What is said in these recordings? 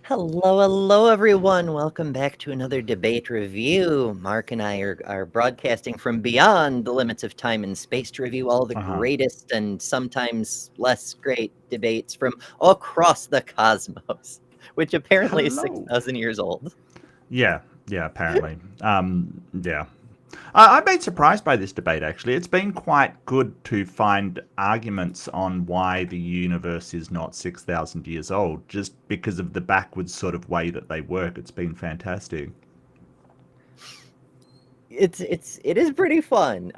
Hello, everyone. Welcome back to another debate review. Mark and I are broadcasting from beyond the limits of time and space to review all the Uh-huh. greatest and sometimes less great debates from across the cosmos, which apparently is Hello. 6,000 years old. Yeah, apparently. Yeah. I've been surprised by this debate, actually. It's been quite good to find arguments on why the universe is not 6,000 years old, just because of the backwards sort of way that they work. It's been fantastic. It is pretty fun.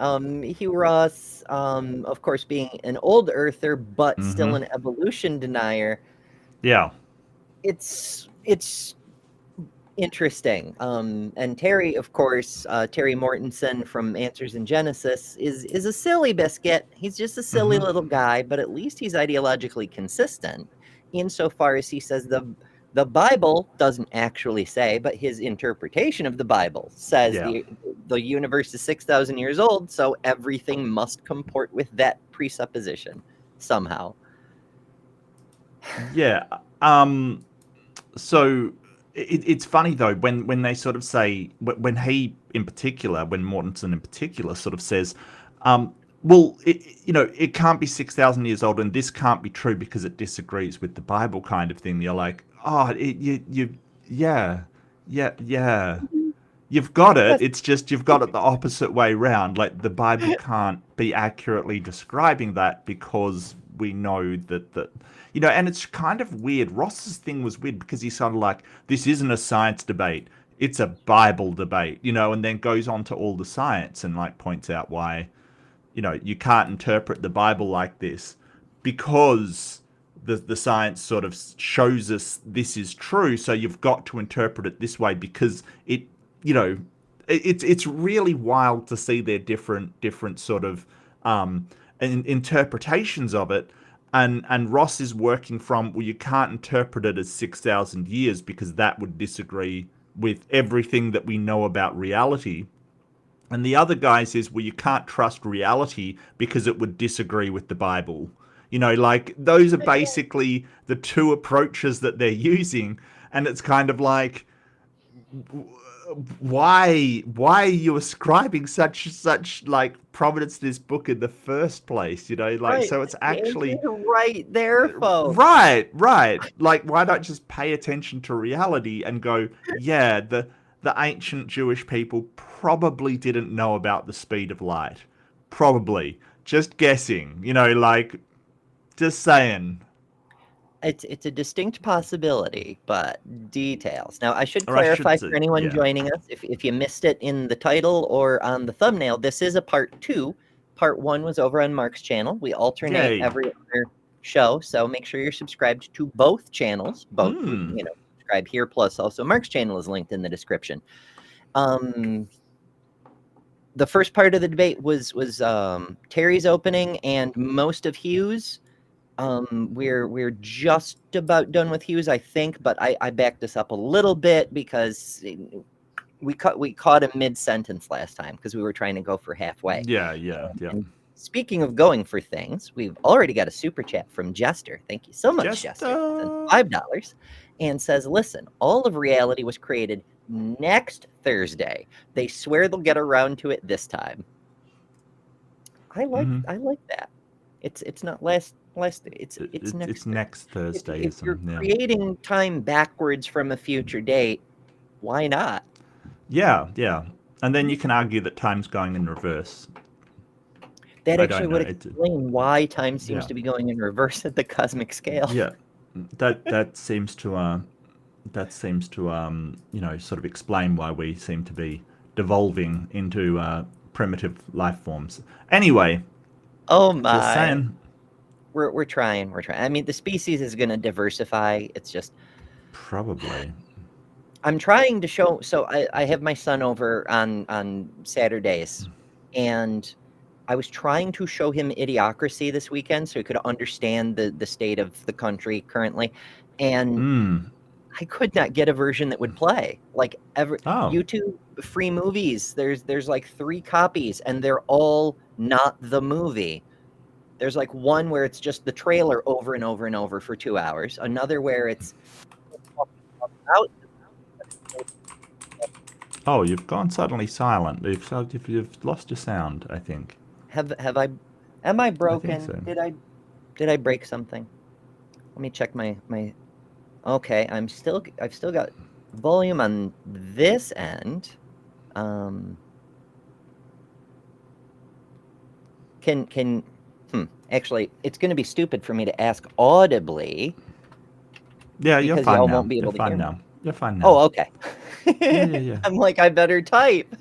Hugh Ross, of course, being an old earther but still Mm-hmm. an evolution denier. Yeah. It's interesting. And Terry, of course, Terry Mortensen from Answers in Genesis is a silly biscuit. He's just a silly Mm-hmm. little guy, but at least he's ideologically consistent insofar as he says the Bible doesn't actually say, but his interpretation of the Bible says Yeah. the universe is 6,000 years old, so everything must comport with that presupposition somehow. Yeah. Um, so it's funny though when they sort of say when he in particular, when Mortensen in particular sort of says, um, well, it can't be 6,000 years old, and this can't be true because it disagrees with the Bible, kind of thing. You're like, oh, yeah, yeah. You've got it. Yes. It's just you've got it the opposite way round. Like the Bible can't be accurately describing that because we know that. And it's kind of weird. Ross's thing was weird because he's sort of like, this isn't a science debate. It's a Bible debate, and then goes on to all the science and like points out why, you can't interpret the Bible like this because the science sort of shows us this is true. So you've got to interpret it this way because you know, it's really wild to see their different sort of interpretations of it. And Ross is working from, well, you can't interpret it as 6,000 years because that would disagree with everything that we know about reality. And the other guy says, well, you can't trust reality because it would disagree with the Bible. Like those are basically the two approaches that they're using. And it's kind of like, why are you ascribing such like prominence to this book in the first place? Like, Right. so it's The answer actually is right there, folks. right. Like, why not just pay attention to reality and go, yeah, the ancient Jewish people probably didn't know about the speed of light. Probably. Just guessing, like, just saying. It's a distinct possibility, but details. Now, I should Or I should clarify say, for anyone yeah. joining us, if you missed it in the title or on the thumbnail, this is a part 2. Part 1 was over on Mark's channel. We alternate Yay. every other show, so make sure you're subscribed to both channels. Both, Hmm. subscribe here, plus also Mark's channel is linked in the description. Um, the first part of the debate was Terry's opening and most of Hugh's. We're just about done with Hughes, I think, but I backed this up a little bit because we caught a mid sentence last time because we were trying to go for halfway. Yeah. And speaking of going for things, we've already got a super chat from Jester. Thank you so much, Just Jester. Sends $5 and says, "Listen, all of reality was created next Thursday. They swear they'll get around to it this time." I like that. It's not last it's It's next Thursday. next If Thursday, if you're isn't yeah. creating time backwards from a future date, why not? Yeah. And then you can argue that time's going in reverse. That I actually don't know. would It explain why time seems yeah. to be going in reverse at the cosmic scale. Yeah. That seems to sort of explain why we seem to be devolving into primitive life forms. Anyway, Oh just my. saying. We're trying. We're trying. I mean, the species is going to diversify. It's just Probably. I'm trying to show. So I have my son over on Saturdays, and I was trying to show him Idiocracy this weekend so he could understand the state of the country currently, and Mm. I could not get a version that would play. Like every Oh. YouTube free movies, there's like 3 copies, and they're all not the movie. There's like one where it's just the trailer over and over and over for 2 hours. Another where it's out. Oh, you've gone suddenly silent. You've lost your sound, I think. Have I? Am I I think broken? so. Did I break something? Let me check my. Okay, I've still got volume on this end. Um, can actually, it's going to be stupid for me to ask audibly Yeah, you're because fine y'all now. won't be You're able to hear fine me. now. You're fine now. Oh, okay. Yeah, yeah, yeah. I'm like, I better type.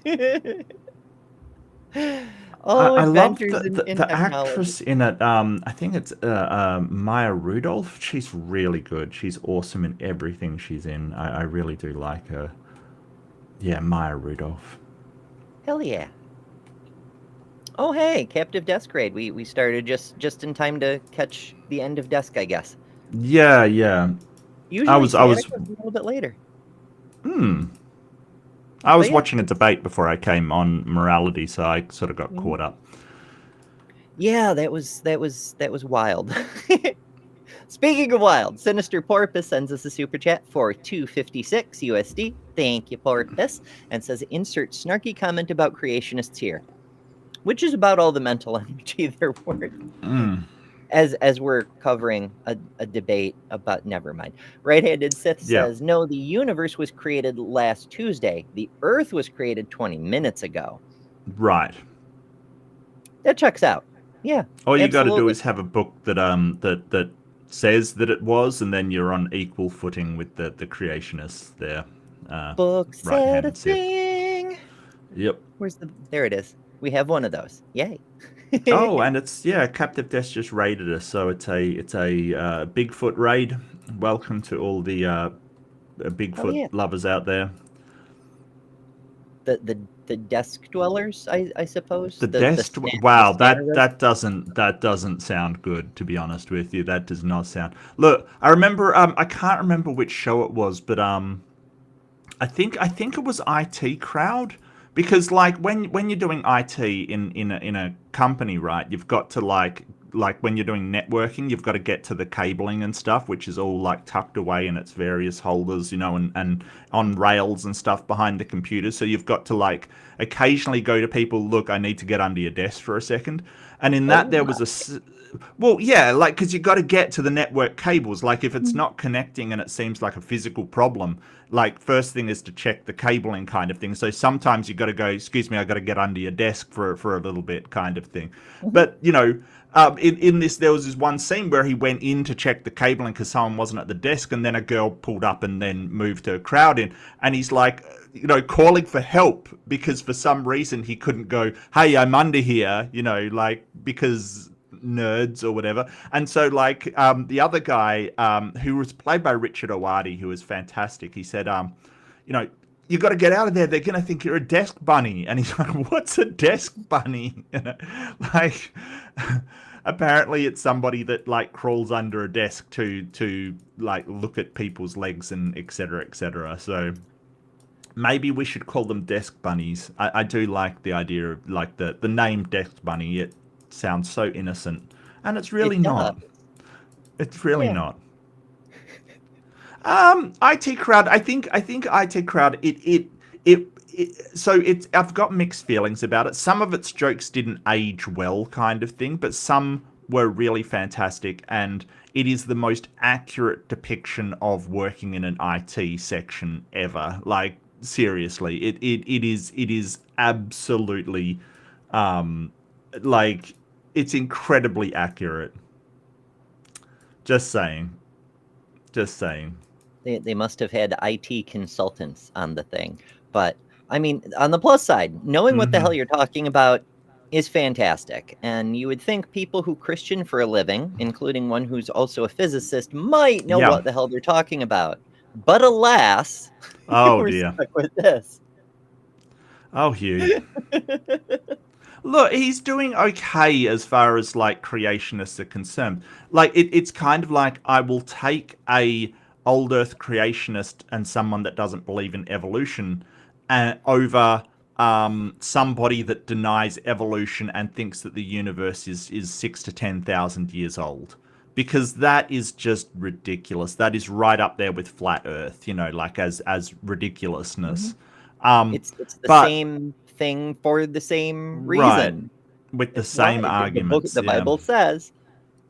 Oh, I love adventures in the technology. actress in it. I think it's Maya Rudolph. She's really good. She's awesome in everything she's in. I really do like her. Yeah, Maya Rudolph. Hell yeah. Oh, hey, Captive Desk Raid. We started just in time to catch the end of Desk, I guess. Yeah, yeah. Usually I was, Sciatica is a little bit later. I But was yeah. watching a debate before I came on morality, so I sort of got Mhm. caught up. Yeah, that was wild. Speaking of wild, Sinister Porpoise sends us a super chat for 256 USD. Thank you, Porpoise, and says insert snarky comment about creationists here, which is about all the mental energy they're worth. As we're covering a debate about, never mind. Right-handed Sith Yeah, says, no, the universe was created last Tuesday. The Earth was created 20 minutes ago. right. That checks out. Yeah, All you got to do absolutely. is have a book that says that it was, and then you're on equal footing with the creationists there. Book said a Right-handed Sith. thing. Yep. There it is. We have one of those. Yay. Oh, and it's Captive Death just raided us, so it's a Bigfoot raid. Welcome to all the Oh Bigfoot yeah. lovers out there. The desk dwellers, I suppose. The The desk. Wow, scatterers. that doesn't sound good. To be honest with you, that does not sound. Look, I remember. I can't remember which show it was, but I think it was IT Crowd, because like when you're doing IT in a company, right? You've got to like when you're doing networking, you've got to get to the cabling and stuff, which is all like tucked away in its various holders, and on rails and stuff behind the computer. So you've got to like occasionally go to people, look, I need to get under your desk for a second. And in that Oh there my. was well, yeah, like because you got to get to the network cables. Like if it's not connecting and it seems like a physical problem, like first thing is to check the cabling kind of thing. So sometimes you got to go, excuse me, I got to get under your desk for a little bit kind of thing. Mhm. But in this there was this one scene where he went in to check the cabling because someone wasn't at the desk, and then a girl pulled up and then moved her crowd in, and he's like, calling for help because for some reason he couldn't go, hey, I'm under here, like because nerds or whatever. And so like the other guy who was played by Richard Owadi, who was fantastic, he said, you know, you got to get out of there. They're going to think you're a desk bunny. And he's like, what's a desk bunny? Like, apparently it's somebody that like crawls under a desk to like look at people's legs and etc. etc. So maybe we should call them desk bunnies. I do like the idea of like the name desk bunny. It sounds so innocent, and it's really It does. not. It's really Yeah. not. IT Crowd. I think IT Crowd. So it's. I've got mixed feelings about it. Some of its jokes didn't age well, kind of thing, but some were really fantastic, and it is the most accurate depiction of working in an IT section ever. Like seriously, it is absolutely like it's incredibly accurate. Just saying. Just saying. They must have had IT consultants on the thing. But I mean, on the plus side, knowing what the Mm-hmm. hell you're talking about is fantastic. And you would think people who Christian for a living, including one who's also a physicist, might know Yeah. what the hell they're talking about. But alas, Oh we're dear. stuck with this. Oh, Hugh. Look, he's doing okay as far as like creationists are concerned. Like it's kind of like I will take a old Earth creationist and someone that doesn't believe in evolution over somebody that denies evolution and thinks that the universe is 6 to 10,000 years old. because that is just ridiculous. That is right up there with flat Earth, like as ridiculousness. It's the But same thing for the same right, reason. with the It's not same the arguments, yeah. Bible says.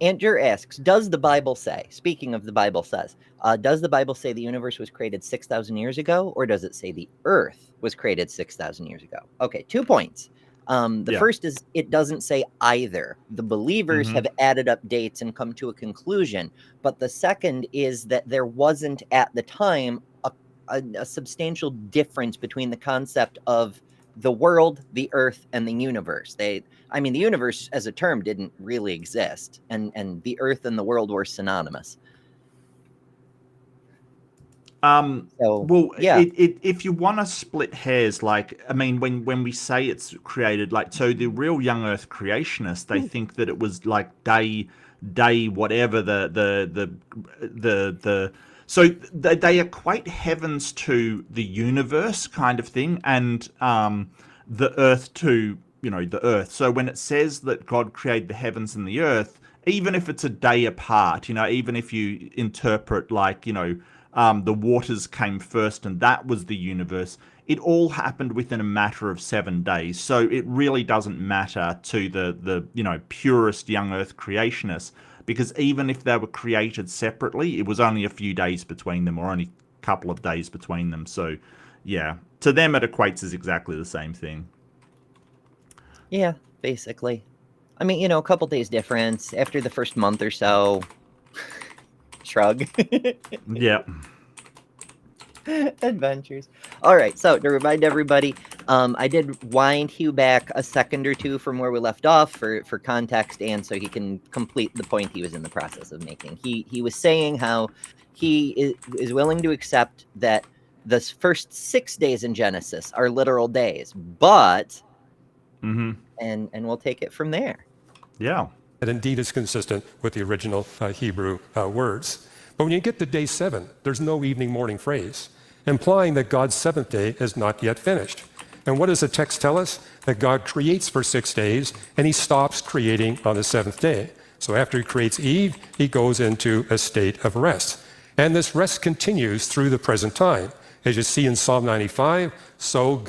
Andrew asks, does the Bible say, speaking of the Bible says, does the Bible say the universe was created 6,000 years ago, or does it say the earth was created 6,000 years ago? Okay, 2 points. The first is it doesn't say either. The believers have added up dates and come to a conclusion. But the second is that there wasn't at the time a substantial difference between the concept of the world, the earth, and the universe. The universe as a term didn't really exist, and the earth and the world were synonymous. Well, yeah. if you want to split hairs, when we say it's created, so the real young Earth creationists, they think that it was day whatever so they equate heavens to the universe kind of thing, and the earth to the earth. So when it says that God created the heavens and the earth, even if it's a day apart, even if you interpret the waters came first and that was the universe, it all happened within a matter of 7 days. So it really doesn't matter to the purest young Earth creationists, because even if they were created separately, it was only a few days between them, or only a couple of days between them. So yeah, to them it equates as exactly the same thing. Yeah, basically. A couple days difference after the first month or so. Shrug. Yeah. Adventures. All right, so to remind everybody, I did wind Hugh back a second or two from where we left off for context, and so he can complete the point he was in the process of making. He was saying how he is willing to accept that the first 6 days in Genesis are literal days, but and we'll take it from there. Yeah. It indeed is consistent with the original Hebrew words. But when you get to day 7, there's no evening morning phrase, implying that God's 7th day is not yet finished. And what does the text tell us? That God creates for 6 days, and he stops creating on the 7th day. So after he creates Eve, he goes into a state of rest. And this rest continues through the present time. As you see in Psalm 95, so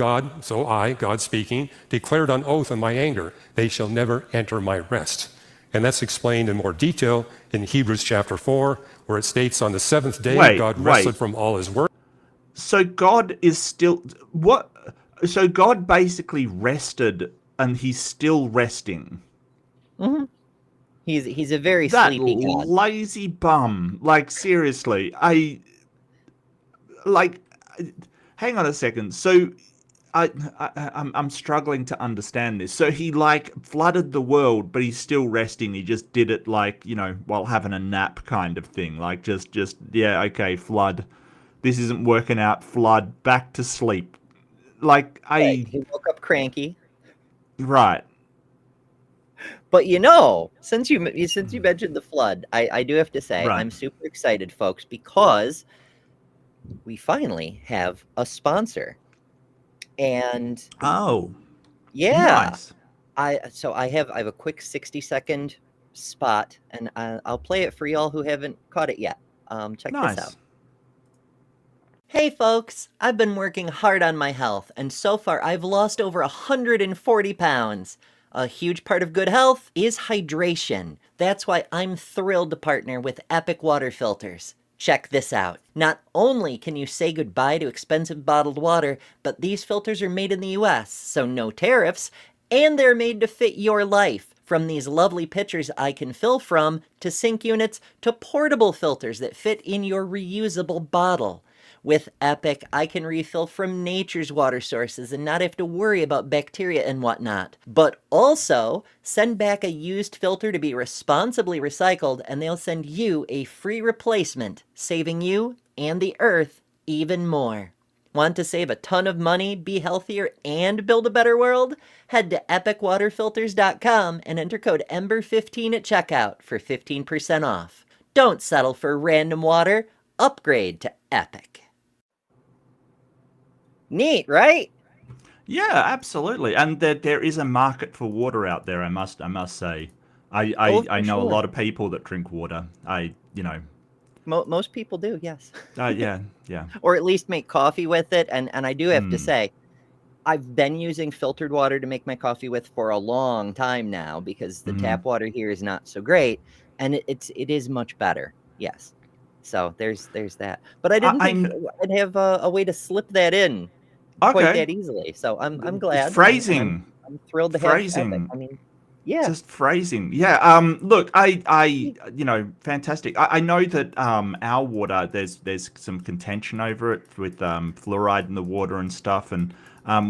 I, God speaking, declared on oath in my anger, they shall never enter my rest. And that's explained in more detail in Hebrews chapter 4, where it states on the 7th day, God rested from all his work. So God is still... What? So God basically rested, and he's still resting. Mm-hmm. He's a very sleepy God. Lazy bum. Seriously. Hang on a second. So... I'm struggling to understand this. So he flooded the world, but he's still resting. He just did it while having a nap kind of thing. Yeah, okay, flood. This isn't working out. Flood. Back to sleep. He woke up cranky. Right. But since you mentioned the flood, I do have to say I'm super excited, folks, because we finally have a sponsor. And yeah, nice. I have a quick 60-second spot, and I'll play it for y'all who haven't caught it yet. Check this out. Hey folks, I've been working hard on my health, and so far I've lost over 140 pounds. A huge part of good health is hydration. That's why I'm thrilled to partner with Epic Water Filters. Check this out. Not only can you say goodbye to expensive bottled water, but these filters are made in the US, so no tariffs, and they're made to fit your life. From these lovely pitchers I can fill from, to sink units, to portable filters that fit in your reusable bottle. With Epic, I can refill from nature's water sources and not have to worry about bacteria and whatnot. But also, send back a used filter to be responsibly recycled, and they'll send you a free replacement, saving you and the earth even more. Want to save a ton of money, be healthier, and build a better world? Head to epicwaterfilters.com and enter code EMBER15 at checkout for 15% off. Don't settle for random water. Upgrade to Epic. Neat, right? Yeah, absolutely. And there is a market for water out there, I must say. Oh, I for know a sure. lot of people that drink water. Most people do, yes. Yeah. Or at least make coffee with it. And I do have to Mm. say, I've been using filtered water to make my coffee with for a long time now because the tap water here is not so great, and it is much better. Yes. So there's that. But I didn't think I'd have a way to slip that in quite Okay. that easily. So I'm glad. Phrasing. I'm thrilled to have Epic. Phrasing. I mean, yeah. Just phrasing. Yeah. Look, fantastic. I know that our water, there's some contention over it with fluoride in the water and stuff, and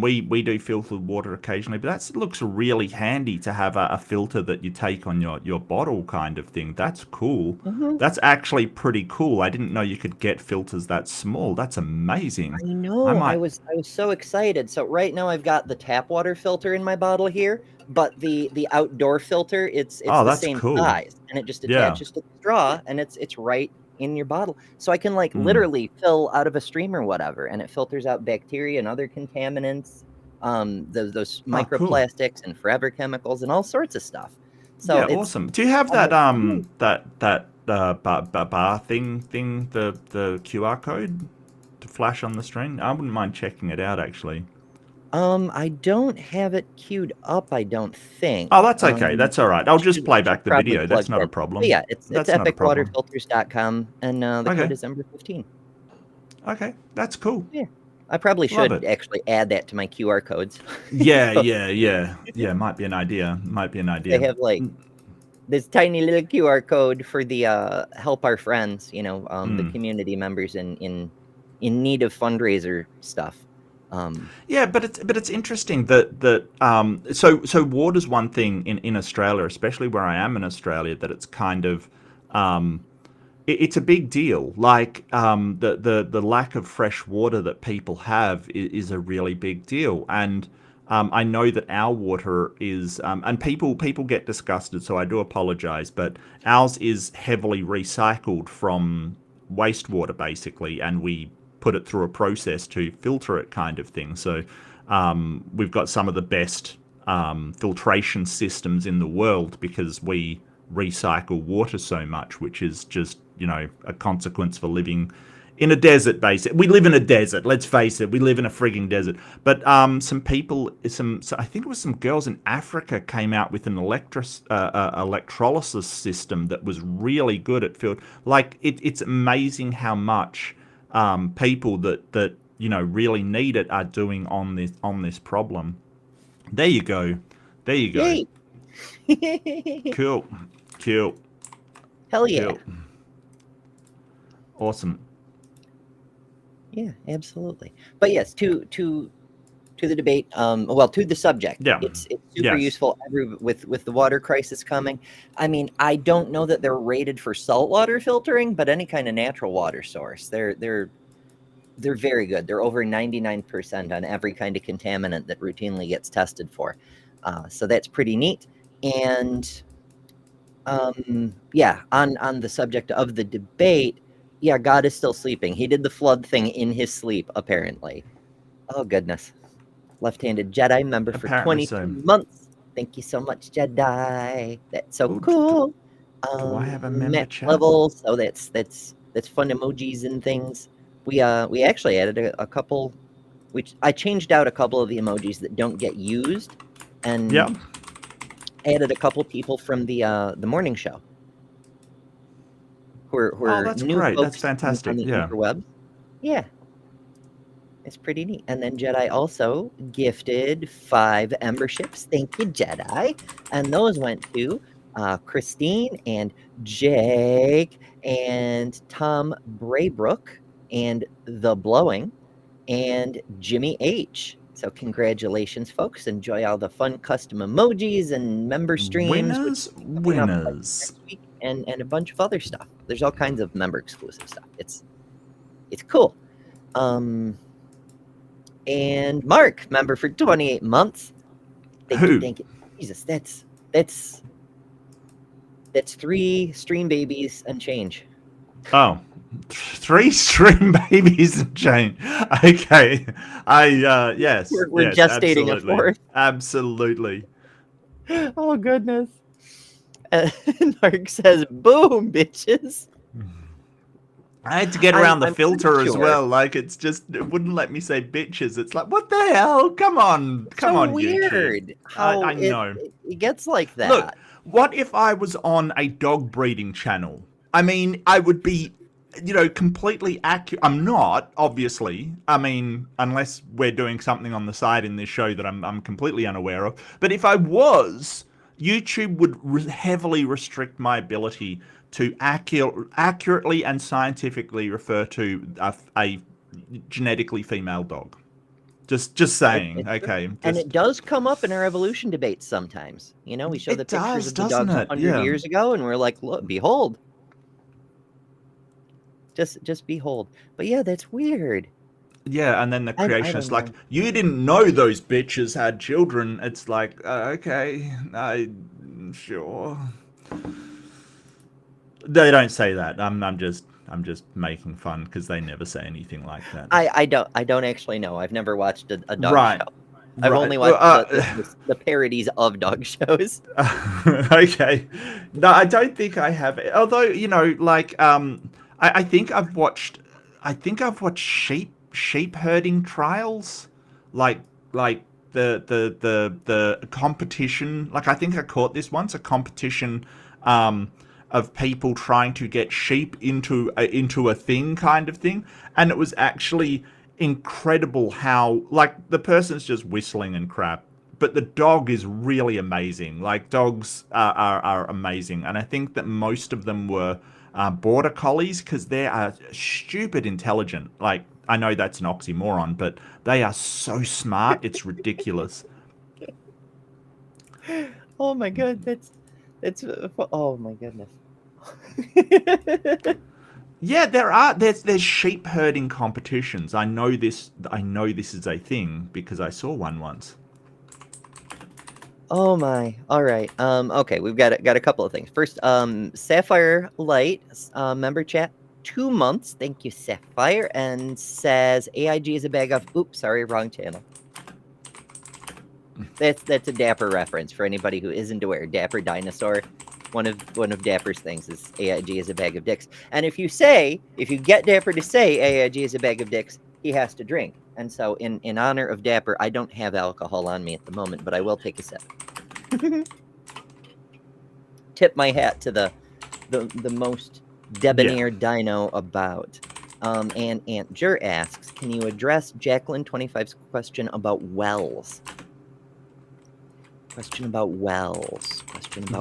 we do filtered water occasionally, but that looks really handy to have a filter that you take on your bottle kind of thing. That's cool. Mhm. That's actually pretty cool. I didn't know you could get filters that small. That's amazing. I know. I was so excited. So right now I've got the tap water filter in my bottle here, but the outdoor filter, it's the that's same cool. size, and it just Yeah. attaches to the straw, and it's right in your bottle. So I can Mm. literally fill out of a stream or whatever, and it filters out bacteria and other contaminants, those Oh, cool. microplastics and forever chemicals and all sorts of stuff. So Yeah, it's awesome. Do you have that bar thing, the QR code to flash on the screen? I wouldn't mind checking it out actually. I don't have it queued up, I don't think. Oh, that's okay. That's all right. I'll just play back the probably video. That's plug not a that. problem. But yeah, it's That's not a problem. epicwaterfilters.com, and the Okay. code is number 15. Okay, that's cool. Yeah. I probably Love should it. actually add that to my QR codes. Yeah. Might be an idea. They have this tiny little QR code for the help our friends, the community members in need of fundraiser stuff. Yeah, but it's interesting that so water's one thing in Australia, especially where I am in Australia, that it's kind of it's a big deal. Like the lack of fresh water that people have is a really big deal, and I know that our water is and people get disgusted, so I do apologize, but ours is heavily recycled from wastewater basically, and we put it through a process to filter it kind of thing. So we've got some of the best filtration systems in the world because we recycle water so much, which is just, a consequence for living in a desert basically. We live in a desert, let's face it. We live in a frigging desert. But some people, I think it was some girls in Africa came out with an electrolysis system that was really good at it's amazing how much people that really need it are doing on this problem. There you go. Yay. Cool. Hell yeah. Cool. Awesome. Yeah, absolutely. But yes, to the debate, to the subject. Yeah. It's super useful with the water crisis coming. I mean, I don't know that they're rated for saltwater filtering, but any kind of natural water source, they're very good. They're over 99% on every kind of contaminant that routinely gets tested for. So that's pretty neat. And on the subject of the debate, yeah, God is still sleeping. He did the flood thing in his sleep, apparently. Oh, goodness. Left-handed Jedi member for 22 months. Thank you so much, Jedi. That's so cool. Do I have a member chat? Levels. So that's fun emojis and things. We actually added a couple. I changed out a couple of the emojis that don't get used, and added a couple people from the morning show. Who are that's new great. folks That's fantastic. on the interwebs. Yeah. It's pretty neat. And then Jedi also gifted 5 memberships. Thank you, Jedi. And those went to Christine and Jake and Tom Braybrook and The Blowing and Jimmy H. So congratulations, folks. Enjoy all the fun custom emojis and member streams. Winners. Next week and a bunch of other stuff. There's all kinds of member exclusive stuff. It's cool. And Mark, member for 28 months. Thank you. Jesus, that's 3 stream babies and change. Oh, 3 stream babies and change. Okay. Yes. We're gestating a 4th. Absolutely. Oh, goodness. And Mark says, "Boom, bitches." I had to get around the I'm filter pretty as sure. well. Like, it's just, it wouldn't let me say bitches. It's like, what the hell? Come on, come So on, YouTube. weird how I know. it gets like that. Look, what if I was on a dog breeding channel? I mean, I would be, completely accurate. I'm not, obviously. I mean, unless we're doing something on the side in this show that I'm completely unaware of. But if I was, YouTube would heavily restrict my ability to accurately and scientifically refer to a genetically female dog. Just saying, It's true. okay. And it does come up in our evolution debates sometimes. We show It the pictures does, of the doesn't dogs it? 100 Yeah. years ago, and we're like, look, behold. Just behold. But yeah, that's weird. Yeah, and then the I creationist don't like, know. you didn't know those bitches had children. It's like, okay, sure. They don't say that. I'm just making fun because they never say anything like that. I don't actually know. I've never watched a dog Right. show. I've Right. only watched Well, the parodies of dog shows. Okay. No, I don't think I have. Although, I think I've watched sheep herding trials, like the competition. Like, I think I caught this once, a competition of people trying to get sheep into a thing, kind of thing, and it was actually incredible how, like, the person's just whistling and crap, but the dog is really amazing. Like, dogs are amazing, and I think that most of them were border collies because they are stupid intelligent. Like, I know that's an oxymoron, but they are so smart, it's ridiculous. Oh my god, that's oh my goodness. Yeah, there's sheep herding competitions. I know this is a thing because I saw one once. Oh my. All right. Okay, we've got a couple of things. First, Sapphire Light, member chat, 2 months. Thank you, Sapphire, and says AIG is a bag of. Oops, sorry, wrong channel. That's a Dapper reference for anybody who isn't aware. Dapper Dinosaur. One of Dapper's things is AIG is a bag of dicks. And if you get Dapper to say AIG is a bag of dicks, he has to drink. And so in honor of Dapper, I don't have alcohol on me at the moment, but I will take a sip. Tip my hat to the most debonair dino about. And Aunt Jur asks, can you address Jacqueline 25's question about wells? Question about wells.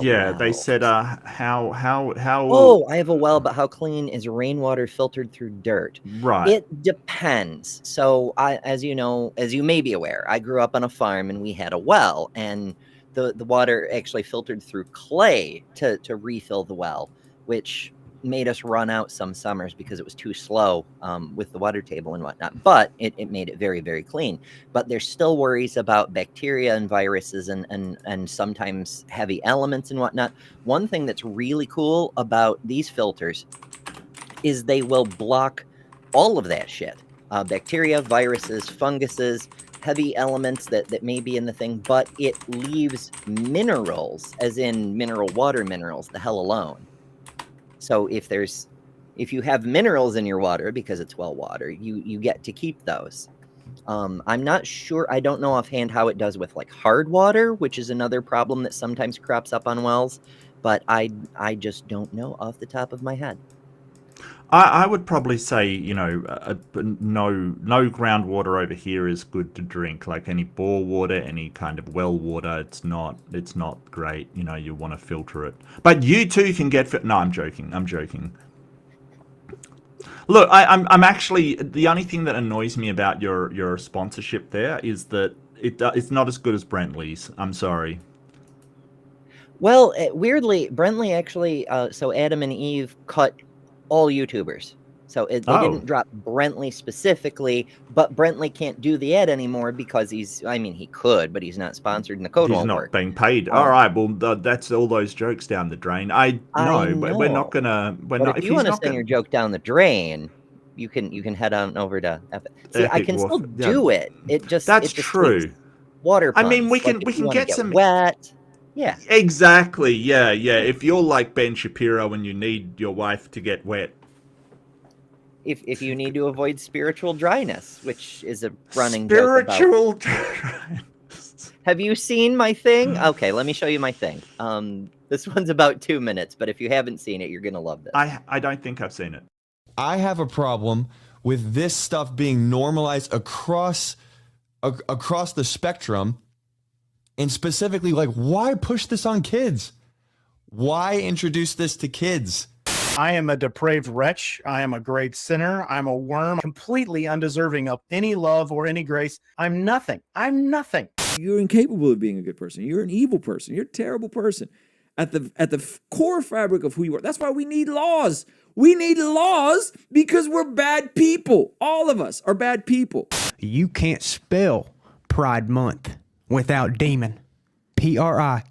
Yeah, they said how. Oh, I have a well, but how clean is rainwater filtered through dirt? Right. It depends. So as you may be aware, I grew up on a farm and we had a well, and the water actually filtered through clay to refill the well, which made us run out some summers because it was too slow with the water table and whatnot. But it made it very, very clean. But there's still worries about bacteria and viruses and sometimes heavy elements and whatnot. One thing that's really cool about these filters is they will block all of that shit. Bacteria, viruses, funguses, heavy elements that may be in the thing, but it leaves minerals, as in mineral water minerals, the hell alone. So if you have minerals in your water because it's well water, you get to keep those. I'm not sure. I don't know offhand how it does with like hard water, which is another problem that sometimes crops up on wells. But I just don't know off the top of my head. I would probably say, no groundwater over here is good to drink. Like any bore water, any kind of well water, it's not great. You want to filter it. But you too can get. No, I'm joking. Look, I'm actually, the only thing that annoys me about your sponsorship there is that it's not as good as Brentley's. I'm sorry. Well, weirdly, Brentley actually. So Adam and Eve cut all YouTubers. So they didn't drop Brentley specifically, but Brentley can't do the ad anymore because he could, but he's not sponsored and the code won't work. He's not being paid. All right, well, that's all those jokes down the drain. I know. We're not gonna. If you want to send your joke down the drain, you can head on over to Epic. See, I can still do it. It just that's true. Water. I mean, we puns. can get some wet. Yeah. Exactly. Yeah. If you're like Ben Shapiro and you need your wife to get wet, If you need to avoid spiritual dryness, which is a running joke about. spiritual. Have you seen my thing? Okay, let me show you my thing. This one's about 2 minutes, but if you haven't seen it, you're gonna love this. I don't think I've seen it. I have a problem with this stuff being normalized across the spectrum, and specifically, like, why push this on kids? Why introduce this to kids? I am a depraved wretch. I am a great sinner. I'm a worm, completely undeserving of any love or any grace. I'm nothing. I'm nothing. You're incapable of being a good person. You're an evil person. You're a terrible person. At the core fabric of who you are. That's why we need laws. We need laws because we're bad people. All of us are bad people. You can't spell Pride Month without demon. PRIDEMONTH.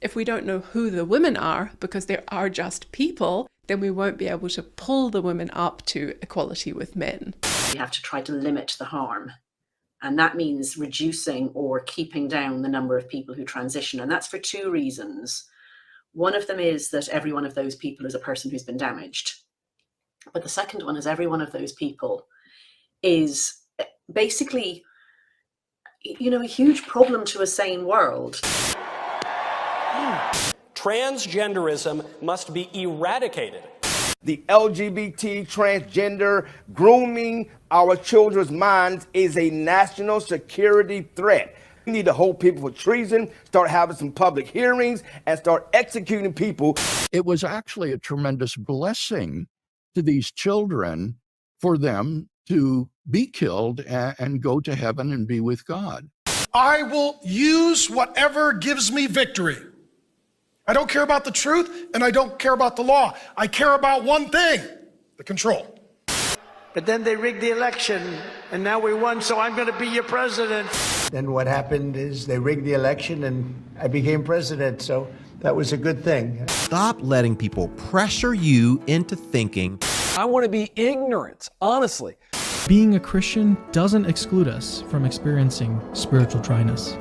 If we don't know who the women are, because they are just people, then we won't be able to pull the women up to equality with men. We have to try to limit the harm. And that means reducing or keeping down the number of people who transition. And that's for two reasons. One of them is that every one of those people is a person who's been damaged. But the second one is every one of those people is basically, a huge problem to a sane world. Transgenderism must be eradicated. The LGBT, transgender, grooming our children's minds is a national security threat. We need to hold people for treason, start having some public hearings, and start executing people. It was actually a tremendous blessing to these children for them to be killed and go to heaven and be with God. I will use whatever gives me victory. I don't care about the truth, and I don't care about the law. I care about one thing, the control. But then they rigged the election, and now we won, so I'm going to be your president. Then what happened is they rigged the election, and I became president, so that was a good thing. Stop letting people pressure you into thinking. I want to be ignorant, honestly. Being a Christian doesn't exclude us from experiencing spiritual dryness.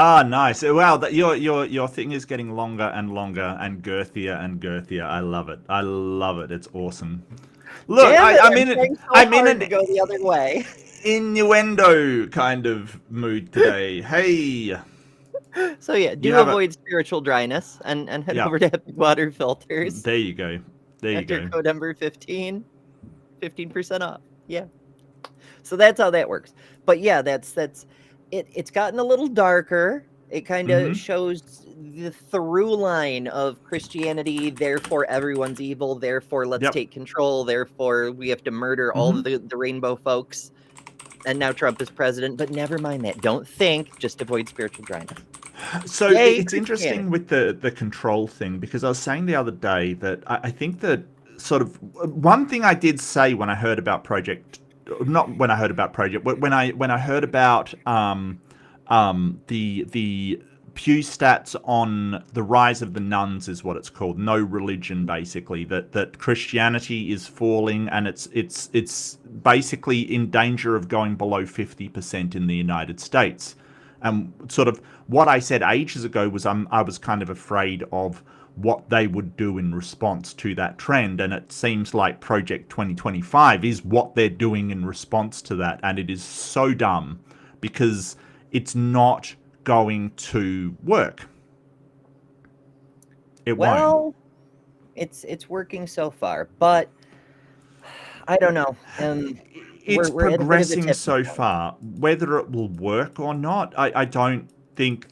Ah, nice. Wow, your thing is getting longer and longer and girthier and girthier. I love it. I love it. It's awesome. Look, I'm in to go the other way. Innuendo kind of mood today. Hey. So yeah, avoid spiritual dryness and head over to Epic Water Filters. There you go. Enter code number 15, 15% off. Yeah. So that's how that works. But yeah, that's it's gotten a little darker. It kind of shows the through line of Christianity, therefore everyone's evil, therefore let's take control, therefore we have to murder all the rainbow folks. And now Trump is president, but never mind that. Don't think, just avoid spiritual dryness. So it's interesting with the control thing, because I was saying the other day that I think that sort of one thing I did say when I heard about Project, not when I heard about Project, but when I heard about the Pew stats on the rise of the nuns is what it's called, no religion, basically, that Christianity is falling and it's basically in danger of going below 50% in the United States. And sort of what I said ages ago was I was kind of afraid of what they would do in response to that trend, and it seems like Project 2025 is what they're doing in response to that, and it is so dumb because it's not going to work. It won't. It's working so far, but I don't know. It's progressing so far. Whether it will work or not, I don't think.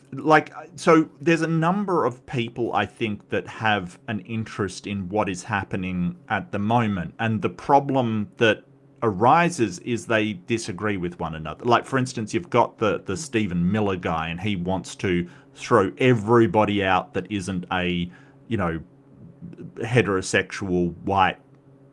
So there's a number of people, I think, that have an interest in what is happening at the moment, and the problem that arises is they disagree with one another. Like, for instance, you've got the Stephen Miller guy, and he wants to throw everybody out that isn't a, heterosexual white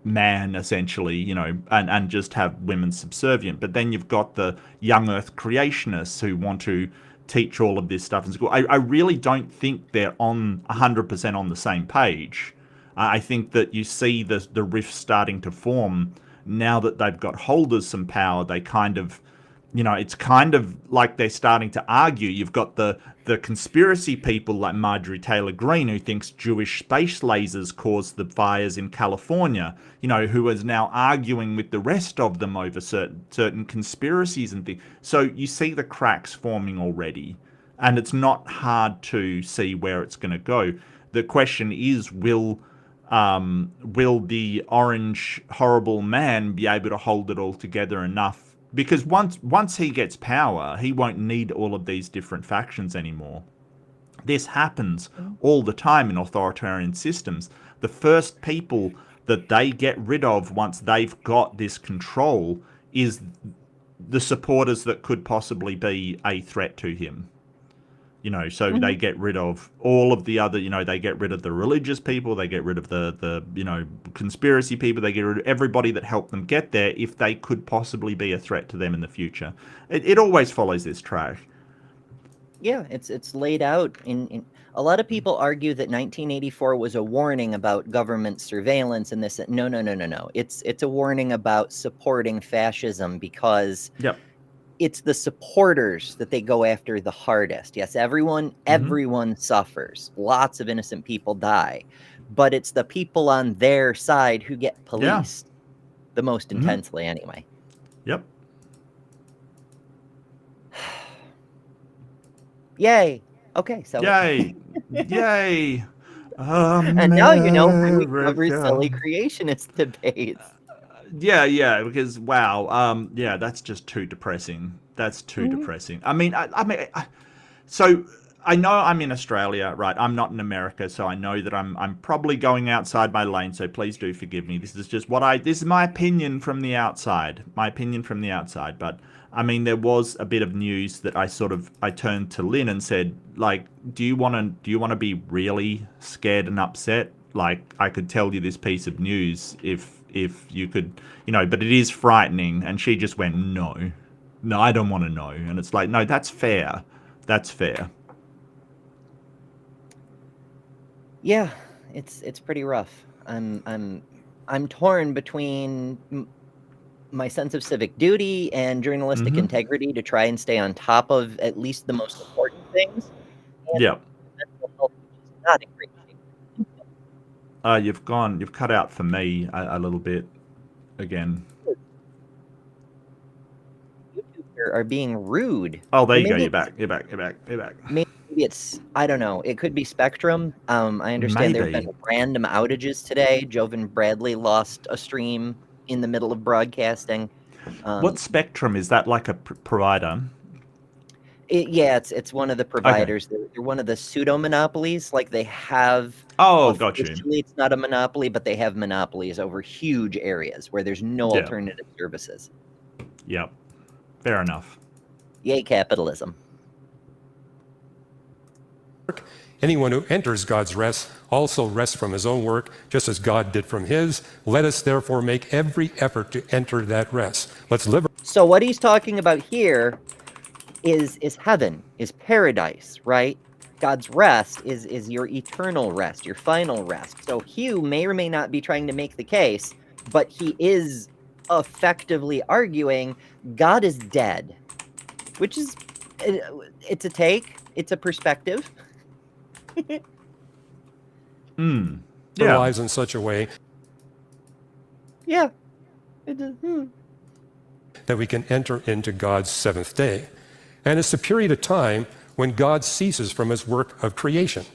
man, essentially, and just have women subservient. But then you've got the young earth creationists who want to teach all of this stuff in school. I really don't think they're on 100% on the same page. I think that you see the rift starting to form now that they've got hold of some power, they kind of, it's kind of like they're starting to argue. You've got the conspiracy people like Marjorie Taylor Greene, who thinks Jewish space lasers caused the fires in California, who is now arguing with the rest of them over certain conspiracies and things. So you see the cracks forming already, and it's not hard to see where it's going to go. The question is, will the orange horrible man be able to hold it all together enough? Because once he gets power, he won't need all of these different factions anymore. This happens all the time in authoritarian systems. The first people that they get rid of once they've got this control is the supporters that could possibly be a threat to him. So they get rid of all of the other, they get rid of the religious people, they get rid of the conspiracy people, they get rid of everybody that helped them get there if they could possibly be a threat to them in the future. It always follows this track. Yeah, it's laid out in a lot of people argue that 1984 was a warning about government surveillance and this. No. It's a warning about supporting fascism because it's the supporters that they go after the hardest. Yes, everyone suffers. Lots of innocent people die. But it's the people on their side who get policed the most intensely anyway. Yep. Yay. Okay, so Yay. Yay. And now you know when we cover silly creationist debates. Yeah, because wow, that's just too depressing. That's too depressing. So I know I'm in Australia, right? I'm not in America, so I know that I'm probably going outside my lane. So please do forgive me. This is just this is my opinion from the outside. But there was a bit of news that I turned to Lynn and said, like, do you want to be really scared and upset? Like, I could tell you this piece of news if you could, but it is frightening. And she just went, no, I don't want to know. And it's like, no, that's fair. That's fair. Yeah, it's pretty rough. I'm torn between my sense of civic duty and journalistic integrity to try and stay on top of at least the most important things. Yeah. Mental health, which is not in great shape. You've cut out for me a little bit again. YouTube are being rude. Oh, there you go. You're back. Maybe it's, I don't know. It could be Spectrum. I understand there have been random outages today. Jovan Bradley lost a stream in the middle of broadcasting. What Spectrum? Is that like a provider? It's one of the providers. Okay. They're one of the pseudo monopolies. Like they have. Oh, got you. It's not a monopoly, but they have monopolies over huge areas where there's no alternative services. Yep. Fair enough. Yay, capitalism. Anyone who enters God's rest also rests from his own work, just as God did from his. Let us therefore make every effort to enter that rest. Let's live. So what he's talking about here is heaven, is paradise, right? God's rest is your eternal rest, your final rest. So Hugh may or may not be trying to make the case, but he is effectively arguing God is dead, which is, it's a take, it's a perspective. Our lives in such a way that we can enter into God's seventh day. And it's a period of time when God ceases from his work of creation.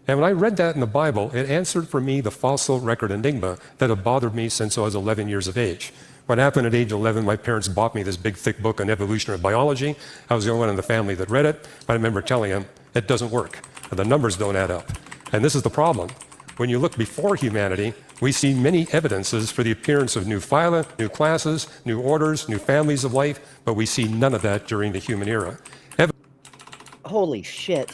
And when I read that in the Bible, it answered for me the fossil record enigma that had bothered me since I was 11 years of age. What happened at age 11, my parents bought me this big, thick book on evolutionary biology. I was the only one in the family that read it, but I remember telling him, it doesn't work. The numbers don't add up. And this is the problem. When you look before humanity, we see many evidences for the appearance of new phyla, new classes, new orders, new families of life, but we see none of that during the human era. Holy shit.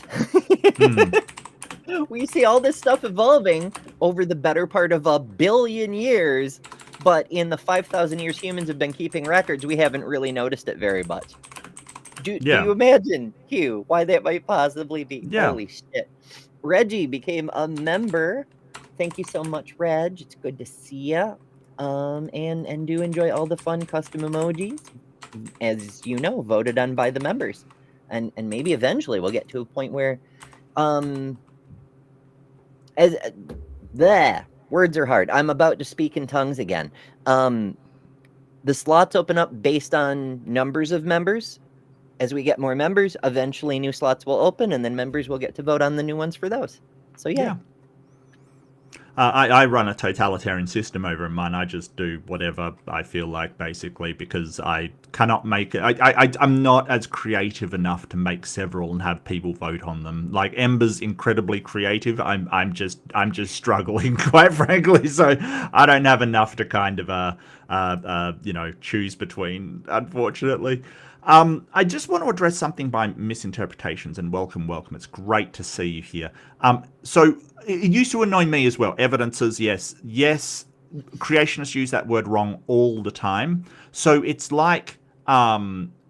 We see all this stuff evolving over the better part of 1 billion years, but in the 5,000 years humans have been keeping records, we haven't really noticed it very much. Do you imagine, Hugh, why that might possibly be? Yeah. Holy shit. Reggie became a member. Thank you so much, Reg. It's good to see you. and do enjoy all the fun custom emojis, as you know, voted on by the members. And maybe eventually we'll get to a point where, words are hard. I'm about to speak in tongues again. The slots open up based on numbers of members. As we get more members, eventually new slots will open, and then members will get to vote on the new ones for those. So yeah. I run a totalitarian system over in mine. I just do whatever I feel like, basically, because I cannot make it. I'm not as creative enough to make several and have people vote on them. Like Ember's incredibly creative. I'm just struggling, quite frankly. So I don't have enough to kind of choose between, unfortunately. I just want to address something by misinterpretations, and welcome. It's great to see you here. So it used to annoy me as well. Evidences, yes. Creationists use that word wrong all the time. So it's like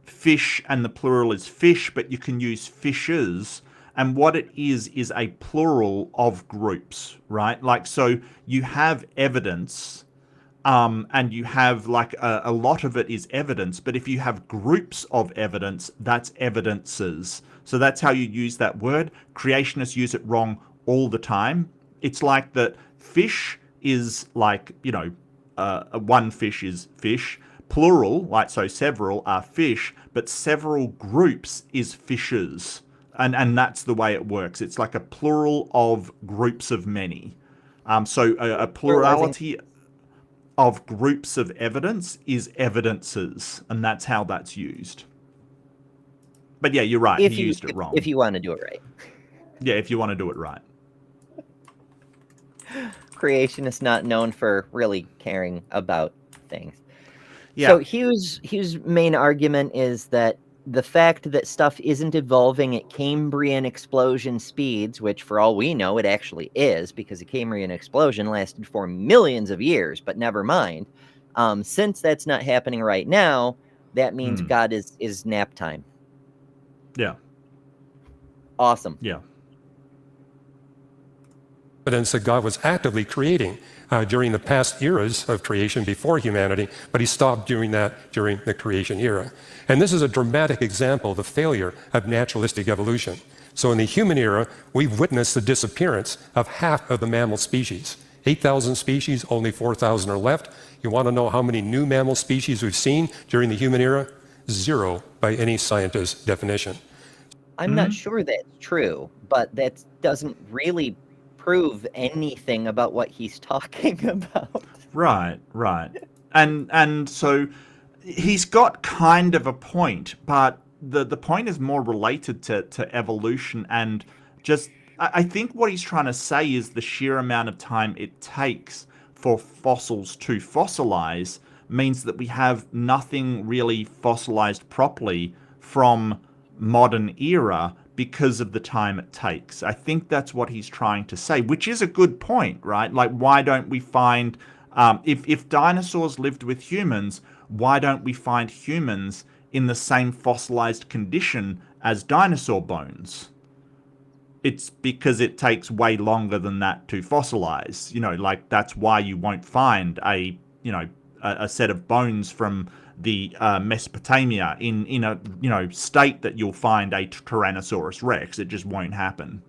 fish, and the plural is fish, but you can use fishes. And what it is a plural of groups, right? Like, so you have evidence. And you have like a lot of it is evidence, but if you have groups of evidence, that's evidences. So that's how you use that word. Creationists use it wrong all the time. It's like that fish is like, one fish is fish. Plural, like so several are fish, but several groups is fishes. And that's the way it works. It's like a plural of groups of many. So a plurality of groups of evidence is evidences, and that's how that's used. But yeah, you're right. You used it wrong. If you want to do it right. Yeah, if you want to do it right. Creationists not known for really caring about things. Yeah. So Hugh's main argument is that the fact that stuff isn't evolving at Cambrian explosion speeds, which for all we know it actually is, because a Cambrian explosion lasted for millions of years, but never mind. Since that's not happening right now, that means God is nap time. Yeah. Awesome. Yeah. Evidence that God was actively creating during the past eras of creation before humanity, but he stopped doing that during the creation era. And this is a dramatic example of the failure of naturalistic evolution. So in the human era, we've witnessed the disappearance of half of the mammal species. 8,000 species, only 4,000 are left. You want to know how many new mammal species we've seen during the human era? 0 by any scientist's definition. I'm not sure that's true, but that doesn't really prove anything about what he's talking about. Right. And so he's got kind of a point, but the point is more related to evolution, and just I think what he's trying to say is the sheer amount of time it takes for fossils to fossilize means that we have nothing really fossilized properly from modern era because of the time it takes. I think that's what he's trying to say, which is a good point, right? Like, why don't we find, if dinosaurs lived with humans, why don't we find humans in the same fossilized condition as dinosaur bones? It's because it takes way longer than that to fossilize. Like, that's why you won't find a set of bones from the Mesopotamia in a state that you'll find a Tyrannosaurus Rex. It just won't happen.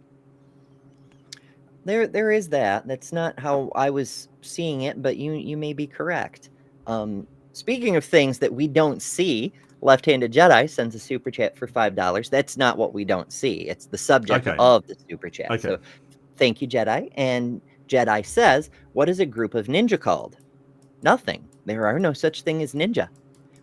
There is that. That's not how I was seeing it, but you may be correct. Speaking of things that we don't see, Left-Handed Jedi sends a super chat for $5. That's not what we don't see. It's the subject of the super chat. Okay. So thank you, Jedi. And Jedi says, what is a group of ninja called? Nothing. There are no such thing as ninja,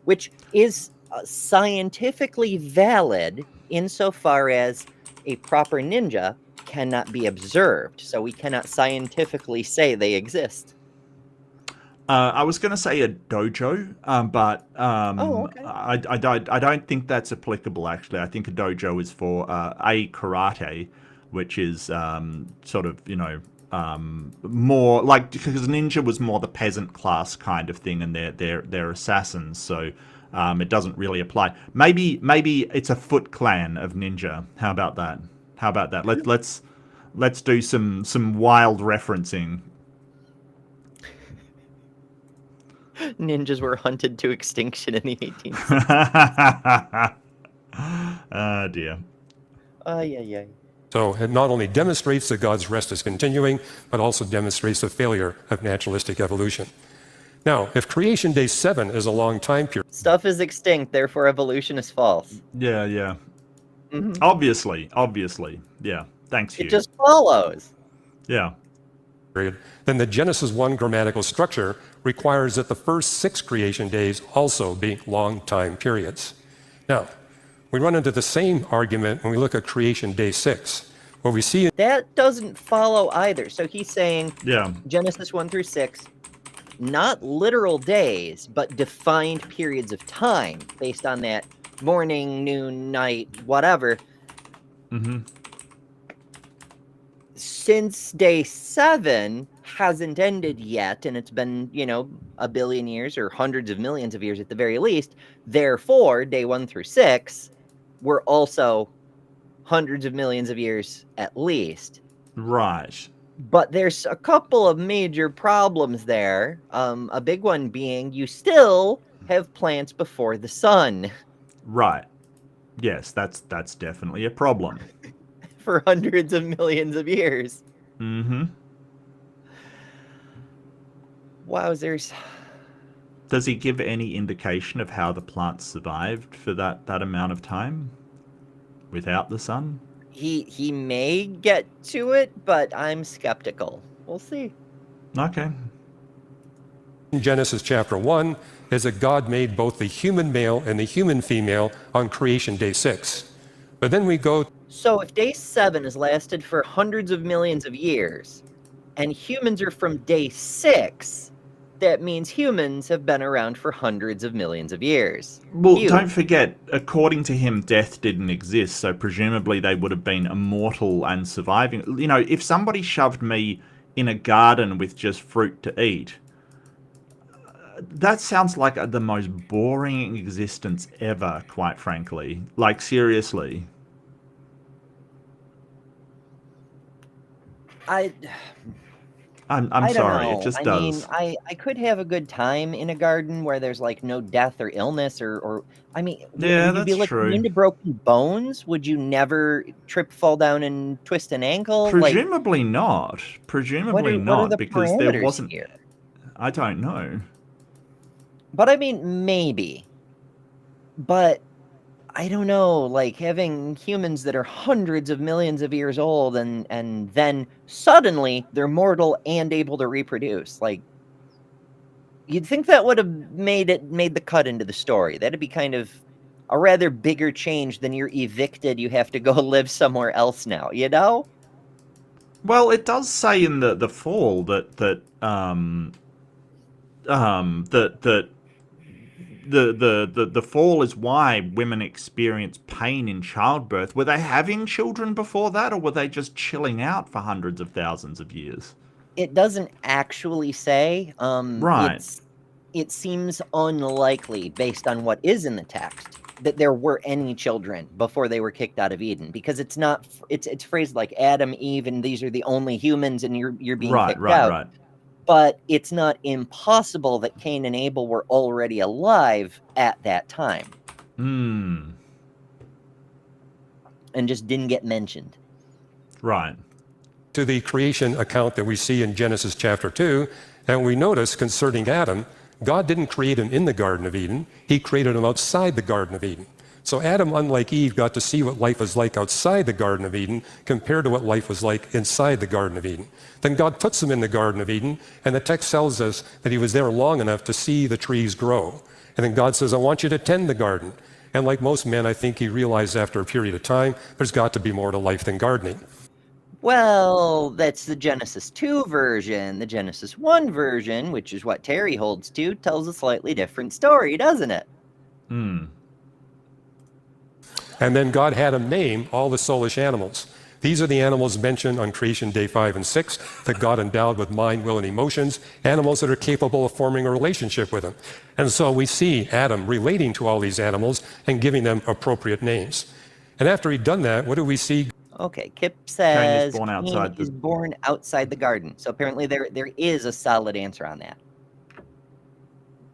which is scientifically valid insofar as a proper ninja cannot be observed. So we cannot scientifically say they exist. I was going to say a dojo, but okay. I don't think that's applicable, actually. I think a dojo is for a karate, which is sort of, more like, because ninja was more the peasant class kind of thing, and they're assassins, so it doesn't really apply. Maybe it's a Foot Clan of ninja. How about that? Let's do some wild referencing. Ninjas were hunted to extinction in the 18th. Oh dear. Yeah. So it not only demonstrates that God's rest is continuing, but also demonstrates the failure of naturalistic evolution. Now, if creation day 7 is a long time period, Stuff is extinct, therefore evolution is false. Yeah. Mhm. Obviously. Yeah. Thanks, Hugh. It just follows. Yeah. then the Genesis 1 grammatical structure requires that the first 6 creation days also be long time periods. Now, we run into the same argument when we look at creation day 6, where we see That doesn't follow either. So he's saying Yeah. Genesis 1 through 6, not literal days, but defined periods of time based on that morning, noon, night, whatever. Mm-hmm. Since day 7 hasn't ended yet, and it's been, a billion years or hundreds of millions of years at the very least, therefore, day 1 through 6 were also hundreds of millions of years at least. Right. But there's a couple of major problems there. A big one being you still have plants before the sun Right. Yes, that's definitely a problem. for hundreds of millions of years. Mm-hmm. Wowzers. Does he give any indication of how the plants survived for that amount of time without the sun? He may get to it, but I'm skeptical. We'll see. Okay. in Genesis chapter 1 is that God made both the human male and the human female on creation day 6. But then we go So if day 7 has lasted for hundreds of millions of years, and humans are from day 6, that means humans have been around for hundreds of millions of years. Well, Huge. don't forget, according to him, death didn't exist, so presumably they would have been immortal and surviving. You know, if somebody shoved me in a garden with just fruit to eat, that sounds like the most boring existence ever, quite frankly. Like, seriously. I'm I don't sorry, know. it just I does. mean, I could have a good time in a garden where there's like no death or illness or I mean, Yeah, would you be that's like true. immune to broken bones? Would you never trip, fall down, and twist an ankle? Presumably not. Presumably what are not, the because there parameters wasn't. here? I don't know. But I mean, maybe. But I don't know, like having humans that are hundreds of millions of years old and then suddenly they're mortal and able to reproduce. Like, you'd think that would have made the cut into the story. That'd be kind of a rather bigger change than you're evicted, you have to go live somewhere else now, you know? Well, it does say in the fall that the fall is why women experience pain in childbirth. Were they having children before that, or were they just chilling out for hundreds of thousands of years? It doesn't actually say. Right. It seems unlikely, based on what is in the text, that there were any children before they were kicked out of Eden, because it's not. It's phrased like Adam, Eve, and these are the only humans, and you're being kicked out. Right. But it's not impossible that Cain and Abel were already alive at that time and just didn't get mentioned. Right. to the creation account that we see in Genesis chapter 2, and we notice concerning Adam, God didn't create him in the Garden of Eden. He created him outside the Garden of Eden. So Adam, unlike Eve, got to see what life was like outside the Garden of Eden compared to what life was like inside the Garden of Eden. Then God puts him in the Garden of Eden, and the text tells us that he was there long enough to see the trees grow. And then God says, I want you to tend the garden. And like most men, I think he realized after a period of time, there's got to be more to life than gardening. Well, that's the Genesis 2 version. The Genesis 1 version, which is what Terry holds to, tells a slightly different story, doesn't it? And then God had him name all the soulish animals. These are the animals mentioned on creation day 5 and 6 that God endowed with mind, will, and emotions, animals that are capable of forming a relationship with him. And so we see Adam relating to all these animals and giving them appropriate names. And after he'd done that, what do we see? Okay, Kip says born Cain outside is born outside the garden. So apparently there is a solid answer on that.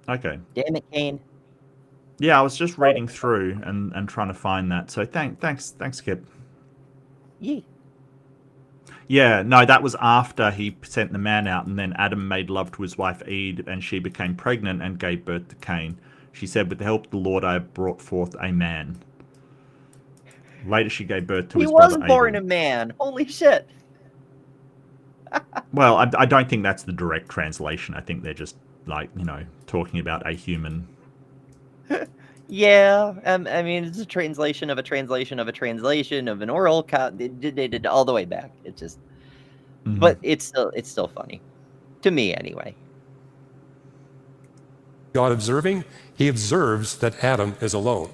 Okay. Damn it, Cain. Yeah, I was just reading through and trying to find that. So thanks, Kip. Yee. Yeah, no, that was after he sent the man out, and then Adam made love to his wife Eve, and she became pregnant and gave birth to Cain. She said, "With the help of the Lord, I have brought forth a man." Later, she gave birth to He his was brother born Abel. a man. Holy shit. Well, I don't think that's the direct translation. I think they're just like, talking about a human. Yeah, I mean, it's a translation of a translation of a translation of an oral they did all the way back. It just, but it's still funny, to me anyway. God observing, he observes that Adam is alone.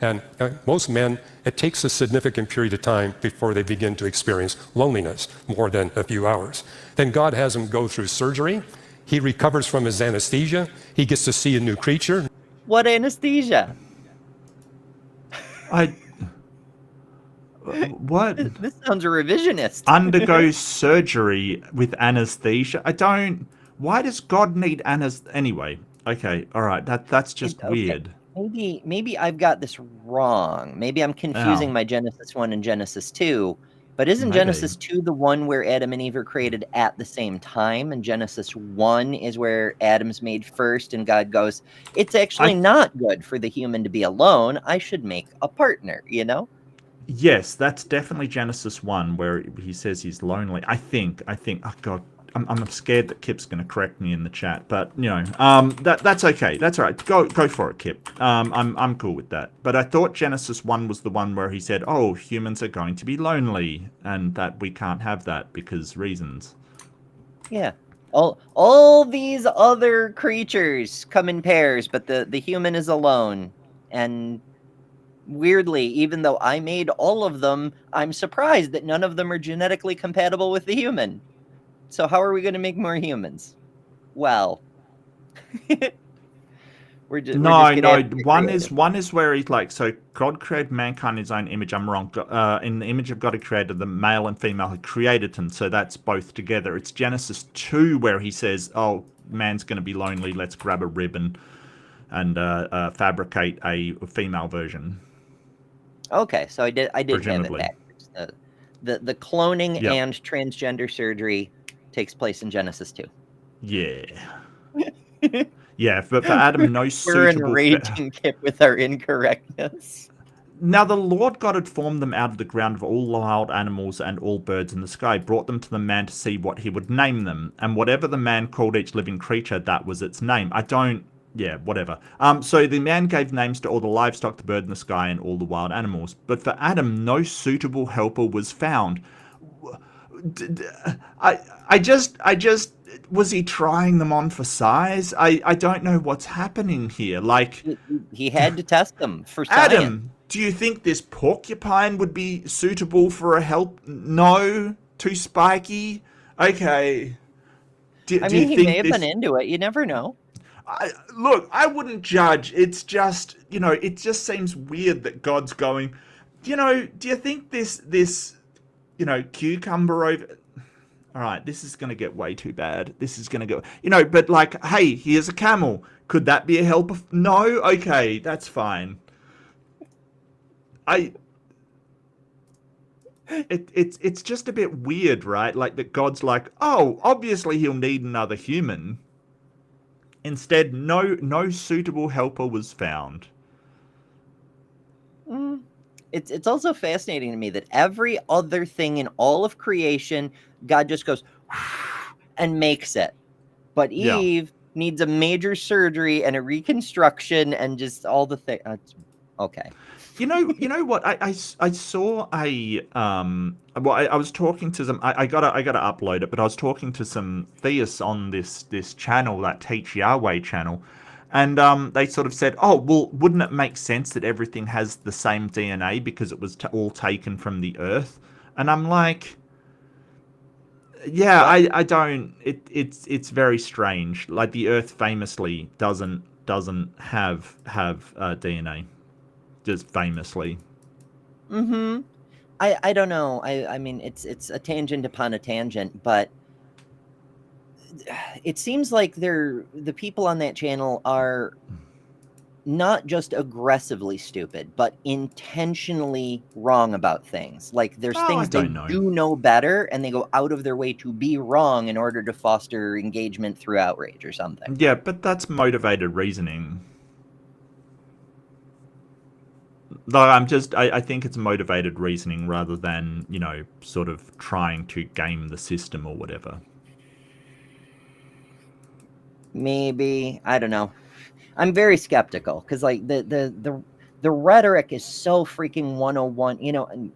And most men, it takes a significant period of time before they begin to experience loneliness, more than a few hours. Then God has him go through surgery. He recovers from his anesthesia. He gets to see a new creature. What anesthesia? What? This sounds revisionist. Undergoes surgery with anesthesia. Why does God need anesthesia? Anyway, okay, all right, that's just weird. Maybe I've got this wrong. Maybe I'm confusing my Genesis 1 and Genesis 2. But isn't Genesis 2 the one where Adam and Eve are created at the same time? And Genesis 1 is where Adam's made first, and God goes, it's actually not good for the human to be alone. I should make a partner, Yes, that's definitely Genesis 1, where he says he's lonely. I think, oh God, I'm scared that Kip's going to correct me in the chat, but that's okay. That's all right. Go for it, Kip. I'm cool with that. But I thought Genesis 1 was the one where he said, "Oh, humans are going to be lonely, and that we can't have that because reasons." Yeah. All these other creatures come in pairs, but the human is alone. And weirdly, even though I made all of them, I'm surprised that none of them are genetically compatible with the human. So how are we going to make more humans? Well, one is where he's like, so God created mankind in his own image. I'm wrong. In the image of God he created the male and female. He created them, so that's both together. It's Genesis 2 where he says, "Oh, man's going to be lonely. Let's grab a ribbon and fabricate a female version." Okay, so I did have it backwards. The cloning and transgender surgery takes place in Genesis 2. Yeah. Yeah, but for Adam, no suitable... We're enraging Kip with our incorrectness. Now the Lord God had formed them out of the ground of all wild animals and all birds in the sky, brought them to the man to see what he would name them. And whatever the man called each living creature, that was its name. Yeah, whatever. So the man gave names to all the livestock, the bird in the sky, and all the wild animals. But for Adam, no suitable helper was found. I just was he trying them on for size? I don't know what's happening here. Like, he had to test them for science. Adam, do you think this porcupine would be suitable for a help? No, too spiky. Okay. He may have been into it. You never know. Look, I wouldn't judge. It's just, it just seems weird that God's going, do you think this cucumber over... All right, this is going to get way too bad. This is going to go... but like, hey, here's a camel. Could that be a helper? No? Okay, that's fine. It's just a bit weird, right? Like that God's like, oh, obviously he'll need another human. Instead, no suitable helper was found. It's also fascinating to me that every other thing in all of creation, God just goes and makes it. But Eve needs a major surgery and a reconstruction and just all the things. Okay. You know what? I saw a I was talking to some. I gotta upload it, but I was talking to some theists on this channel, that Teach Yahweh channel, and they sort of said, "Oh, well, wouldn't it make sense that everything has the same DNA because it was all taken from the Earth?" And I'm like, yeah, I don't. It's very strange. Like the Earth famously doesn't have DNA. Just famously. I don't know. I mean, it's a tangent upon a tangent, but it seems like the people on that channel are not just aggressively stupid, but intentionally wrong about things. Like there's things they do know better, and they go out of their way to be wrong in order to foster engagement through outrage or something. Yeah, but that's motivated reasoning. Though I think it's motivated reasoning rather than, you know, sort of trying to game the system or whatever. Maybe, I don't know. I'm very skeptical because like the rhetoric is so freaking 101, you know, and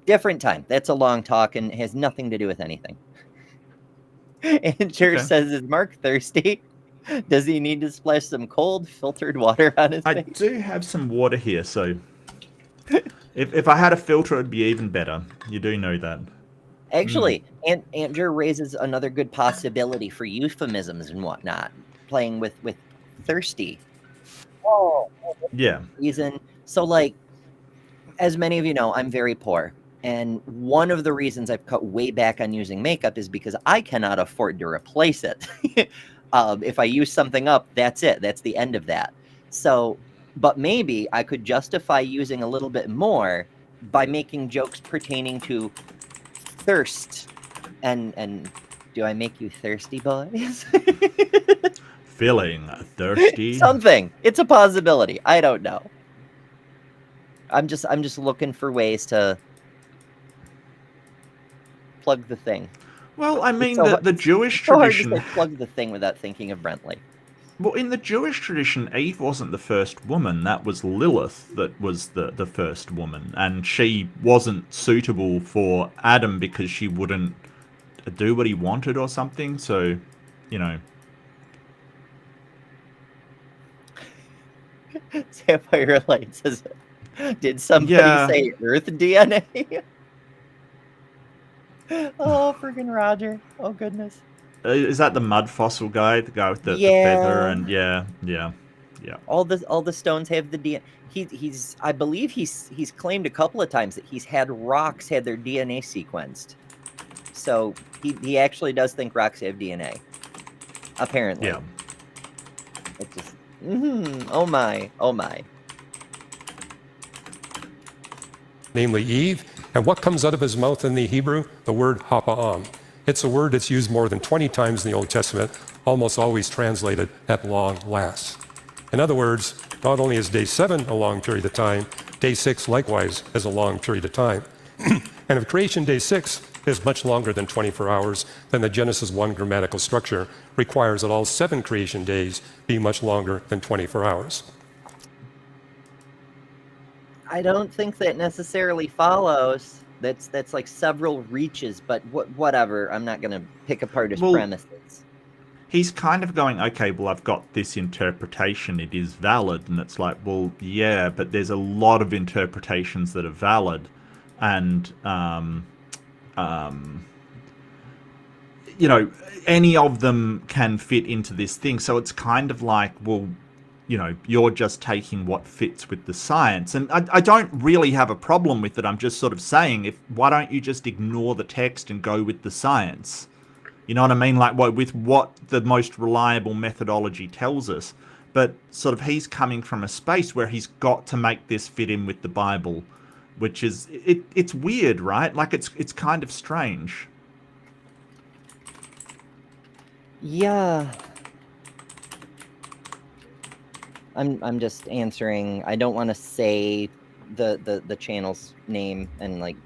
different time. That's a long talk and has nothing to do with anything. And Jer says, is Mark thirsty? Does he need to splash some cold filtered water on his face? I do have some water here, so if I had a filter, it'd be even better. You do know that. Actually, Aunt Jer raises another good possibility for euphemisms and whatnot, playing with thirsty. Oh, yeah. Reason. So, like, as many of you know, I'm very poor. And one of the reasons I've cut way back on using makeup is because I cannot afford to replace it. If I use something up, that's it. That's the end of that. So, but maybe I could justify using a little bit more by making jokes pertaining to thirst. And do I make you thirsty, boys? Feeling thirsty? Something. It's a possibility. I don't know. I'm just looking for ways to plug the thing. Well, I mean, the Jewish tradition... It's so hard to say plug the thing without thinking of Brentley. Well, in the Jewish tradition, Eve wasn't the first woman. That was Lilith that was the first woman. And she wasn't suitable for Adam because she wouldn't do what he wanted or something. So, you know... Sapphire Light says, did somebody say Earth DNA? Oh, friggin' Roger. Oh, goodness. Is that the mud fossil guy? The guy with the feather? And yeah. All the stones have the DNA. He's I believe he's claimed a couple of times that he's had rocks had their DNA sequenced. So he actually does think rocks have DNA. Apparently. Yeah. It's just oh my. Namely Eve, and what comes out of his mouth in the Hebrew? The word hapa'am. It's a word that's used more than 20 times in the Old Testament, almost always translated at long last. In other words, not only is day 7 a long period of time, day 6 likewise is a long period of time. And if creation day 6 is much longer than 24 hours, then the Genesis 1 grammatical structure requires that all 7 creation days be much longer than 24 hours. I don't think that necessarily follows. That's like several reaches, but whatever. I'm not going to pick apart his premises. He's kind of going, okay, well, I've got this interpretation. It is valid. And it's like, well, yeah, but there's a lot of interpretations that are valid. And, you know, any of them can fit into this thing. So it's kind of like, well, you know, you're just taking what fits with the science. And I don't really have a problem with it. I'm just sort of saying, why don't you just ignore the text and go with the science? You know what I mean? Like, with what the most reliable methodology tells us. But sort of he's coming from a space where he's got to make this fit in with the Bible, which is, it's weird, right? Like, it's kind of strange. Yeah. I'm just answering. I don't want to say the channel's name and like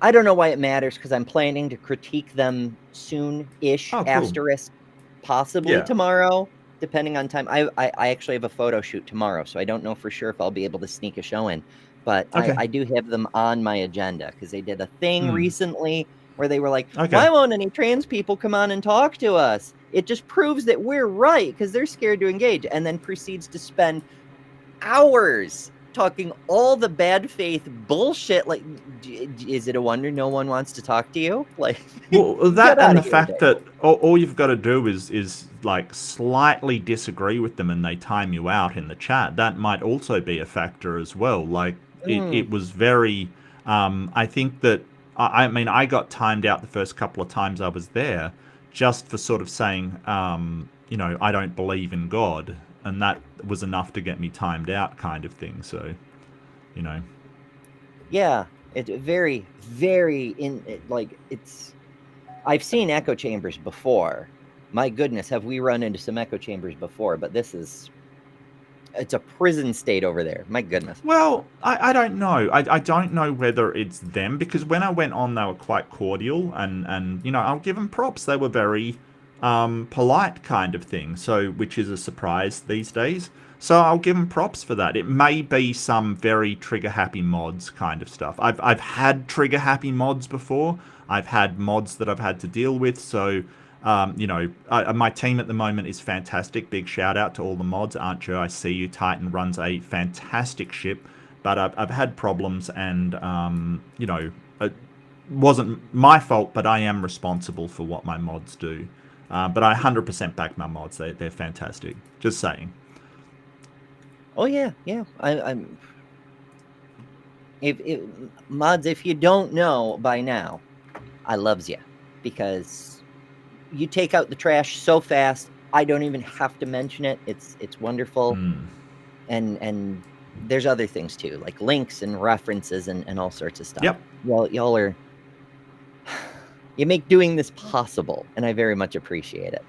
I don't know why it matters because I'm planning to critique them soon-ish, asterisk, possibly tomorrow, depending on time. I actually have a photo shoot tomorrow, so I don't know for sure if I'll be able to sneak a show in. But I do have them on my agenda because they did a thing recently where they were like, why won't any trans people come on and talk to us? It just proves that we're right because they're scared to engage, and then proceeds to spend hours talking all the bad faith bullshit. Like, is it a wonder no one wants to talk to you? Like, well, that and the fact that all you've got to do is like slightly disagree with them and they time you out in the chat. That might also be a factor as well. Like, it was very, I think that, I mean, I got timed out the first couple of times I was there just for sort of saying, you know, I don't believe in God, and that was enough to get me timed out, kind of thing. So, you know. Yeah, it's very, it's. I've seen echo chambers before. My goodness, have we run into some echo chambers before? But it's a prison state over there. My goodness. Well, I don't know. I don't know whether it's them, because when I went on, they were quite cordial, and you know, I'll give them props. They were very polite, kind of thing. So, which is a surprise these days. So I'll give them props for that. It may be some very trigger happy mods kind of stuff. I've had trigger happy mods before. I've had mods that I've had to deal with. So, you know, my team at the moment is fantastic. Big shout out to all the mods. Archer, I see you. Titan runs a fantastic ship. But I've had problems, and, you know, it wasn't my fault, but I am responsible for what my mods do. But I 100% back my mods. They're fantastic. Just saying. Oh yeah. I'm. If mods, if you don't know by now, I loves you, because you take out the trash so fast. I don't even have to mention it. It's wonderful, and there's other things too, like links and references and all sorts of stuff. Yep. Y'all are. You make doing this possible, and I very much appreciate it.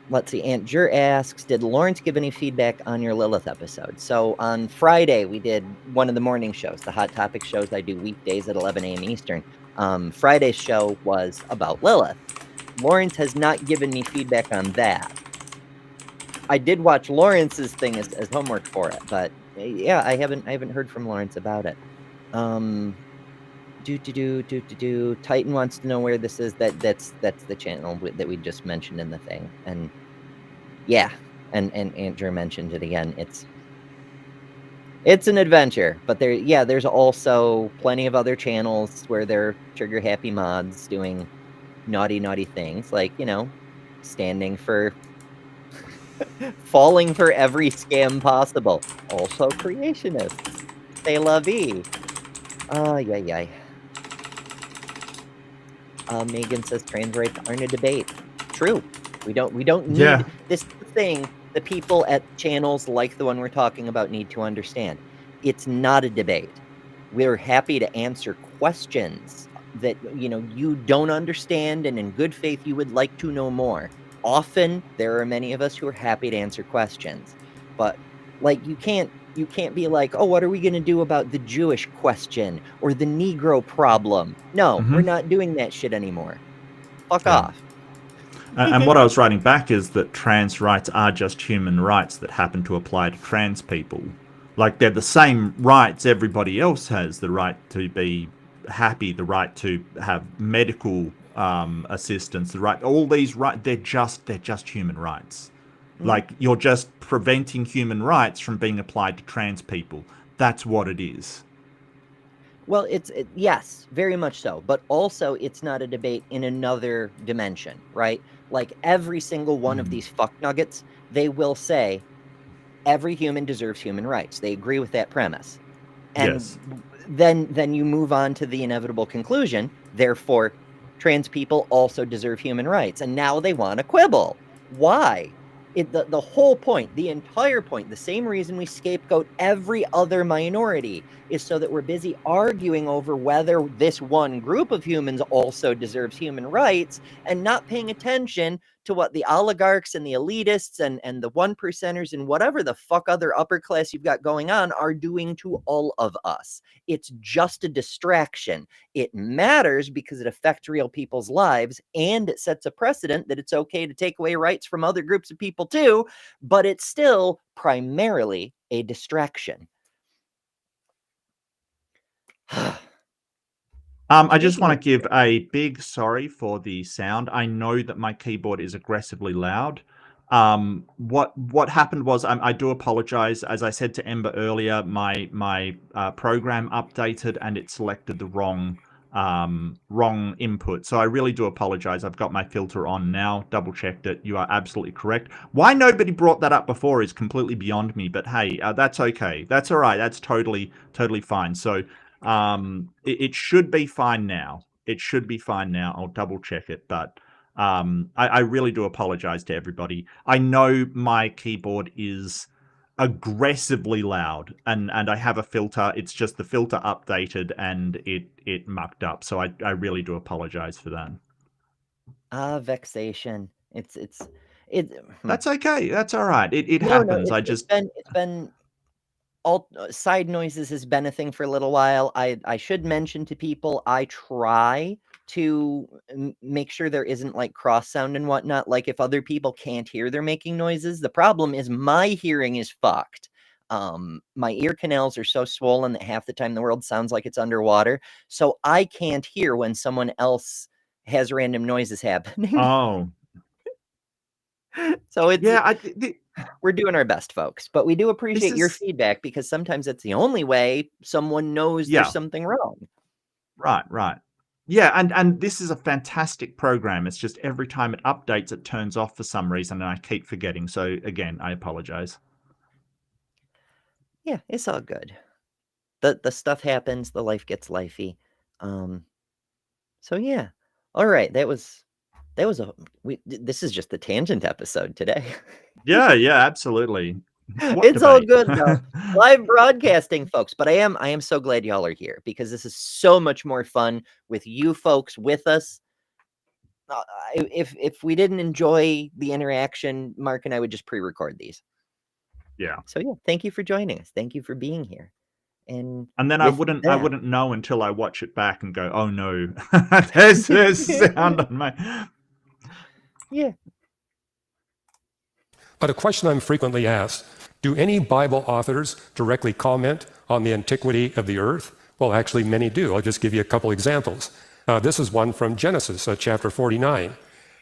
Let's see. Aunt Jur asks, did Lawrence give any feedback on your Lilith episode? So on Friday, we did one of the morning shows, the Hot Topic shows I do weekdays at 11 a.m. Eastern. Friday's show was about Lilith. Lawrence has not given me feedback on that. I did watch Lawrence's thing as homework for it, but yeah, I haven't heard from Lawrence about it. Titan wants to know where this is. That's the channel that we just mentioned in the thing, and yeah, and Andrew mentioned it again. It's an adventure, but there's also plenty of other channels where they're trigger happy mods doing naughty things, like, you know, standing for falling for every scam possible. Also creationists, c'est la vie. Yay. Megan says trans rights aren't a debate. True. We don't need this thing. The people at channels like the one we're talking about need to understand. It's not a debate. We're happy to answer questions that, you know, you don't understand, and in good faith you would like to know more. Often there are many of us who are happy to answer questions, but like you can't be like, oh, what are we going to do about the Jewish question or the Negro problem? No, we're not doing that shit anymore. Fuck off. And what I was writing back is that trans rights are just human rights that happen to apply to trans people. Like, they're the same rights everybody else has. The right to be happy, the right to have medical assistance, the right, all these rights, they're just human rights. Like, you're just preventing human rights from being applied to trans people. That's what it is. Well, yes, very much so. But also, it's not a debate in another dimension, right? Like, every single one of these fuck nuggets, they will say, every human deserves human rights. They agree with that premise. And yes. Then you move on to the inevitable conclusion, therefore, trans people also deserve human rights. And now they want to quibble. Why? The whole point, the entire point, the same reason we scapegoat every other minority is so that we're busy arguing over whether this one group of humans also deserves human rights, and not paying attention to what the oligarchs and the elitists and the 1%ers and whatever the fuck other upper class you've got going on are doing to all of us. It's just a distraction. It matters because it affects real people's lives, and it sets a precedent that it's okay to take away rights from other groups of people too, but it's still primarily a distraction. I just want to give a big sorry for the sound. I know that my keyboard is aggressively loud. What happened was, I do apologize. As I said to Ember earlier, my program updated and it selected the wrong input. So I really do apologize. I've got my filter on now, double checked it. You are absolutely correct. Why nobody brought that up before is completely beyond me, but hey, that's okay. That's all right. That's totally fine. So it should be fine now. It should be fine now. I'll double check it, but I really do apologize to everybody. I know my keyboard is aggressively loud, and I have a filter. It's just the filter updated and it mucked up. So I really do apologize for that. Vexation. It's That's okay. That's all right. It No, happens. it's been all side noises has been a thing for a little while. I should mention to people, I try to make sure there isn't like cross sound and whatnot. Like if other people can't hear, they're making noises. The problem is my hearing is fucked. My ear canals are so swollen that half the time the world sounds like it's underwater. So I can't hear when someone else has random noises happening. Oh. So it's Yeah, we're doing our best, folks, but we do appreciate your is- feedback because sometimes it's the only way someone knows Yeah. there's something wrong. Right. Yeah, and this is a fantastic program. It's just every time it updates, it turns off for some reason, and I keep forgetting. So again, I apologize. Yeah, it's all good. The stuff happens, the life gets lifey. So yeah. All right, this is just the tangent episode today. Yeah, absolutely. What It's all good debate? though. Live broadcasting, folks. But I am so glad y'all are here because this is so much more fun with you folks with us. If we didn't enjoy the interaction, Mark and I would just pre-record these. Yeah. So yeah, thank you for joining us. Thank you for being here. And And then I with wouldn't that- know until I watch it back and go, oh no, there's sound on my. Yeah. But a question I'm frequently asked, do any Bible authors directly comment on the antiquity of the earth? Well, actually, many do. I'll just give you a couple examples. This is one from Genesis, chapter 49.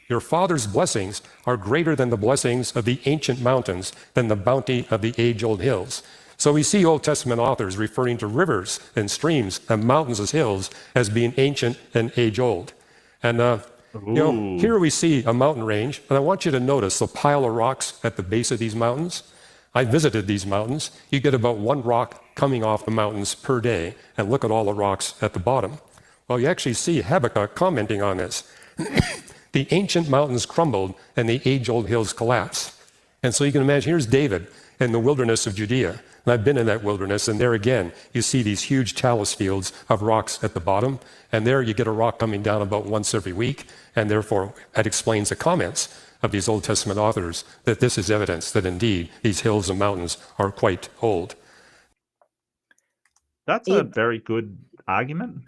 Your father's blessings are greater than the blessings of the ancient mountains, than the bounty of the age-old hills. So we see Old Testament authors referring to rivers and streams and mountains as hills as being ancient and age-old. And here we see a mountain range, and I want you to notice the pile of rocks at the base of these mountains. I visited these mountains. You get about one rock coming off the mountains per day, and look at all the rocks at the bottom. Well, you actually see Habakkuk commenting on this. The ancient mountains crumbled, and the age-old hills collapsed. And so you can imagine, here's David in the wilderness of Judea. And I've been in that wilderness, and there again, you see these huge talus fields of rocks at the bottom. And there you get a rock coming down about once every week. And therefore, that explains the comments of these Old Testament authors that this is evidence that indeed these hills and mountains are quite old. That's a very good argument.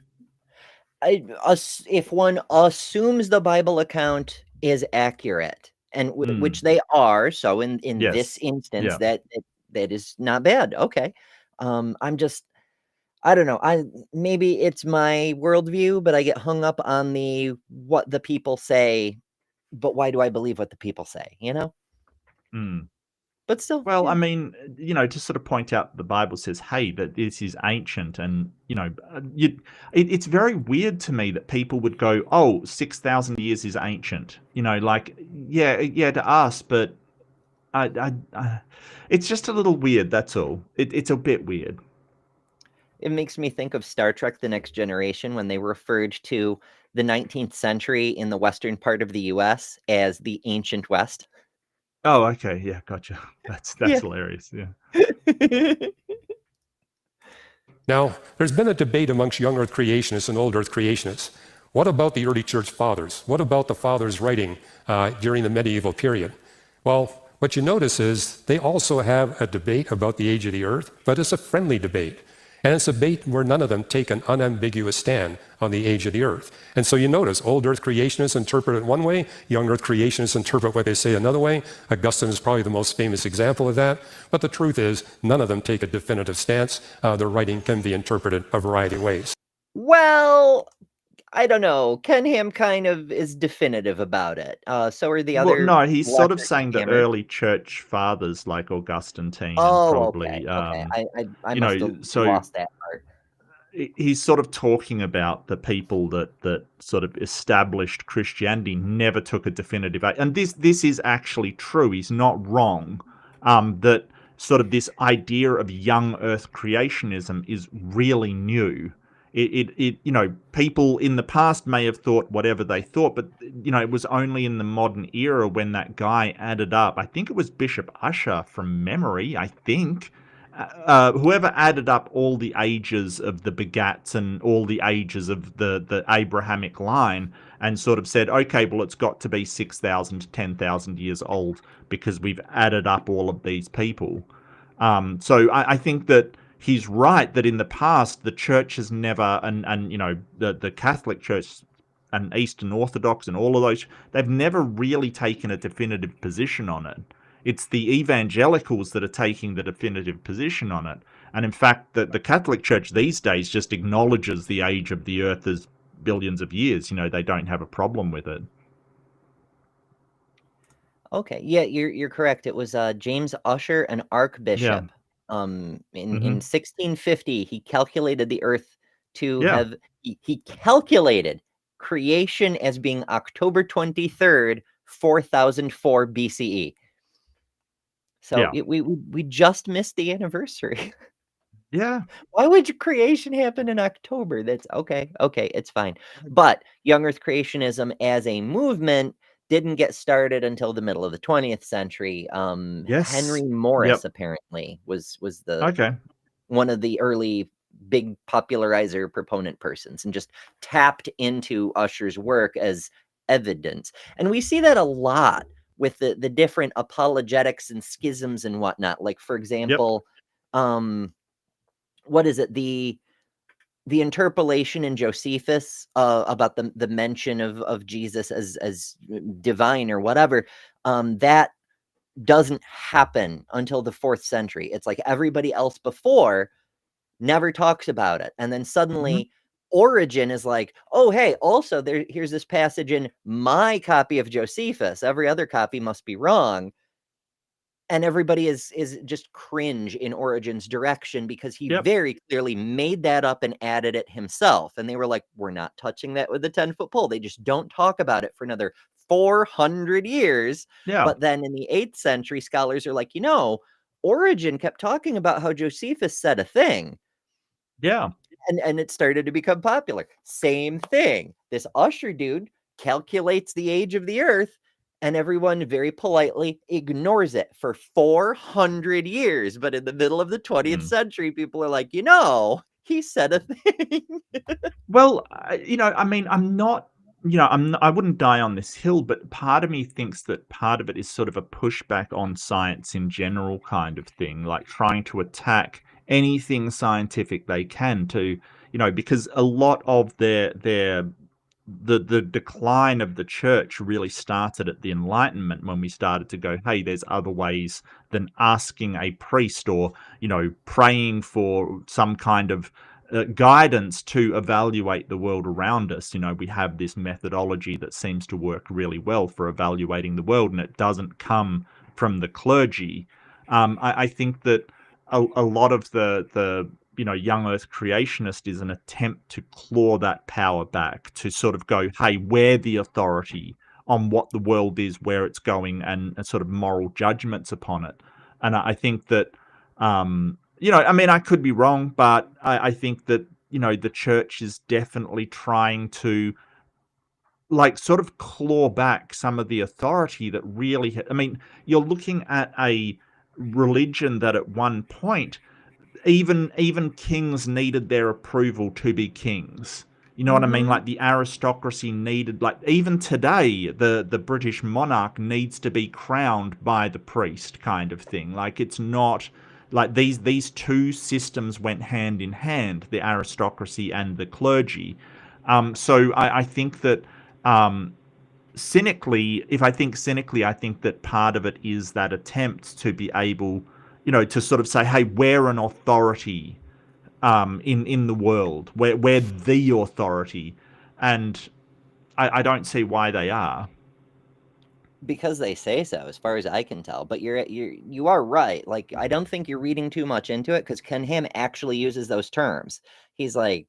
If one assumes the Bible account is accurate, and which they are, so in Yes. this instance, Yeah. that is not bad. Okay, I don't know. Maybe it's my worldview, but I get hung up on what the people say. But why do I believe what the people say? You know. Mm. But still, well, I mean, to sort of point out the Bible says, hey, that this is ancient. And, it's very weird to me that people would go, oh, 6,000 years is ancient. Yeah, to us, but it's just a little weird. That's all. It's a bit weird. It makes me think of Star Trek: The Next Generation when they referred to the 19th century in the western part of the U.S. as the Ancient West. Oh, okay. Yeah, gotcha. That's Yeah. hilarious. Yeah. Now, there's been a debate amongst young earth creationists and old earth creationists. What about the early church fathers? What about the fathers writing during the medieval period? Well, what you notice is they also have a debate about the age of the earth, but it's a friendly debate. And it's a debate where none of them take an unambiguous stand on the age of the earth. And so you notice old earth creationists interpret it one way, young earth creationists interpret what they say another way. Augustine is probably the most famous example of that. But the truth is, none of them take a definitive stance. Their writing can be interpreted a variety of ways. Well, I don't know. Ken Ham kind of is definitive about it. So are the other. Well, no, he's sort of lesser saying the Ken Hammers. early church fathers like Augustine and Oh, probably, okay. I you must know, have so lost that part. he's sort of talking about the people that sort of established Christianity never took a definitive, and this is actually true. He's not wrong. That sort of this idea of young Earth creationism is really new, You know, people in the past may have thought whatever they thought, but you know, it was only in the modern era when that guy added up. I think it was Bishop Ussher from memory. I think whoever added up all the ages of the begats and all the ages of the Abrahamic line, and sort of said, okay, well, it's got to be 6,000 to 10,000 years old because we've added up all of these people. So I think that he's right that in the past the church has never, and you know, the Catholic Church and Eastern Orthodox and all of those, they've never really taken a definitive position on it. It's the evangelicals that are taking the definitive position on it. And in fact, the Catholic Church these days just acknowledges the age of the earth as billions of years. You know, they don't have a problem with it. Okay, yeah, you're correct. It was James Ussher, an archbishop. In 1650, he calculated the Earth to have. He calculated creation as being October 23rd, 4004 BCE. So we just missed the anniversary. Yeah. Why would creation happen in October? That's okay. Okay, it's fine. But young Earth creationism as a movement didn't get started until the middle of the 20th century. Henry Morris apparently was the one of the early big popularizer proponent persons, and just tapped into Ussher's work as evidence. And we see that a lot with the different apologetics and schisms and whatnot. Like, for example, what is it? The interpolation in Josephus about the mention of Jesus as divine or whatever, that doesn't happen until the 4th century. It's like everybody else before never talks about it. And then suddenly Origen is like, oh, hey, also here's this passage in my copy of Josephus. Every other copy must be wrong. And everybody is just cringe in Origen's direction because he very clearly made that up and added it himself. And they were like, we're not touching that with a 10-foot pole. They just don't talk about it for another 400 years. But then in the 8th century, scholars are like, you know, Origen kept talking about how Josephus said a thing. And it started to become popular. Same thing. This Ussher dude calculates the age of the earth, and everyone very politely ignores it for 400 years. But in the middle of the 20th century, people are like, you know, he said a thing. Well, you know, I mean, I wouldn't die on this hill, but part of me thinks that part of it is sort of a pushback on science in general kind of thing, like trying to attack anything scientific they can to, you know, because a lot of the decline of the church really started at the Enlightenment, when we started to go, hey, there's other ways than asking a priest or, you know, praying for some kind of guidance to evaluate the world around us. You know, we have this methodology that seems to work really well for evaluating the world, and it doesn't come from the clergy. I think that a lot of the you know, young earth creationist is an attempt to claw that power back, to sort of go, hey, we're the authority on what the world is, where it's going, and sort of moral judgments upon it. And I think that, you know, I mean, I could be wrong, but I think that, you know, the church is definitely trying to, like, sort of claw back some of the authority that really, I mean, you're looking at a religion that at one point, even kings needed their approval to be kings. You know what I mean? Like, the aristocracy needed, like, even today, the British monarch needs to be crowned by the priest, kind of thing. Like, it's not like these two systems went hand in hand, the aristocracy and the clergy. So I think that cynically, I think that part of it is that attempt to be able, you know, to sort of say, hey, we're an authority in the world. We're the authority. And I don't see why they are. Because they say so, as far as I can tell. But you are right. Like, I don't think you're reading too much into it, because Ken Ham actually uses those terms. He's like,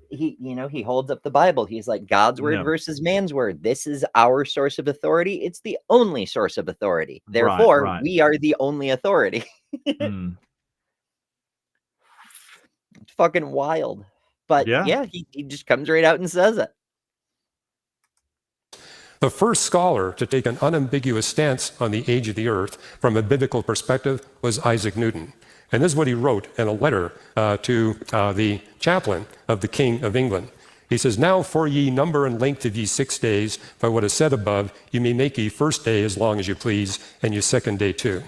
he holds up the Bible. He's like, God's word versus man's word. This is our source of authority. It's the only source of authority. Therefore, we are the only authority. fucking wild. But Yeah. yeah, he just comes right out and says it. The first scholar to take an unambiguous stance on the age of the earth from a biblical perspective was Isaac Newton. And this is what he wrote in a letter to the chaplain of the King of England. He says, "Now for ye number and length of ye 6 days, by what is said above, you may make ye first day as long as you please, and your second day too."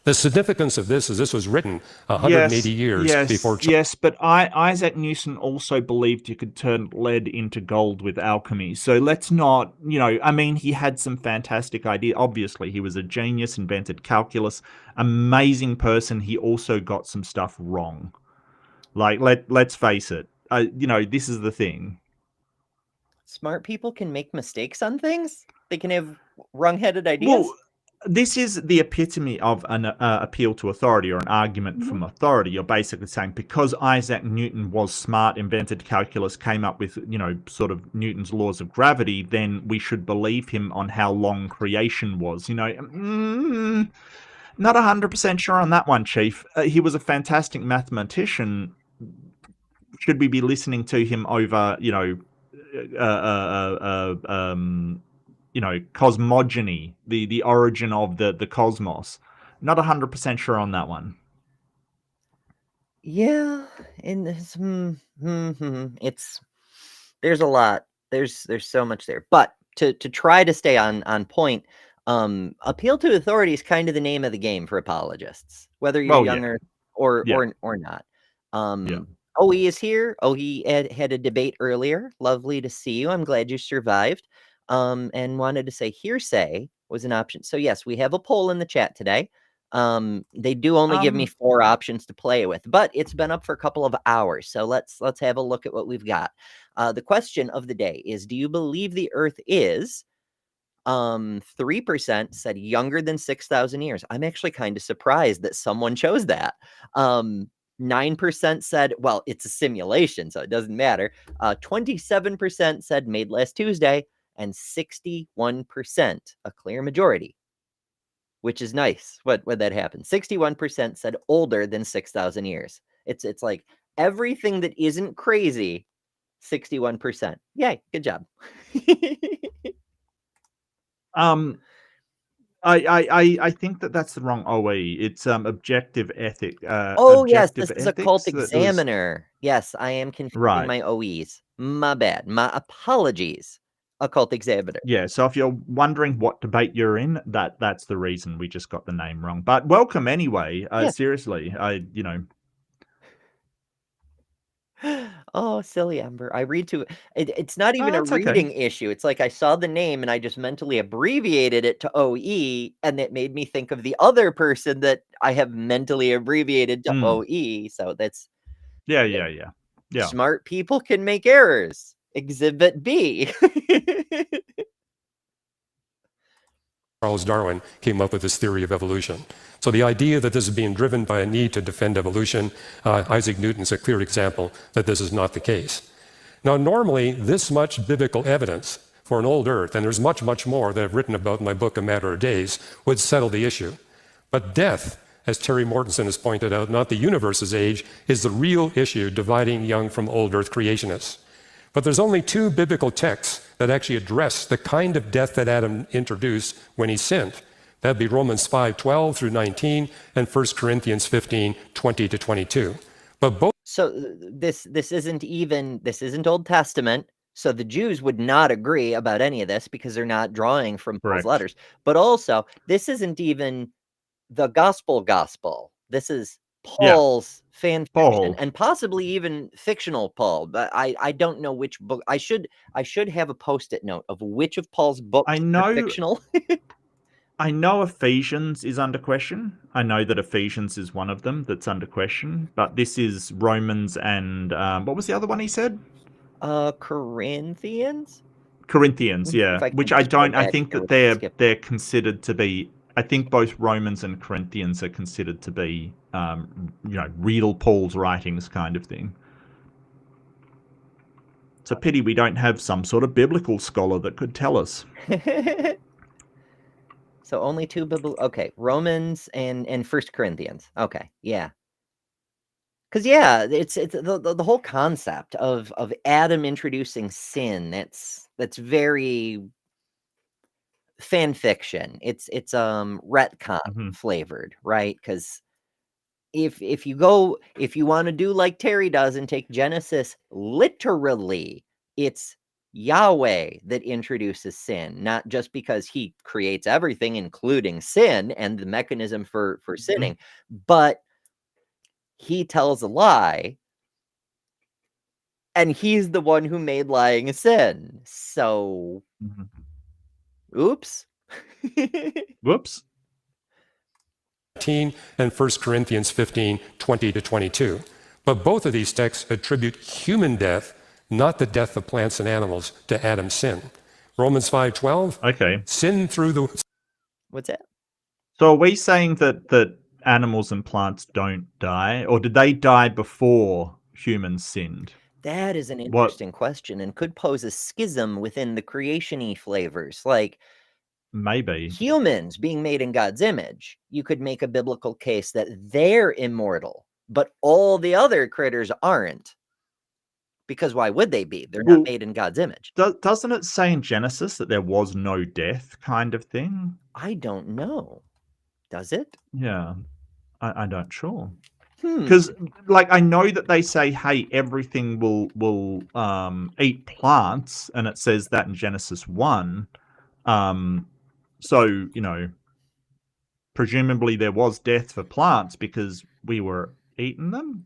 The significance of this is this was written 180 years before. Yes, but Isaac Newton also believed you could turn lead into gold with alchemy. So let's not, I mean, he had some fantastic ideas. Obviously, he was a genius, invented calculus, amazing person. He also got some stuff wrong. Like, let's face it. This is the thing. Smart people can make mistakes on things. They can have wrong-headed ideas. Well, this is the epitome of an appeal to authority or an argument from authority. You're basically saying because Isaac Newton was smart, invented calculus, came up with, sort of Newton's laws of gravity, then we should believe him on how long creation was. Not 100% sure on that one, Chief. He was a fantastic mathematician. Should we be listening to him over, cosmogony, the origin of the cosmos? Not 100% sure on that one. Yeah, and it's there's a lot. There's so much there. But to try to stay on point, appeal to authority is kind of the name of the game for apologists, whether you're younger or not. OE is here. OE had a debate earlier. Lovely to see you. I'm glad you survived. And wanted to say hearsay was an option. So yes, we have a poll in the chat today. They do only give me 4 options to play with, but it's been up for a couple of hours. So let's have a look at what we've got. The question of the day is, do you believe the Earth is 3% said younger than 6,000 years? I'm actually kind of surprised that someone chose that. 9% said, well, it's a simulation, so it doesn't matter. 27% said made last Tuesday, and 61%, a clear majority, which is nice. What that happened? 61% said older than 6,000 years. It's like everything that isn't crazy. 61%. Yay! Good job. I think that's the wrong OE. It's objective ethic. Yes, this is a Cult Examiner. Yes, I am confusing my OEs. My bad. My apologies. A Cult Examiner. Yeah, so if you're wondering what debate you're in, that's the reason we just got the name wrong. But welcome anyway. Seriously, Oh, silly Ember. I read to it. It's not even a reading issue. It's like I saw the name and I just mentally abbreviated it to OE, and it made me think of the other person that I have mentally abbreviated to OE. So that's yeah. Smart people can make errors. Exhibit B. Charles Darwin came up with this theory of evolution. So the idea that this is being driven by a need to defend evolution, Isaac Newton's a clear example that this is not the case. Now, normally, this much biblical evidence for an old earth, and there's much, much more that I've written about in my book, A Matter of Days, would settle the issue. But death, as Terry Mortensen has pointed out, not the universe's age, is the real issue dividing young from old earth creationists. But there's only 2 biblical texts that actually address the kind of death that Adam introduced when he sinned. That'd be Romans 5:12 through 19 and 1 Corinthians 15:20 to 22. But both. So this isn't Old Testament. So the Jews would not agree about any of this because they're not drawing from Paul's letters. But also, this isn't even the gospel. This is Paul's fan fiction, and possibly even fictional Paul. But I don't know which book. I should have a post-it note of which of Paul's books are fictional. I know Ephesians is under question. I know that Ephesians is one of them that's under question. But this is Romans and what was the other one he said? Corinthians. Corinthians, yeah. Which I don't. I think that they're considered to be. I think both Romans and Corinthians are considered to be, real Paul's writings kind of thing. It's a pity we don't have some sort of biblical scholar that could tell us. So only 2 biblical. Okay, Romans and 1 Corinthians. Okay, yeah. Because yeah, it's the whole concept of Adam introducing sin. That's very fan fiction. It's retcon flavored, right? Because if you want to do like Terry does and take Genesis literally, it's Yahweh that introduces sin, not just because he creates everything, including sin and the mechanism for sinning, but he tells a lie, and he's the one who made lying a sin. So, oops. Whoops. And 1 Corinthians 15, 20 to 22. But both of these texts attribute human death, not the death of plants and animals, to Adam's sin. Romans 5:12. Okay. Sin through the... What's that? So are we saying that animals and plants don't die, or did they die before humans sinned? That is an interesting question and could pose a schism within the creation-y flavors. Like, maybe humans being made in God's image, you could make a biblical case that they're immortal, but all the other critters aren't. Because why would they be? They're not made in God's image. Doesn't it say in Genesis that there was no death kind of thing? I don't know. Does it? Yeah. I don't sure. Because like I know that they say, hey, everything will eat plants, and it says that in Genesis 1. So, you know, presumably there was death for plants because we were eating them.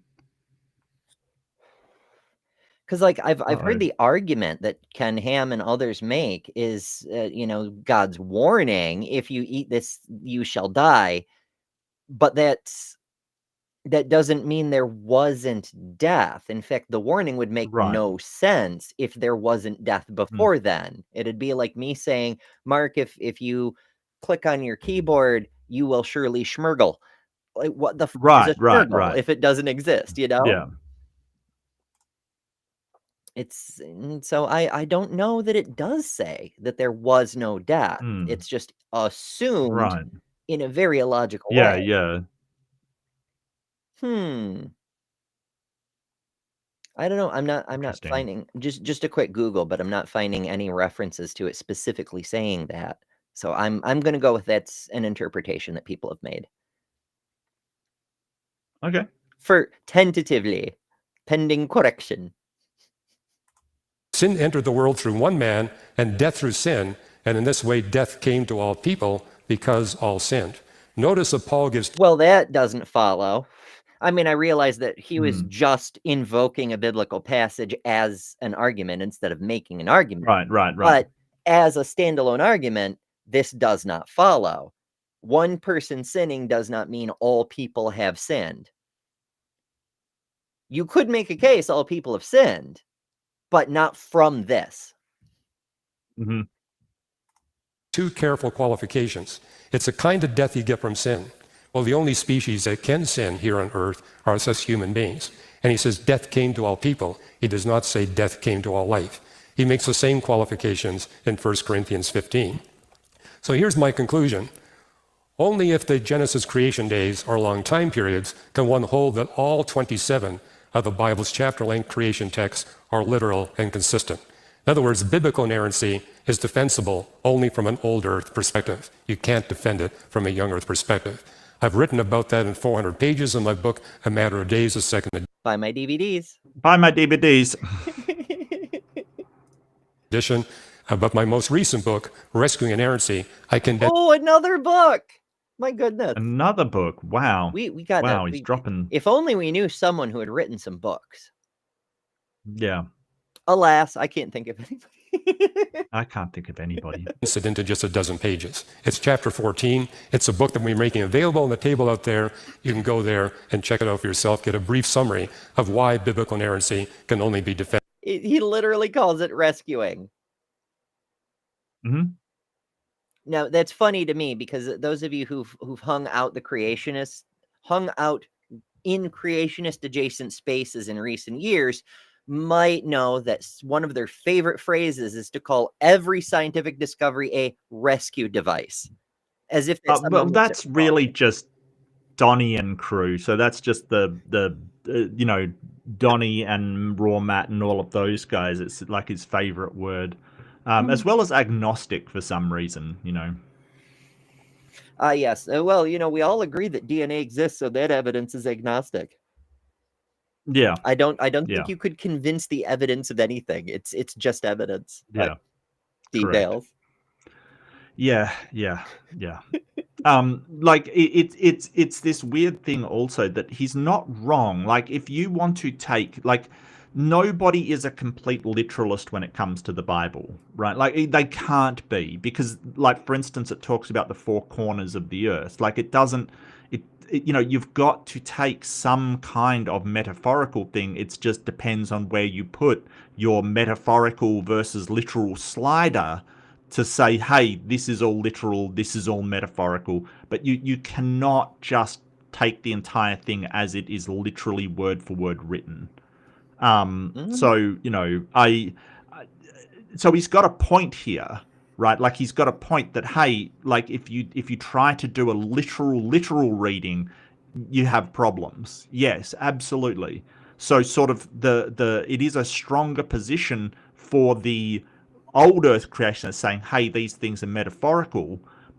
Because, like, I've heard the argument that Ken Ham and others make is, you know, God's warning: if you eat this, you shall die. But that doesn't mean there wasn't death. In fact, the warning would make no sense if there wasn't death before then. It'd be like me saying, Mark, if you click on your keyboard, you will surely schmurgle. Like, what the fuck is a schmurgle if it doesn't exist, you know? Yeah. It's so I don't know that it does say that there was no death. It's just assumed in a very illogical way. Yeah. I don't know. I'm not finding just a quick Google, but I'm not finding any references to it specifically saying that. So I'm going to go with that's an interpretation that people have made. Okay. For tentatively, pending correction. Sin entered the world through one man, and death through sin, and in this way death came to all people because all sinned. Notice that Paul gives... Well, that doesn't follow. I mean, I realize that he was just invoking a biblical passage as an argument instead of making an argument. Right. But as a standalone argument, this does not follow. One person sinning does not mean all people have sinned. You could make a case all people have sinned, but not from this. Two careful qualifications. It's a kind of death you get from sin. Well, the only species that can sin here on earth are us human beings. And he says death came to all people. He does not say death came to all life. He makes the same qualifications in 1 Corinthians 15. So here's my conclusion. Only if the Genesis creation days are long time periods can one hold that all 27 of the Bible's chapter-length creation texts are literal and consistent. In other words, biblical inerrancy is defensible only from an old earth perspective. You can't defend it from a young earth perspective. I've written about that in 400 pages in my book, A Matter of Days, a second Buy my DVDs. Buy my DVDs. edition. But my most recent book, Rescuing Inerrancy, I condense... Oh, another book! My goodness. Another book. Wow. We got wow, he's dropping... If only we knew someone who had written some books. Yeah. Alas, I can't think of anybody. I can't think of anybody. It's into just a dozen pages. It's chapter 14. It's a book that we're making available on the table out there. You can go there and check it out for yourself, get a brief summary of why biblical inerrancy can only be defended. He literally calls it rescuing. Now, that's funny to me because those of you who've hung out the creationists, hung out in creationist adjacent spaces in recent years, might know that one of their favorite phrases is to call every scientific discovery a rescue device. As if well, that's really just Donnie and crew. So that's just the Donnie and Raw Matt and all of those guys. It's like his favorite word, as well as agnostic for some reason. Yes. Well, we all agree that DNA exists, so that evidence is agnostic. Yeah. I don't Yeah. think you could convince the evidence of anything. It's just evidence. Yeah. Details. Yeah. Like it's this weird thing also that he's not wrong. Like if you want to take, like, nobody is a complete literalist when it comes to the Bible, right? Like they can't be, because, like, for instance, it talks about the four corners of the earth. Like it doesn't, you've got to take some kind of metaphorical thing. It just depends on where you put your metaphorical versus literal slider to say, hey, this is all literal, this is all metaphorical. But you cannot just take the entire thing as it is literally word for word written. So so he's got a point here, right? Like he's got a point that, hey, like if you try to do a literal reading, you have problems. Yes, absolutely. So sort of it is a stronger position for the old earth creationists saying, hey, these things are metaphorical,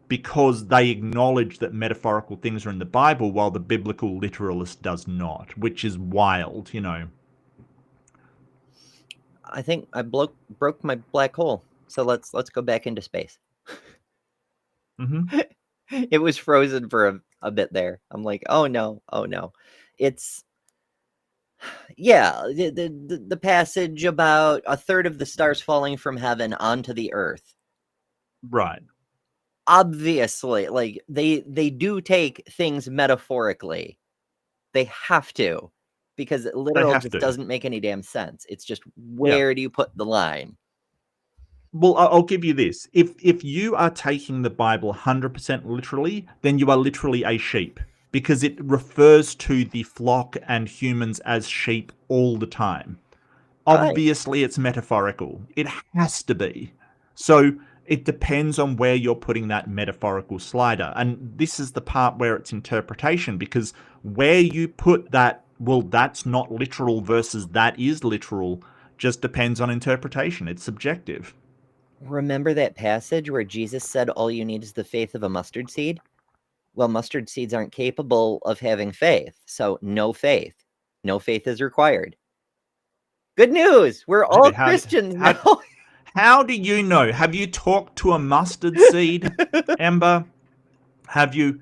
because they acknowledge that metaphorical things are in the Bible, while the biblical literalist does not, which is wild, I think I broke my black hole. So let's go back into space. Mm-hmm. It was frozen for a bit there. I'm like, oh no. It's the passage about a third of the stars falling from heaven onto the earth. Right. Obviously, like they do take things metaphorically. They have to, because literal just doesn't make any damn sense. It's just, where do you put the line? Well, I'll give you this. If you are taking the Bible 100% literally, then you are literally a sheep, because it refers to the flock and humans as sheep all the time. Obviously, it's metaphorical. It has to be. So it depends on where you're putting that metaphorical slider. And this is the part where it's interpretation, because where you put that, well, that's not literal versus that is literal, just depends on interpretation. It's subjective. Remember that passage where Jesus said all you need is the faith of a mustard seed? Well, mustard seeds aren't capable of having faith, so no faith. No faith is required. Good news! We're all Christians now. How do you know? Have you talked to a mustard seed, Amber? Have you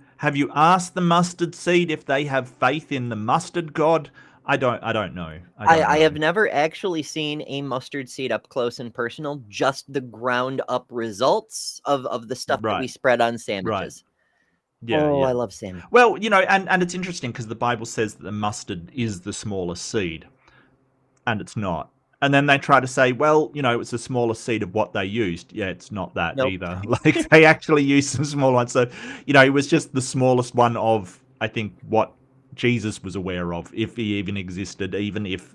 asked the mustard seed if they have faith in the mustard god? I don't know. I have never actually seen a mustard seed up close and personal, just the ground up results of the stuff that we spread on sandwiches. Right. Yeah, I love sandwiches. Well, and it's interesting because the Bible says that the mustard is the smallest seed, and it's not. And then they try to say, well, it's the smallest seed of what they used. Yeah, it's not that either. Like, they actually used some small ones. So, it was just the smallest one of, I think, what Jesus was aware of, if he even existed, even if,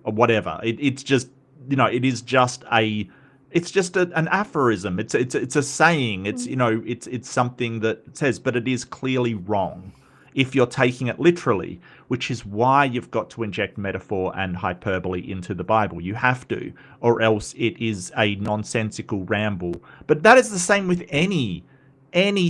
whatever. It's just, it is just an aphorism. It's a saying. It's, it's something that it says, but it is clearly wrong if you're taking it literally, which is why you've got to inject metaphor and hyperbole into the Bible. You have to, or else it is a nonsensical ramble. But that is the same with any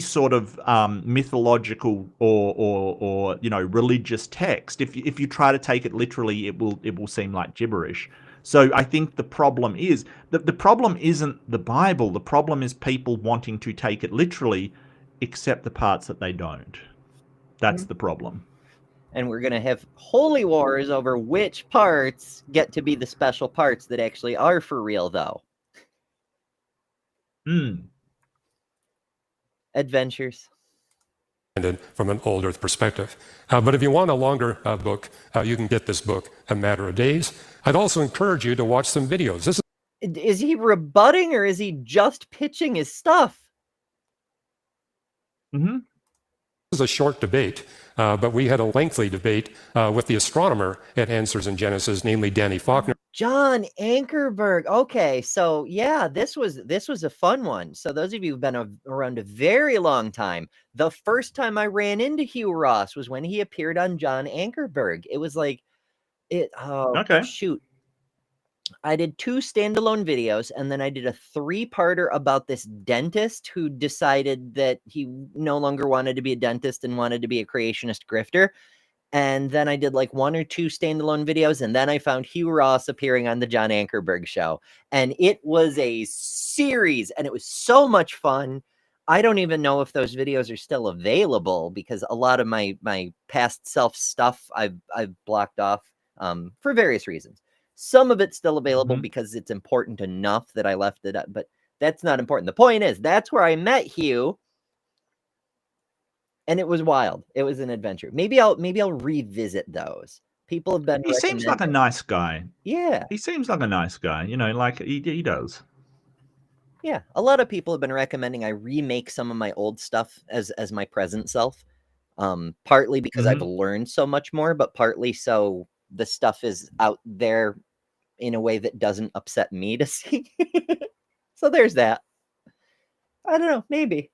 sort of mythological or religious text. If you try to take it literally, it will seem like gibberish. So I think the problem is that the problem isn't the Bible. The problem is people wanting to take it literally, except the parts that they don't. That's the problem. And we're going to have holy wars over which parts get to be the special parts that actually are for real, though. Adventures. From an old Earth perspective. But if you want a longer book, you can get this book, A Matter of Days. I'd also encourage you to watch some videos. Is he rebutting, or is he just pitching his stuff? Mm-hmm. This is a short debate, but we had a lengthy debate with the astronomer at Answers in Genesis, namely Danny Faulkner. John Ankerberg. Okay, so yeah, this was a fun one. So those of you who've been around a very long time, the first time I ran into Hugh Ross was when he appeared on John Ankerberg. It was like, Okay. Shoot. I did 2 standalone videos, and then I did a 3-parter about this dentist who decided that he no longer wanted to be a dentist and wanted to be a creationist grifter. And then I did like 1 or 2 standalone videos, and then I found Hugh Ross appearing on the John Ankerberg show. And it was a series, and it was so much fun. I don't even know if those videos are still available because a lot of my past self stuff I've blocked off for various reasons. Some of it's still available because it's important enough that I left it up, but that's not important. The point is, that's where I met Hugh, and it was wild. It was an adventure. Maybe I'll revisit those. People have been. He seems like a nice guy. Yeah. He seems like a nice guy. You know, like he does. Yeah, a lot of people have been recommending I remake some of my old stuff as my present self. Partly because I've learned so much more, but partly so the stuff is out there in a way that doesn't upset me to see. So there's that. I don't know, maybe.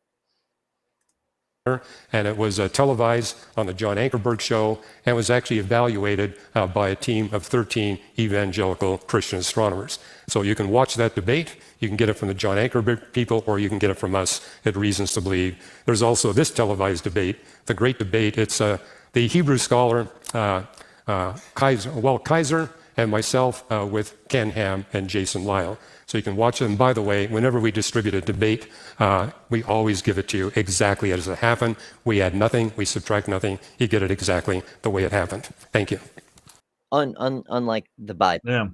And it was televised on the John Ankerberg show and was actually evaluated by a team of 13 evangelical Christian astronomers. So you can watch that debate. You can get it from the John Ankerberg people, or you can get it from us at Reasons to Believe. There's also this televised debate, the great debate. It's the Hebrew scholar Walt Kaiser and myself with Ken Ham and Jason Lyle. So you can watch them. By the way, whenever we distribute a debate, we always give it to you exactly as it happened. We add nothing, we subtract nothing. You get it exactly the way it happened. Thank you. Unlike the Bible. Yeah.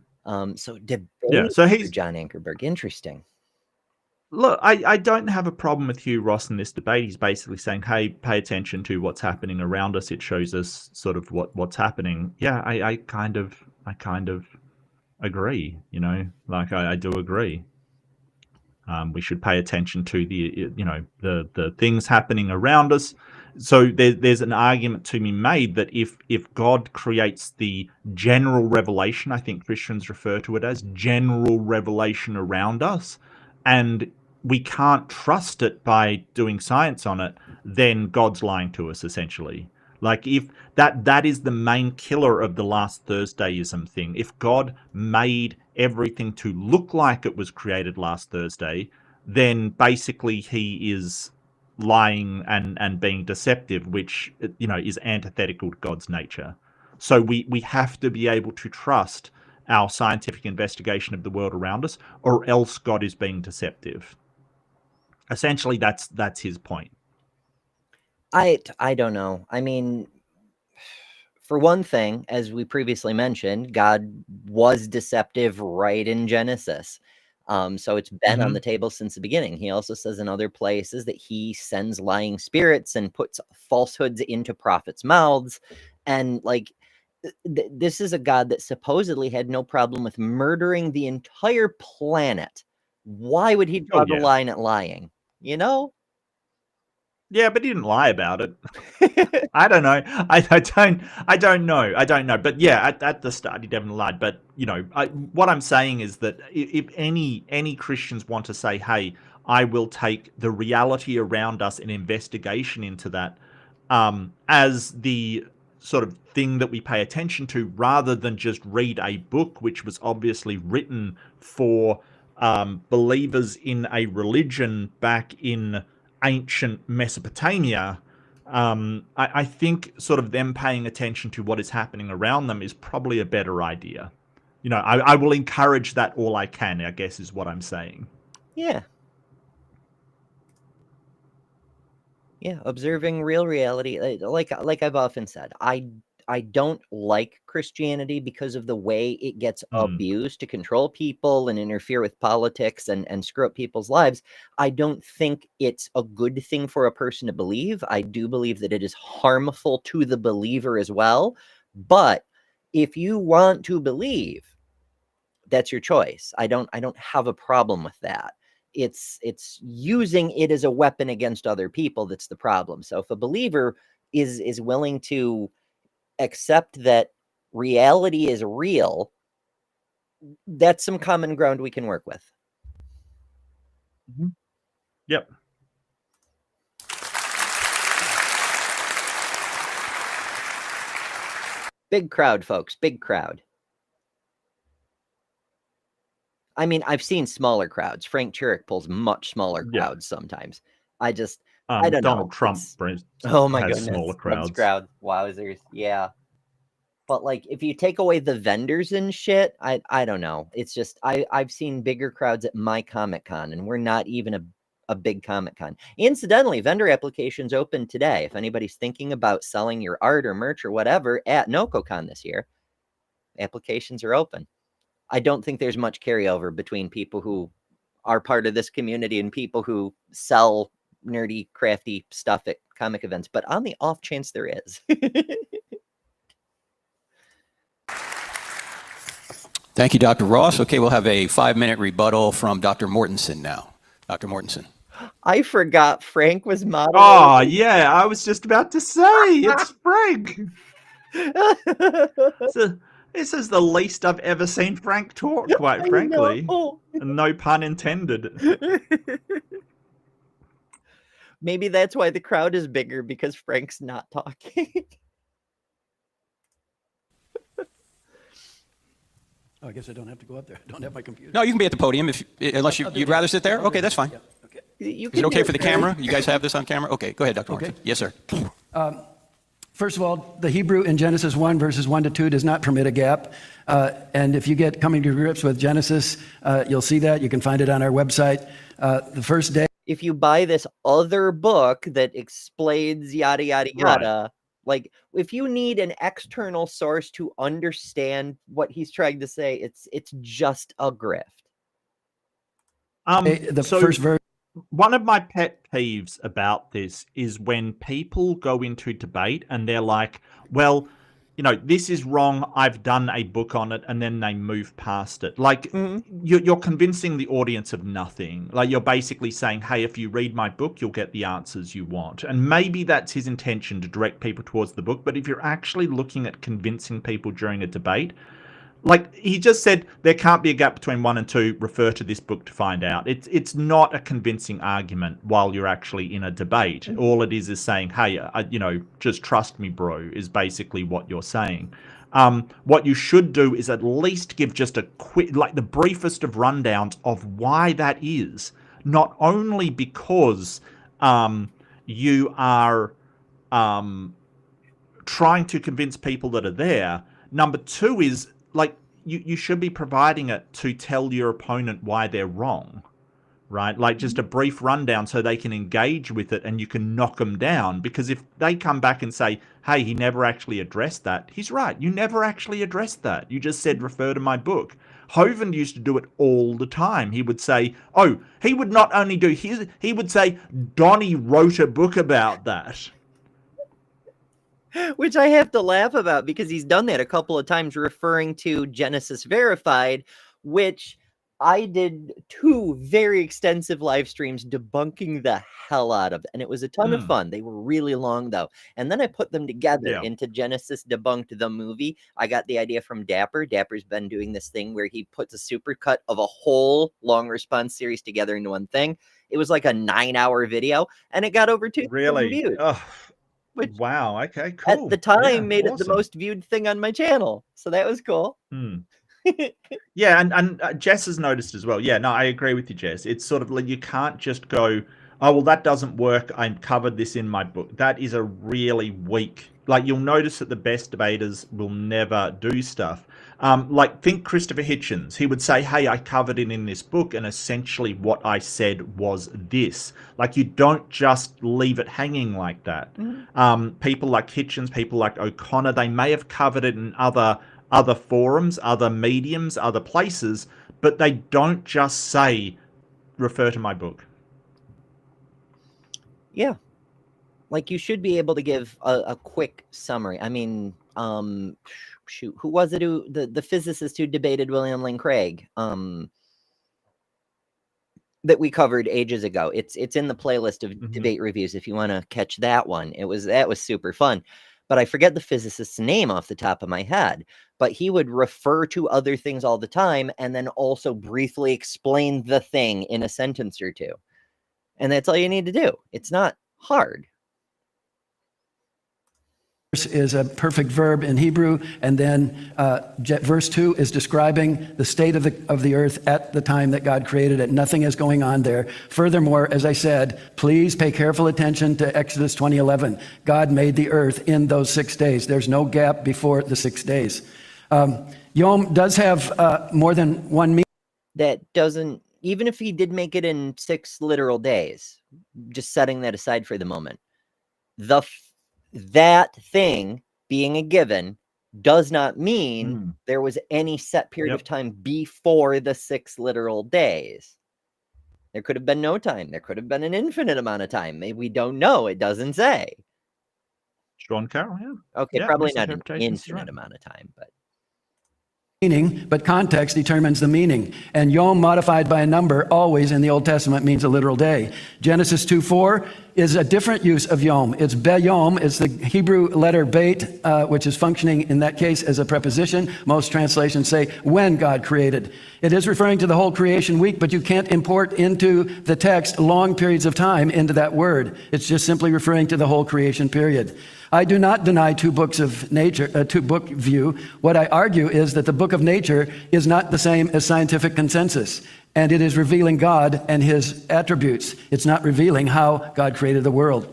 So debate so he's John Ankerberg. Interesting. Look, I don't have a problem with Hugh Ross in this debate. He's basically saying, hey, pay attention to what's happening around us. It shows us sort of what's happening. Yeah, I kind of agree, you know, like I do agree. We should pay attention to the things happening around us. So there's an argument to be made that if God creates the general revelation, I think Christians refer to it as general revelation around us, and we can't trust it by doing science on it, then God's lying to us, essentially. Like, if that is the main killer of the last Thursdayism thing. If God made everything to look like it was created last Thursday, then basically he is lying and being deceptive, which, you know, is antithetical to God's nature. So we have to be able to trust our scientific investigation of the world around us, or else God is being deceptive. Essentially, that's his point. I don't know. I mean, for one thing, as we previously mentioned, God was deceptive right in Genesis. So it's been on the table since the beginning. He also says in other places that he sends lying spirits and puts falsehoods into prophets' mouths. And like, this is a God that supposedly had no problem with murdering the entire planet. Why would he draw the line at lying? You know? Yeah, but he didn't lie about it. I don't know. I don't know. But yeah, at the start, he definitely lied. But, you know, what I'm saying is that if any Christians want to say, hey, I will take the reality around us and investigation into that as the sort of thing that we pay attention to, rather than just read a book which was obviously written for believers in a religion back in ancient Mesopotamia, I think sort of them paying attention to what is happening around them is probably a better idea. You know, I will encourage that all I can, I guess, is what I'm saying. Yeah. Yeah, observing real reality. Like I've often said, I don't like Christianity because of the way it gets abused to control people and interfere with politics and screw up people's lives. I don't think it's a good thing for a person to believe. I do believe that it is harmful to the believer as well. But if you want to believe, that's your choice. I don't have a problem with that. It's using it as a weapon against other people that's the problem. So if a believer is willing to accept that reality is real, that's some common ground we can work with. Yep. Big crowd, folks. Big crowd. I mean, I've seen smaller crowds. Frank Turek pulls much smaller crowds sometimes. I don't know. Donald Trump Oh my has goodness. smaller crowds. Crowd. Wowzers. Yeah. But like, if you take away the vendors and shit, I don't know. It's just I've seen bigger crowds at my Comic-Con, and we're not even a big Comic-Con. Incidentally, vendor applications open today. If anybody's thinking about selling your art or merch or whatever at NocoCon this year, applications are open. I don't think there's much carryover between people who are part of this community and people who sell nerdy, crafty stuff at comic events. But on the off chance there is. Thank you, Dr. Ross. Okay, we'll have a 5-minute rebuttal from Dr. Mortensen now. Dr. Mortensen. I forgot Frank was moderating. Oh, yeah, I was just about to say, it's Frank. This is the least I've ever seen Frank talk, quite frankly. No pun intended. Maybe that's why the crowd is bigger, because Frank's not talking. Oh, I guess I don't have to go up there. I don't have my computer. No, you can be at the podium unless you'd rather sit there. Okay, that's fine. Okay. Is it okay for the camera? You guys have this on camera? Okay, go ahead, Dr. Mortensen. Yes, sir. First of all, the Hebrew in Genesis 1 verses 1 to 2 does not permit a gap. And if you get coming to grips with Genesis, you'll see that. You can find it on our website. The first day. If you buy this other book that explains yada, yada, yada, like if you need an external source to understand what he's trying to say, it's just a grift. First verse. One of my pet peeves about this is when people go into debate and they're like, well, you know, this is wrong, I've done a book on it, and then they move past it. Like, you're convincing the audience of nothing. Like, you're basically saying, hey, if you read my book, you'll get the answers you want. And maybe that's his intention, to direct people towards the book. But if you're actually looking at convincing people during a debate, like he just said, there can't be a gap between 1 and 2. Refer to this book to find out. It's not a convincing argument while you're actually in a debate. All it is saying, hey, just trust me, bro, is basically what you're saying. What you should do is at least give just a quick, like the briefest of rundowns of why that is. Not only because you are trying to convince people that are there. Number 2 is, like, you should be providing it to tell your opponent why they're wrong, right? Like, just a brief rundown so they can engage with it and you can knock them down. Because if they come back and say, hey, he never actually addressed that, he's right. You never actually addressed that. You just said, refer to my book. Hovind used to do it all the time. He would say, oh, he would not only do his, he would say, Donnie wrote a book about that. Which I have to laugh about, because he's done that a couple of times, referring to Genesis Verified, which I did 2 very extensive live streams debunking the hell out of. And it was a ton of fun. They were really long, though. And then I put them together into Genesis Debunked, the movie. I got the idea from Dapper. Dapper's been doing this thing where he puts a supercut of a whole long response series together into one thing. It was like a 9-hour video, and it got over 2,000 views. Oh. Which, wow, okay, cool. At the time, made it the most viewed thing on my channel. So that was cool. Yeah, and Jess has noticed as well. Yeah, no, I agree with you, Jess. It's sort of like, you can't just go, oh, well, that doesn't work. I covered this in my book. That is a really weak, like, you'll notice that the best debaters will never do stuff. Like, think Christopher Hitchens. He would say, hey, I covered it in this book, and essentially what I said was this. Like, you don't just leave it hanging like that. People like Hitchens, people like O'Connor, they may have covered it in other forums, other mediums, other places, but they don't just say, refer to my book. Yeah. Like, you should be able to give a quick summary. I mean, shoot, who was it who, the physicist who debated William Lane Craig, that we covered ages ago. It's in the playlist of debate reviews if you want to catch that one. That was super fun. But I forget the physicist's name off the top of my head. But he would refer to other things all the time and then also briefly explain the thing in a sentence or 2. And that's all you need to do. It's not hard. is a perfect verb in Hebrew, and then verse 2 is describing the state of the earth at the time that God created it. Nothing is going on there. Furthermore, as I said, please pay careful attention to Exodus 20:11. God made the earth in those 6 days. There's no gap before the 6 days. Yom does have more than one meaning. That doesn't, even if he did make it in 6 literal days, just setting that aside for the moment, that thing being a given does not mean there was any set period of time before the 6 literal days. There could have been no time. There could have been an infinite amount of time. Maybe we don't know. It doesn't say. Sean Carroll, yeah. Okay, Yeah, probably not an misinterpretation's infinite right. amount of time, but Meaning, but context determines the meaning. And yom modified by a number always in the Old Testament means a literal day. Genesis 2:4 is a different use of yom. It's beyom. It's the Hebrew letter beit, which is functioning in that case as a preposition. Most translations say when God created. It is referring to the whole creation week, but you can't import into the text long periods of time into that word. It's just simply referring to the whole creation period. I do not deny two books of nature, a two-book view. What I argue is that the book of nature is not the same as scientific consensus, and it is revealing God and his attributes. It's not revealing how God created the world.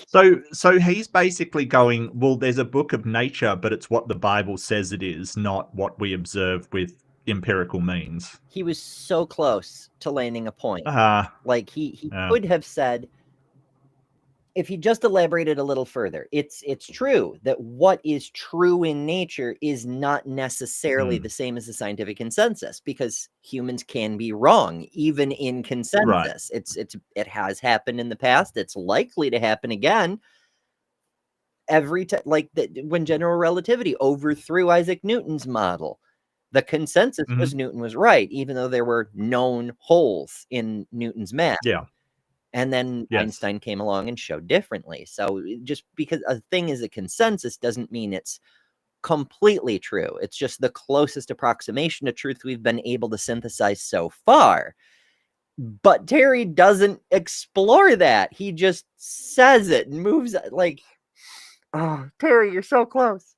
So he's basically going, well, there's a book of nature, but it's what the Bible says it is, not what we observe with empirical means. he was so close to landing a point. Like he Yeah. could have said, if he just elaborated a little further, it's true that what is true in nature is not necessarily the same as the scientific consensus, because humans can be wrong even in consensus. It has happened in the past. It's likely to happen again. When general relativity overthrew Isaac Newton's model, the consensus was Newton was right, even though there were known holes in Newton's math. Yeah. And then Einstein came along and showed differently. So just because a thing is a consensus doesn't mean it's completely true. It's just the closest approximation to truth we've been able to synthesize so far. But Terry doesn't explore that. He just says it and moves like, oh, Terry, you're so close.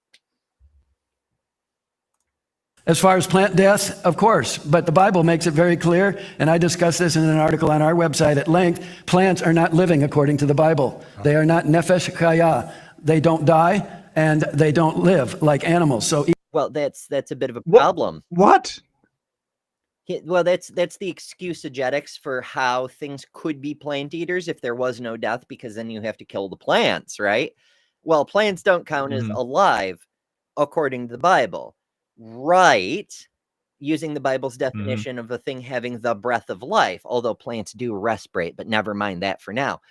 As far as plant death, of course, but the Bible makes it very clear, and I discuss this in an article on our website at length. Plants are not living according to the Bible. They are not nefesh chaya. They don't die and they don't live like animals. So, well, that's a bit of a problem. What? Well, that's the exegetics for how things could be plant eaters if there was no death, because then you have to kill the plants, right? Well, plants don't count as alive according to the Bible. Right, using the Bible's definition of a thing having the breath of life, although plants do respirate, but never mind that for now.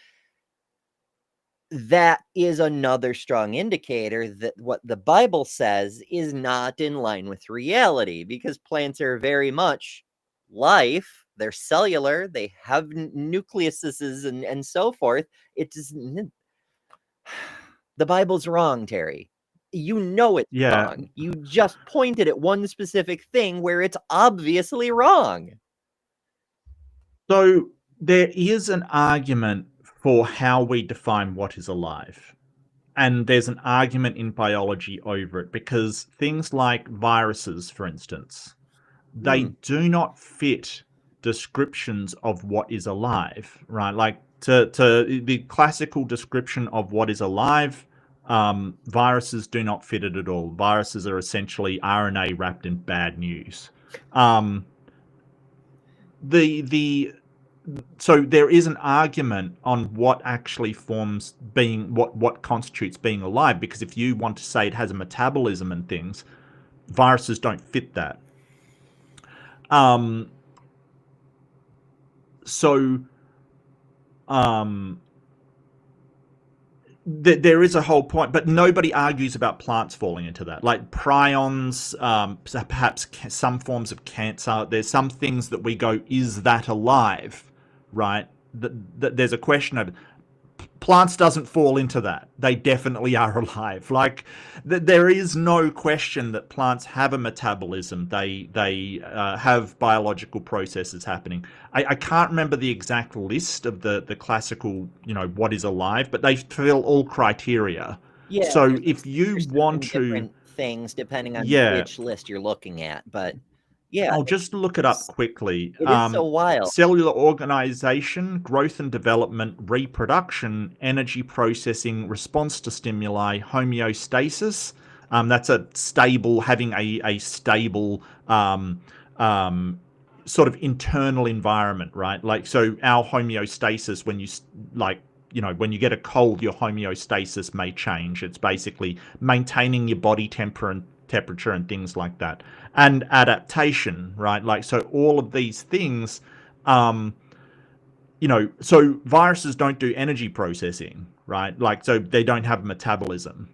That is another strong indicator that what the Bible says is not in line with reality, because plants are very much life. They're cellular. They have nucleuses and so forth. The Bible's wrong, Terry. You know it's wrong. You just pointed at one specific thing where it's obviously wrong. So there is an argument for how we define what is alive. And there's an argument in biology over it, because things like viruses, for instance, they do not fit descriptions of what is alive, right? Like to the classical description of what is alive, viruses do not fit it at all. Viruses are essentially RNA wrapped in bad news. So there is an argument on what actually forms being, what constitutes being alive, because if you want to say it has a metabolism and things, viruses don't fit that. There is a whole point, but nobody argues about plants falling into that. Like prions, perhaps some forms of cancer. There's some things that we go, is that alive, right? There's a question of plants doesn't fall into that. They definitely are alive. Like there is no question that plants have a metabolism. They have biological processes happening. I can't remember the exact list of the classical, what is alive, but they fill all criteria. Yeah. So if you want to different things depending on which list you're looking at, but yeah, I'll just look it up quickly. It is so wild. Cellular organization, growth and development, reproduction, energy processing, response to stimuli, homeostasis. That's a stable, having a stable sort of internal environment, right? Like, so our homeostasis, when when you get a cold, your homeostasis may change. It's basically maintaining your body temperature and things like that. And adaptation, right? Like, so all of these things, so viruses don't do energy processing, right? Like, so they don't have metabolism.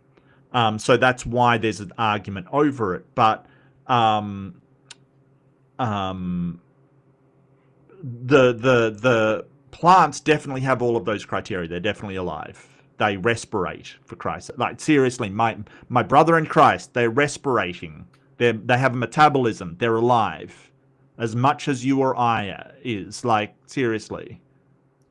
So that's why there's an argument over it. But the plants definitely have all of those criteria. They're definitely alive. They respirate, for Christ. Like, seriously, my brother in Christ, they're respirating. They have a metabolism. They're alive. As much as you or I is. Like, seriously.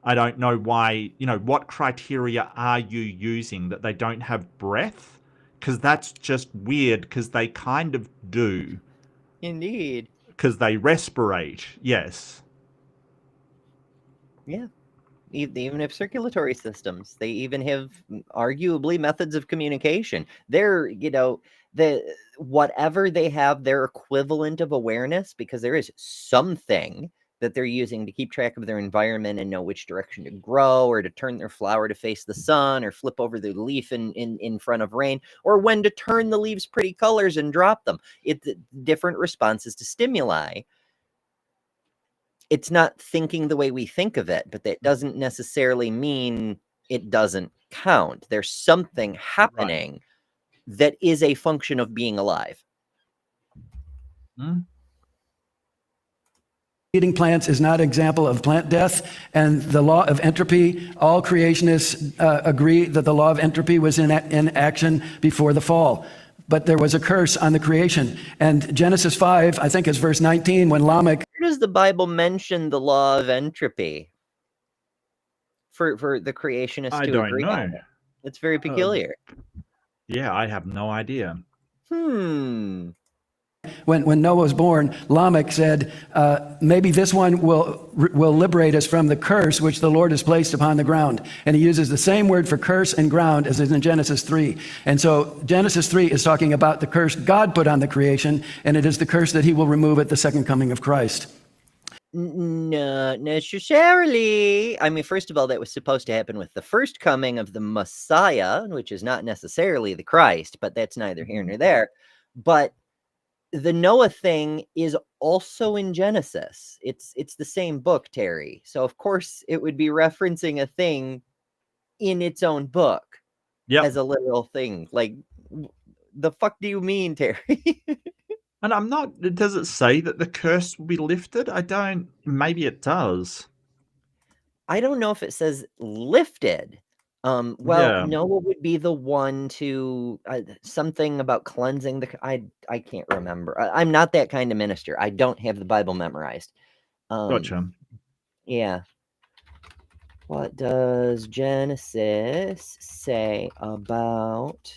I don't know why, what criteria are you using that they don't have breath? Because that's just weird, because they kind of do. Indeed. Because they respirate, yes. Yeah. They even have circulatory systems. They even have arguably methods of communication. They're, whatever they have, their equivalent of awareness, because there is something that they're using to keep track of their environment and know which direction to grow, or to turn their flower to face the sun, or flip over the leaf in front of rain, or when to turn the leaves pretty colors and drop them. It's different responses to stimuli. It's not thinking the way we think of it, but that doesn't necessarily mean it doesn't count. There's something happening that is a function of being alive. Eating plants is not an example of plant death, and the law of entropy, all creationists agree that the law of entropy was in action before the fall. But there was a curse on the creation. And Genesis 5, I think it's verse 19, when Lamech... Where does the Bible mention the law of entropy for the creationists I to don't agree know. on it? It's very peculiar. Yeah, I have no idea. When Noah was born, Lamech said, maybe this one will liberate us from the curse which the Lord has placed upon the ground. And he uses the same word for curse and ground as is in Genesis 3. And so Genesis 3 is talking about the curse God put on the creation, and it is the curse that he will remove at the second coming of Christ. Not necessarily. I mean, first of all, that was supposed to happen with the first coming of the Messiah, which is not necessarily the Christ, but that's neither here nor there. But the Noah thing is also in Genesis. It's the same book, Terry. So of course it would be referencing a thing in its own book as a literal thing. Like, the fuck do you mean, Terry? And I'm not, does it say that the curse will be lifted? Maybe it does. I don't know if it says lifted. Noah would be the one to something about cleansing I can't remember. I'm not that kind of minister. I don't have the Bible memorized. Gotcha. Yeah. What does Genesis say about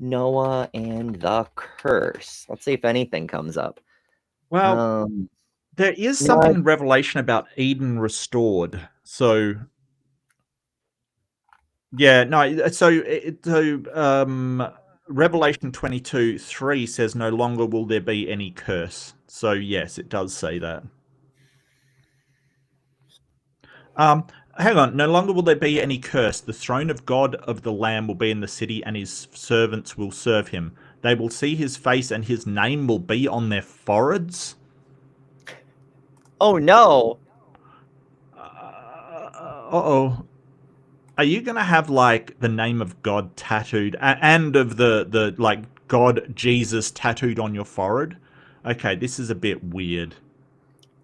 Noah and the curse? Let's see if anything comes up. Well, there is something in Revelation about Eden restored. So, Revelation 22:3 says, "No longer will there be any curse." So yes, it does say that. Hang on. No longer will there be any curse. The throne of God of the Lamb will be in the city, and his servants will serve him. They will see his face, and his name will be on their foreheads. Oh no. Uh-oh. Are you going to have, like, the name of God tattooed and of the like, God, Jesus tattooed on your forehead? Okay, this is a bit weird.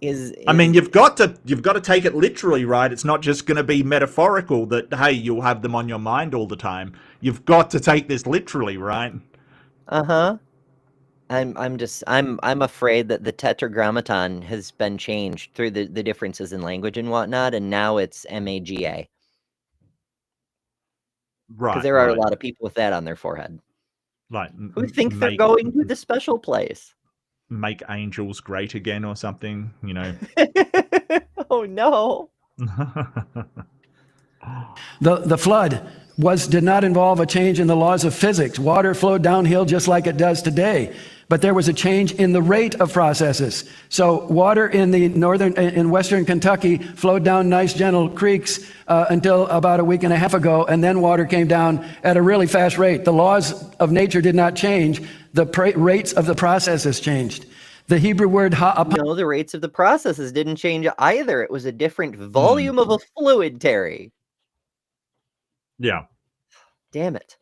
I mean, you've got to take it literally, right? It's not just going to be metaphorical that, hey, you'll have them on your mind all the time. You've got to take this literally, right? Uh-huh. I'm afraid that the Tetragrammaton has been changed through the differences in language and whatnot, and now it's MAGA. Right. Because there are a lot of people with that on their forehead. Like, who think they're going to the special place. Make angels great again or something, you know. Oh no. The flood did not involve a change in the laws of physics. Water flowed downhill just like it does today. But there was a change in the rate of processes. So water in western Kentucky flowed down nice, gentle creeks until about a week and a half ago, and then water came down at a really fast rate. The laws of nature did not change. The rates of the processes changed. The Hebrew word no, the rates of the processes didn't change either. It was a different volume of a fluid, Terry. Yeah. Damn it.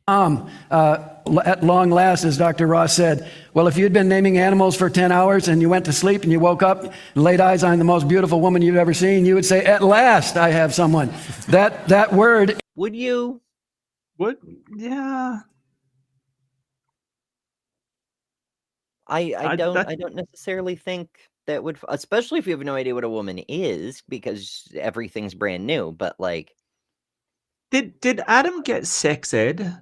At long last, as Dr. Ross said, well, if you'd been naming animals for 10 hours and you went to sleep and you woke up and laid eyes on the most beautiful woman you've ever seen, you would say, at last I have someone. That word. Would you? Yeah. I don't necessarily think that would, especially if you have no idea what a woman is, because everything's brand new. But like, did Adam get sex ed?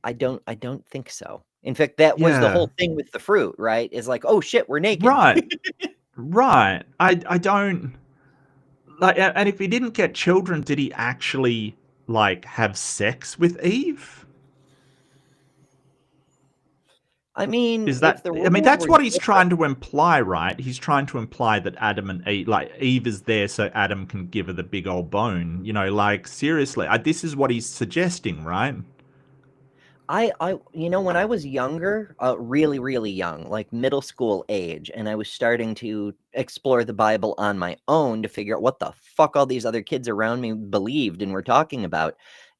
I don't think so. In fact, that was the whole thing with the fruit, right? Is like, oh shit, we're naked. Right. Right. I don't like, and if he didn't get children, did he actually like have sex with Eve? I mean, is that? I mean, that's what he's trying to imply, right? He's trying to imply that Adam and Eve, like Eve, is there so Adam can give her the big old bone. You know, like seriously, this is what he's suggesting, right? You know, when I was younger, really, really young, like middle school age, and I was starting to explore the Bible on my own to figure out what the fuck all these other kids around me believed and were talking about,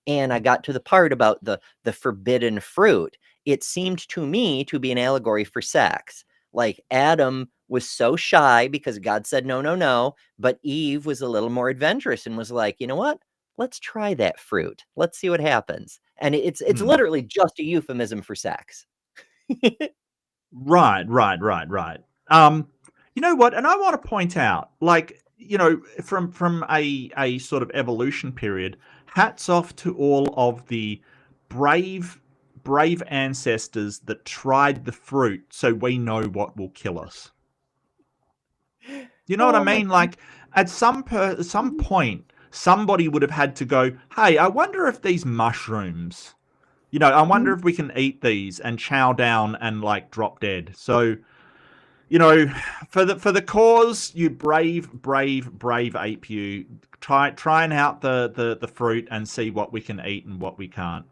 and I got to the part about the forbidden fruit. It seemed to me to be an allegory for sex. Like Adam was so shy because God said no, no, no, but Eve was a little more adventurous and was like, you know what? Let's try that fruit. Let's see what happens. And it's literally just a euphemism for sex. Right. You know what? And I want to point out, like, you know, from a sort of evolution period, hats off to all of the brave ancestors that tried the fruit so we know what will kill us. You know what I mean? Like, at some point, somebody would have had to go, hey, I wonder if these mushrooms, you know, I wonder if we can eat these and chow down and like drop dead. So, you know, for the cause, you brave ape, you trying out the fruit and see what we can eat and what we can't.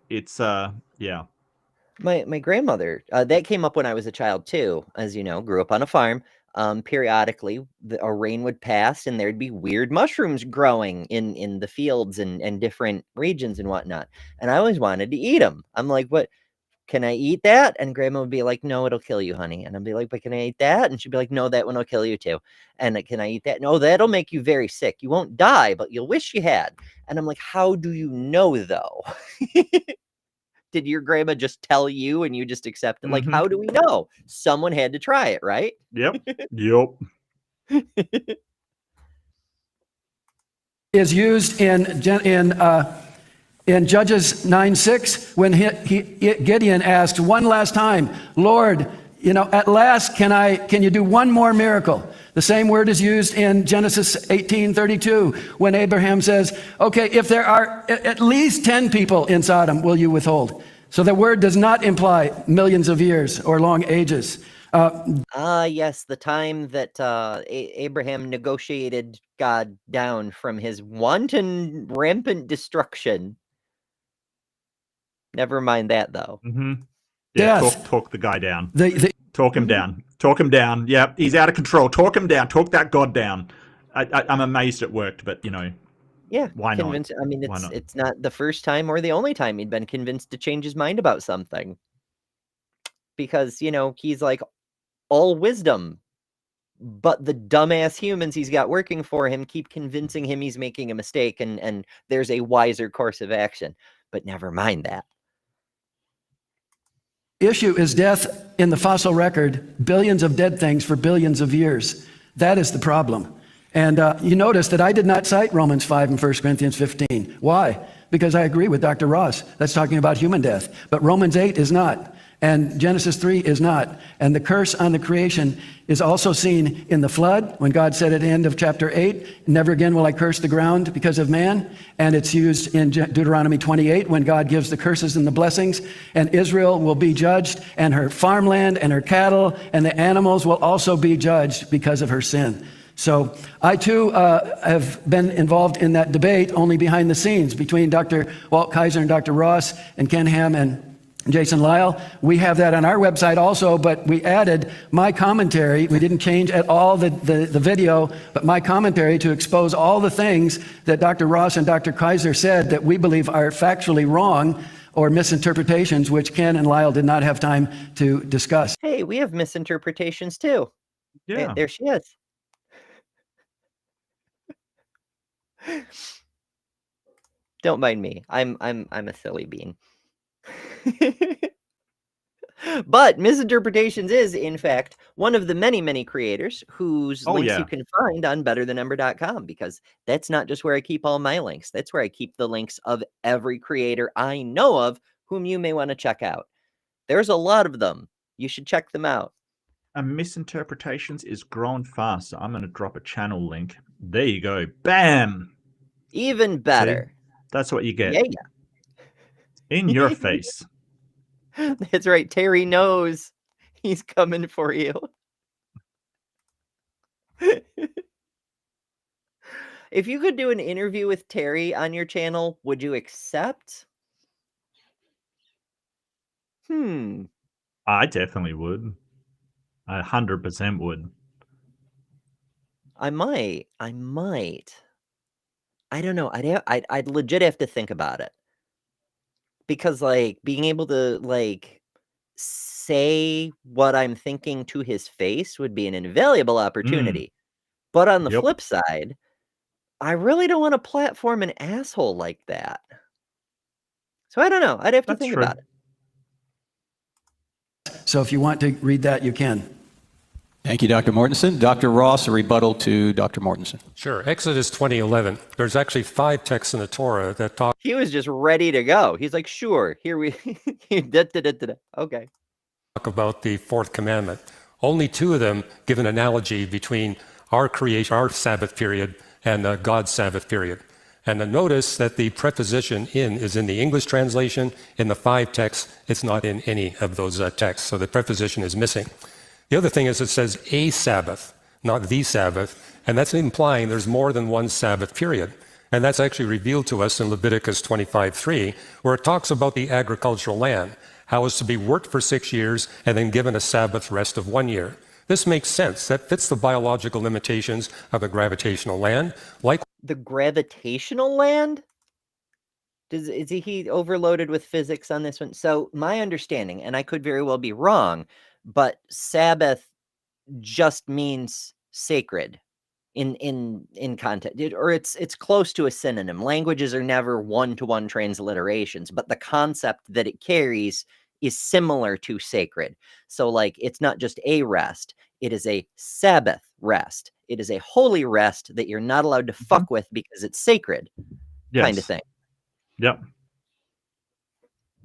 It's yeah. My grandmother, that came up when I was a child too, as you know, grew up on a farm. Periodically a rain would pass and there'd be weird mushrooms growing in the fields and different regions and whatnot. And I always wanted to eat them. I'm like, what? Can I eat that? And grandma would be like, no, it'll kill you, honey. And I'd be like, but can I eat that? And she'd be like, no, that one will kill you too. And can I eat that? No, that'll make you very sick. You won't die, but you'll wish you had. And I'm like, how do you know though? Did your grandma just tell you and you just accept it? Like, how do we know? Someone had to try it, right? Yep. Is used in Judges 9:6 when Gideon asked one last time, Lord, you know, at last can you do one more miracle? The same word is used in Genesis 18:32 when Abraham says, okay, if there are at least 10 people in Sodom, will you withhold? So the word does not imply millions of years or long ages. Yes, the time that Abraham negotiated God down from his wanton, rampant destruction. Never mind that, though. Yeah, talk the guy down. Talk him down. Talk him down. Yeah, he's out of control. Talk him down. Talk that God down. I'm amazed it worked, but, you know. Yeah, why not? I mean, it's not the first time or the only time he'd been convinced to change his mind about something. Because, you know, he's like, all wisdom but the dumbass humans he's got working for him keep convincing him he's making a mistake, and there's a wiser course of action. But never mind that. Issue is death in the fossil record, billions of dead things for billions of years. That is the problem. And you notice that I did not cite Romans 5 and 1 Corinthians 15. Why? Because I agree with Dr. Ross. That's talking about human death. But Romans 8 is not. And Genesis 3 is not. And the curse on the creation is also seen in the flood, when God said at the end of chapter 8, never again will I curse the ground because of man. And it's used in Deuteronomy 28, when God gives the curses and the blessings. And Israel will be judged, and her farmland and her cattle and the animals will also be judged because of her sin. So I, too, have been involved in that debate, only behind the scenes, between Dr. Walt Kaiser and Dr. Ross and Ken Ham and Jason Lyle. We have that on our website also, but we added my commentary. We didn't change at all the video, but my commentary to expose all the things that Dr. Ross and Dr. Kaiser said that we believe are factually wrong or misinterpretations, which Ken and Lyle did not have time to discuss. Hey, we have misinterpretations too. Yeah. There she is. Don't mind me. I'm a silly bean. But Misinterpretations is, in fact, one of the many creators whose links you can find on betterthanumber.com, because that's not just where I keep all my links. That's where I keep the links of every creator I know of whom you may want to check out. There's a lot of them. You should check them out. And Misinterpretations is growing fast. So I'm going to drop a channel link. There you go. Bam! Even better. See? That's what you get. Yeah. In your face. That's right. Terry knows he's coming for you. If you could do an interview with Terry on your channel, would you accept? I definitely would. I 100% would. I might. I don't know. I'd legit have to think about it. Because, like, being able to, like, say what I'm thinking to his face would be an invaluable opportunity. But on the flip side, I really don't want to platform an asshole like that. So I don't know. I'd have to think about it. So if you want to read that, you can. Thank you, Dr. Mortensen. Dr. Ross, a rebuttal to Dr. Mortensen. Sure. Exodus 20:11. There's actually 5 texts in the Torah that talk. He was just ready to go. He's like, sure, here we. Okay. Talk about the 4th commandment. Only 2 of them give an analogy between our creation, our Sabbath period, and God's Sabbath period. And notice that the preposition in is in the English translation. In the 5 texts, it's not in any of those texts. So the preposition is missing. The other thing is it says a Sabbath, not the Sabbath, and that's implying there's more than one Sabbath period. And that's actually revealed to us in Leviticus 25:3, where it talks about the agricultural land, how it's to be worked for 6 years and then given a Sabbath rest of 1 year. This makes sense. That fits the biological limitations of the gravitational land. Like the gravitational land? Is he overloaded with physics on this one? So my understanding, and I could very well be wrong, but Sabbath just means sacred in context, or it's close to a synonym. Languages are never one-to-one transliterations, but the concept that it carries is similar to sacred. So, like, it's not just a rest, it is a Sabbath rest. It is a holy rest that you're not allowed to fuck with because it's sacred, kind of thing. Yep.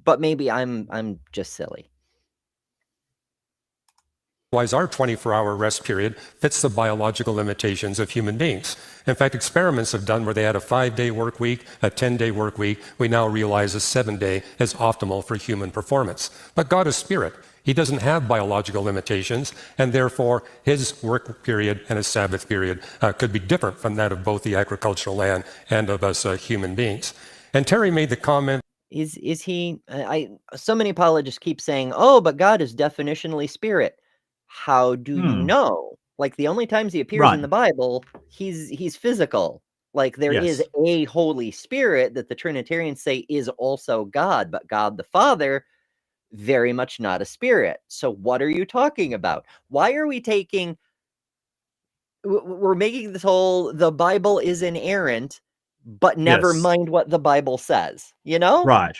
But maybe I'm just silly. Otherwise, our 24-hour rest period fits the biological limitations of human beings. In fact, experiments have done where they had a 5-day work week, a 10-day work week. We now realize a 7-day is optimal for human performance. But God is spirit. He doesn't have biological limitations, and therefore his work period and his Sabbath period could be different from that of both the agricultural land and of us human beings. And Terry made the comment. Is he? So many apologists keep saying, "Oh, but God is definitionally spirit." How do you know? Like, the only times he appears in the Bible, he's physical. Like, there is a Holy Spirit that the Trinitarians say is also God, but God the Father, very much not a spirit. So what are you talking about? Why are we taking we're making this whole the Bible is inerrant, but never Yes. mind what the Bible says. You know, Right.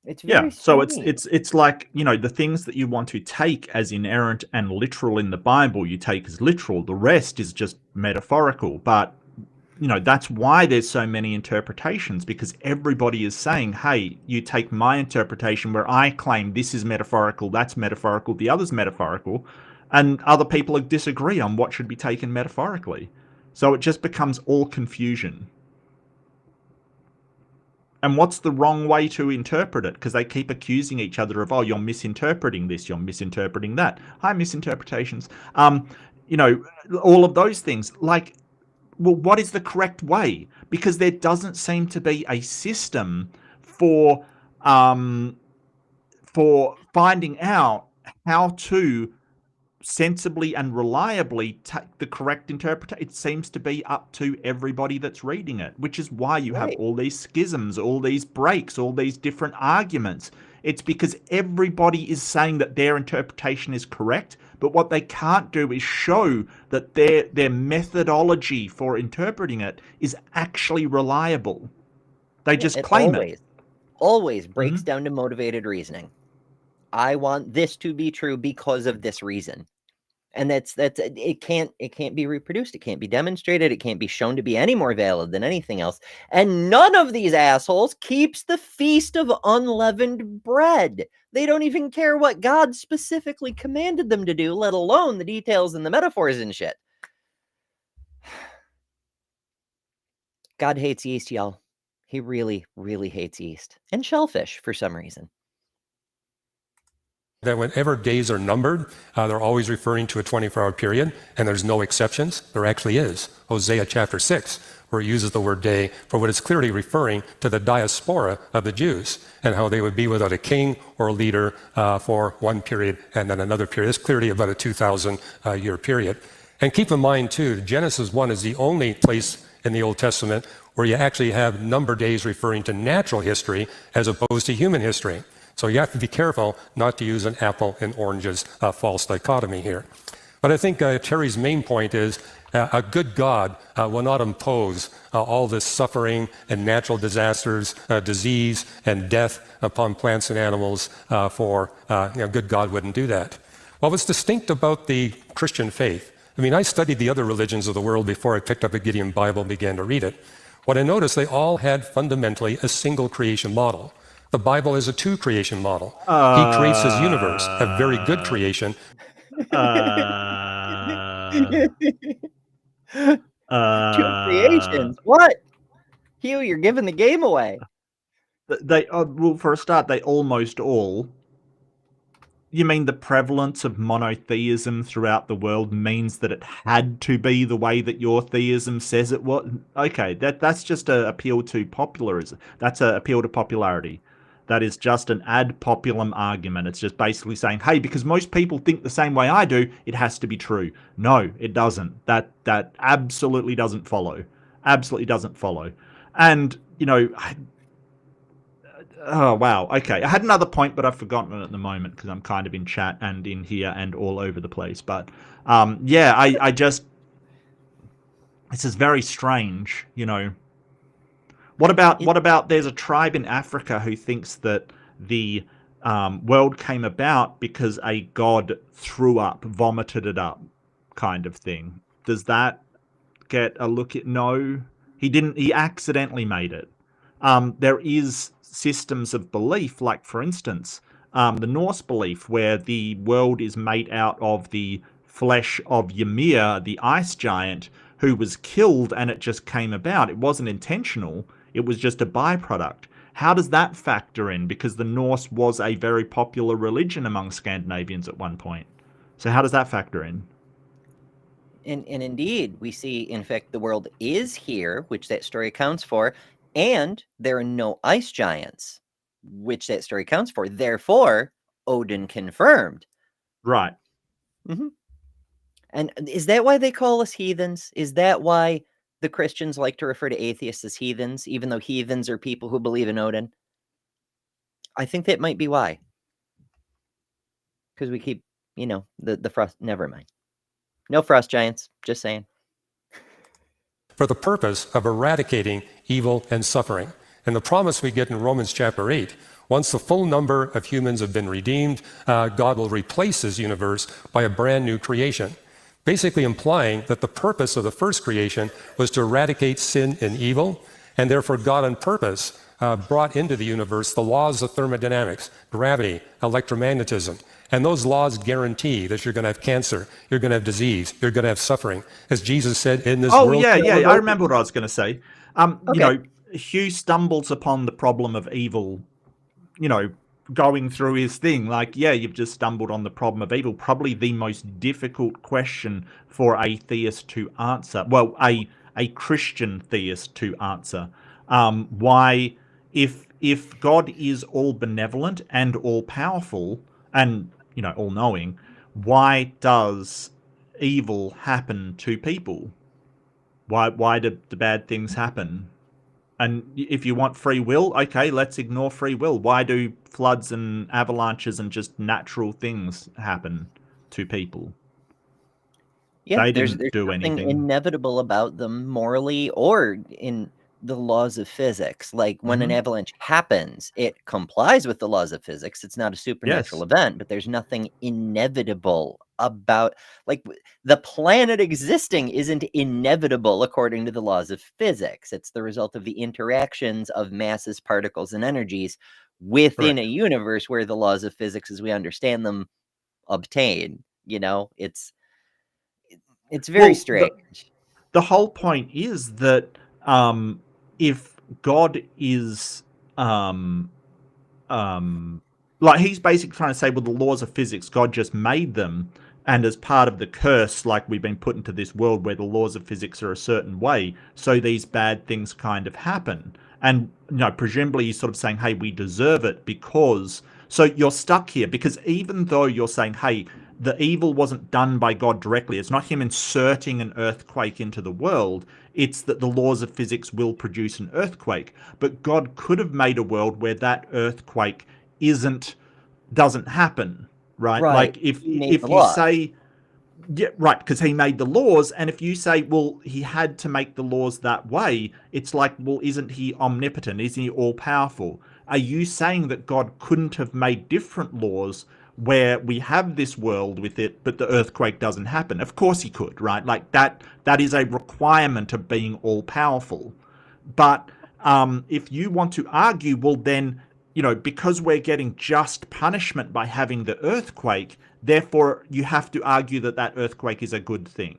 It's Yeah. very So strange. it's like, the things that you want to take as inerrant and literal in the Bible, you take as literal. The rest is just metaphorical. But that's why there's so many interpretations, because everybody is saying, hey, you take my interpretation where I claim this is metaphorical, that's metaphorical, the other's metaphorical, and other people disagree on what should be taken metaphorically. So it just becomes all confusion. And what's the wrong way to interpret it? Because they keep accusing each other of, oh, you're misinterpreting this, you're misinterpreting that. Hi, misinterpretations. All of those things. Like, well, what is the correct way? Because there doesn't seem to be a system for finding out how to sensibly and reliably take the correct interpretation. It seems to be up to everybody that's reading it, which is why you have all these schisms, all these breaks, all these different arguments. It's because everybody is saying that their interpretation is correct, but what they can't do is show that their methodology for interpreting it is actually reliable. They just claim it. Always breaks down to motivated reasoning. I want this to be true because of this reason. And that's it can't be reproduced, it can't be demonstrated, it can't be shown to be any more valid than anything else. And none of these assholes keeps the feast of unleavened bread. They don't even care what God specifically commanded them to do, let alone the details and the metaphors and shit. God hates yeast, y'all. He really, really hates yeast. And shellfish for some reason. That whenever days are numbered, they're always referring to a 24-hour period, and there's no exceptions. There actually is. Hosea chapter 6, where it uses the word day for what it's clearly referring to the diaspora of the Jews, and how they would be without a king or a leader for one period and then another period. It's clearly about a 2,000-year period. And keep in mind, too, Genesis 1 is the only place in the Old Testament where you actually have number days referring to natural history as opposed to human history. So you have to be careful not to use an apple and oranges false dichotomy here. But I think Terry's main point is a good God will not impose all this suffering and natural disasters, disease and death upon plants and animals for good God wouldn't do that. Well, what's distinct about the Christian faith, I mean, I studied the other religions of the world before I picked up a Gideon Bible and began to read it. What I noticed, they all had fundamentally a single creation model. The Bible is a two creation model. He creates his universe, a very good creation. Two creations. What? Hugh, you're giving the game away. Well, for a start, they almost all. You mean the prevalence of monotheism throughout the world means that it had to be the way that your theism says it was? Okay, that's just an appeal to popularism. That's an appeal to popularity. That is just an ad populum argument. It's just basically saying, hey, because most people think the same way I do, it has to be true. No, it doesn't. That absolutely doesn't follow. Absolutely doesn't follow. And, oh, wow. Okay. I had another point, but I've forgotten it at the moment because I'm kind of in chat and in here and all over the place. But, I just... This is very strange, What about there's a tribe in Africa who thinks that the world came about because a god threw up, vomited it up, kind of thing? Does that get a look at? No, he didn't. He accidentally made it. There is systems of belief, like for instance, the Norse belief, where the world is made out of the flesh of Ymir, the ice giant, who was killed, and it just came about. It wasn't intentional. It was just a byproduct. How does that factor in? Because the Norse was a very popular religion among Scandinavians at one point. So how does that factor in? And indeed, we see, in fact, the world is here, which that story accounts for, and there are no ice giants, which that story accounts for. Therefore, Odin confirmed. Right. Mm-hmm. And is that why they call us heathens? Is that why the Christians like to refer to atheists as heathens, even though heathens are people who believe in Odin? I think that might be why. Because we keep, the frost. Never mind. No frost giants. Just saying. For the purpose of eradicating evil and suffering. And the promise we get in Romans chapter 8, once the full number of humans have been redeemed, God will replace his universe by a brand new creation. Basically implying that the purpose of the first creation was to eradicate sin and evil, and therefore God on purpose brought into the universe the laws of thermodynamics, gravity, electromagnetism. And those laws guarantee that you're going to have cancer, you're going to have disease, you're going to have suffering. As Jesus said, in this world... Oh, yeah, I remember what I was going to say. You know, Hugh stumbles upon the problem of evil, you know, going through his thing. Like, yeah, you've just stumbled on the problem of evil. Probably the most difficult question for a theist to answer. Well, a Christian theist to answer. Why, if God is all benevolent and all powerful and, you know, all knowing, why does evil happen to people? Why do the bad things happen? And if you want free will, okay, let's ignore free will. Why do floods and avalanches and just natural things happen to people? Yeah, They there's didn't do nothing anything. inevitable about them morally or in the laws of physics. Like when an avalanche happens, it complies with the laws of physics. It's not a supernatural event, but there's nothing inevitable about, like, the planet existing isn't inevitable according to the laws of physics. It's the result of the interactions of masses, particles, and energies within a universe where the laws of physics as we understand them obtain. You know, it's very strange. The whole point is that if God is like, he's basically trying to say, well, the laws of physics, God just made them, and as part of the curse, like, we've been put into this world where the laws of physics are a certain way, so these bad things kind of happen. And, you know, presumably he's sort of saying, hey, we deserve it because... So you're stuck here, because even though you're saying, hey, the evil wasn't done by God directly, it's not him inserting an earthquake into the world, it's that the laws of physics will produce an earthquake. But God could have made a world where that earthquake doesn't happen, right? Like, if you say... Yeah, right, because he made the laws, and if you say, well, he had to make the laws that way, it's like, well, isn't he omnipotent? Isn't he all-powerful? Are you saying that God couldn't have made different laws where we have this world with it, but the earthquake doesn't happen? Of course he could, right? Like, that is a requirement of being all-powerful. But if you want to argue, well, then, you know, because we're getting just punishment by having the earthquake, therefore you have to argue that that earthquake is a good thing.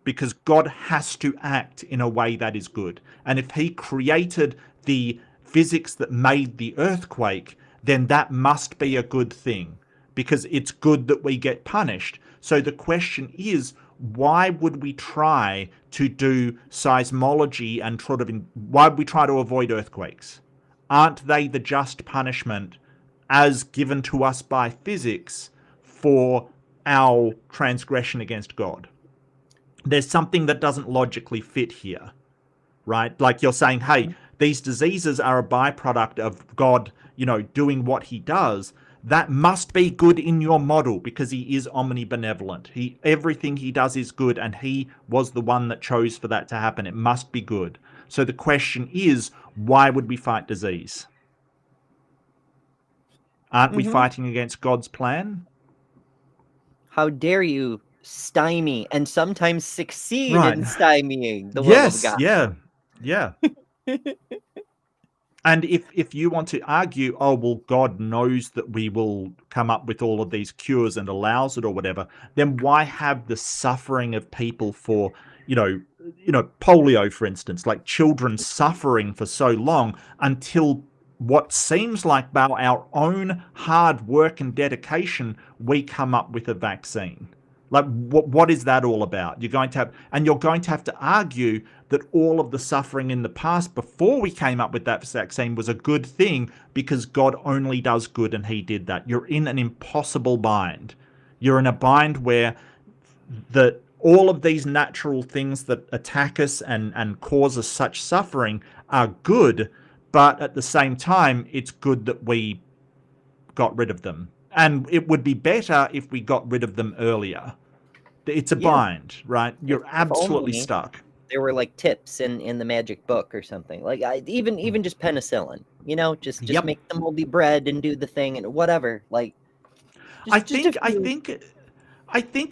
Because God has to act in a way that is good. And if he created the physics that made the earthquake, then that must be a good thing. Because it's good that we get punished. So the question is, why would we try to do seismology and why would we try to avoid earthquakes? Aren't they the just punishment as given to us by physics for our transgression against God? There's something that doesn't logically fit here, right? Like, you're saying, hey, these diseases are a byproduct of God, you know, doing what he does. That must be good in your model because he is omnibenevolent. Everything he does is good, and he was the one that chose for that to happen. It must be good. So the question is, why would we fight disease? Aren't we fighting against God's plan? How dare you stymie and sometimes succeed in stymieing the will of God? Yeah. And if you want to argue, oh, well, God knows that we will come up with all of these cures and allows it or whatever, then why have the suffering of people for, you know, polio, for instance, like children suffering for so long until what seems like by our own hard work and dedication, we come up with a vaccine. Like, what is that all about? You're going to have to argue that all of the suffering in the past before we came up with that vaccine was a good thing because God only does good and he did that. You're in an impossible bind. You're in a bind where all of these natural things that attack us and cause us such suffering are good, but at the same time, it's good that we got rid of them. And it would be better if we got rid of them earlier. It's a Yeah. bind, right? You're absolutely only stuck. There were like tips in the magic book or something. Like even just penicillin, just Yep. make the moldy bread and do the thing and whatever. Like I think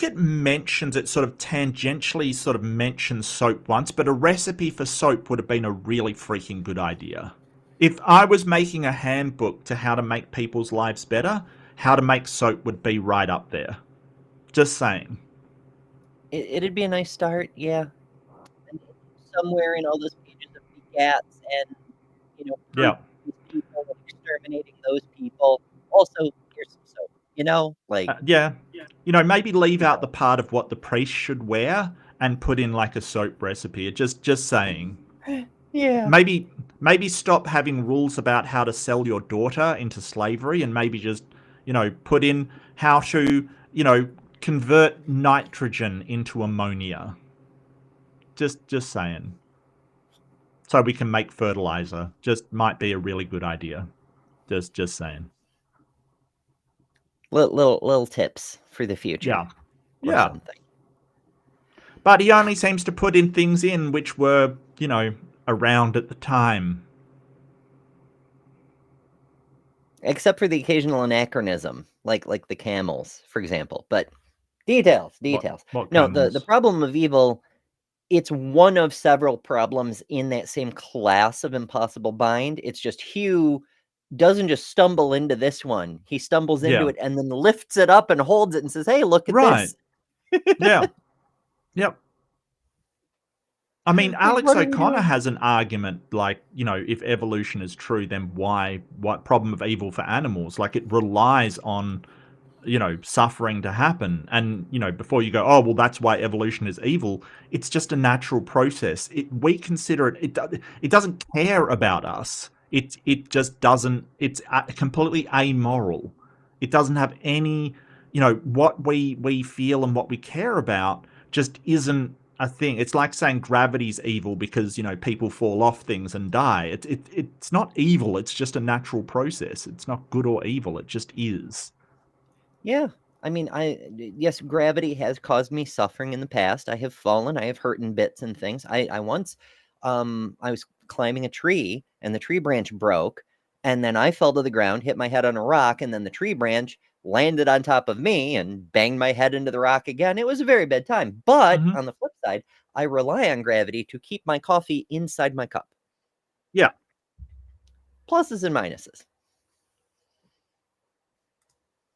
it mentions it sort of tangentially sort of mentions soap once, but a recipe for soap would have been a really freaking good idea. If I was making a handbook to how to make people's lives better, how to make soap would be right up there. Just saying. It'd be a nice start, yeah. And somewhere in all those pages of begats and Yeah. these people and exterminating those people. Also, here's some soap. Like Yeah. Maybe leave out the part of what the priest should wear and put in like a soap recipe. Just saying. yeah. Maybe stop having rules about how to sell your daughter into slavery and maybe just, put in how to, convert nitrogen into ammonia. Just saying. So we can make fertilizer. Just might be a really good idea. Just saying. Little tips for the future. Yeah. or Yeah. something. But he only seems to put in things in which were, around at the time. Except for the occasional anachronism, like the camels, for example. But details. What No, camels? the problem of evil, it's one of several problems in that same class of impossible bind. It's just Hugh doesn't just stumble into this one. He stumbles into Yeah. it and then lifts it up and holds it and says, "Hey, look at Right. this." Yeah. Yep. I mean, Alex what are we O'Connor doing? has an argument like, if evolution is true, then what problem of evil for animals? Like it relies on, suffering to happen. And, before you go, oh, well, that's why evolution is evil. It's just a natural process. We consider it doesn't care about us. It just doesn't, it's completely amoral. It doesn't have any, what we feel and what we care about just isn't a thing. It's like saying gravity's evil because, people fall off things and die. It's not evil. It's just a natural process. It's not good or evil. It just is. Yeah. I mean, yes, gravity has caused me suffering in the past. I have fallen, I have hurt in bits and things. I once I was climbing a tree and the tree branch broke, and then I fell to the ground, hit my head on a rock, and then the tree branch landed on top of me and banged my head into the rock again. It was a very bad time. But on the flip side, I rely on gravity to keep my coffee inside my cup. Yeah. Pluses and minuses.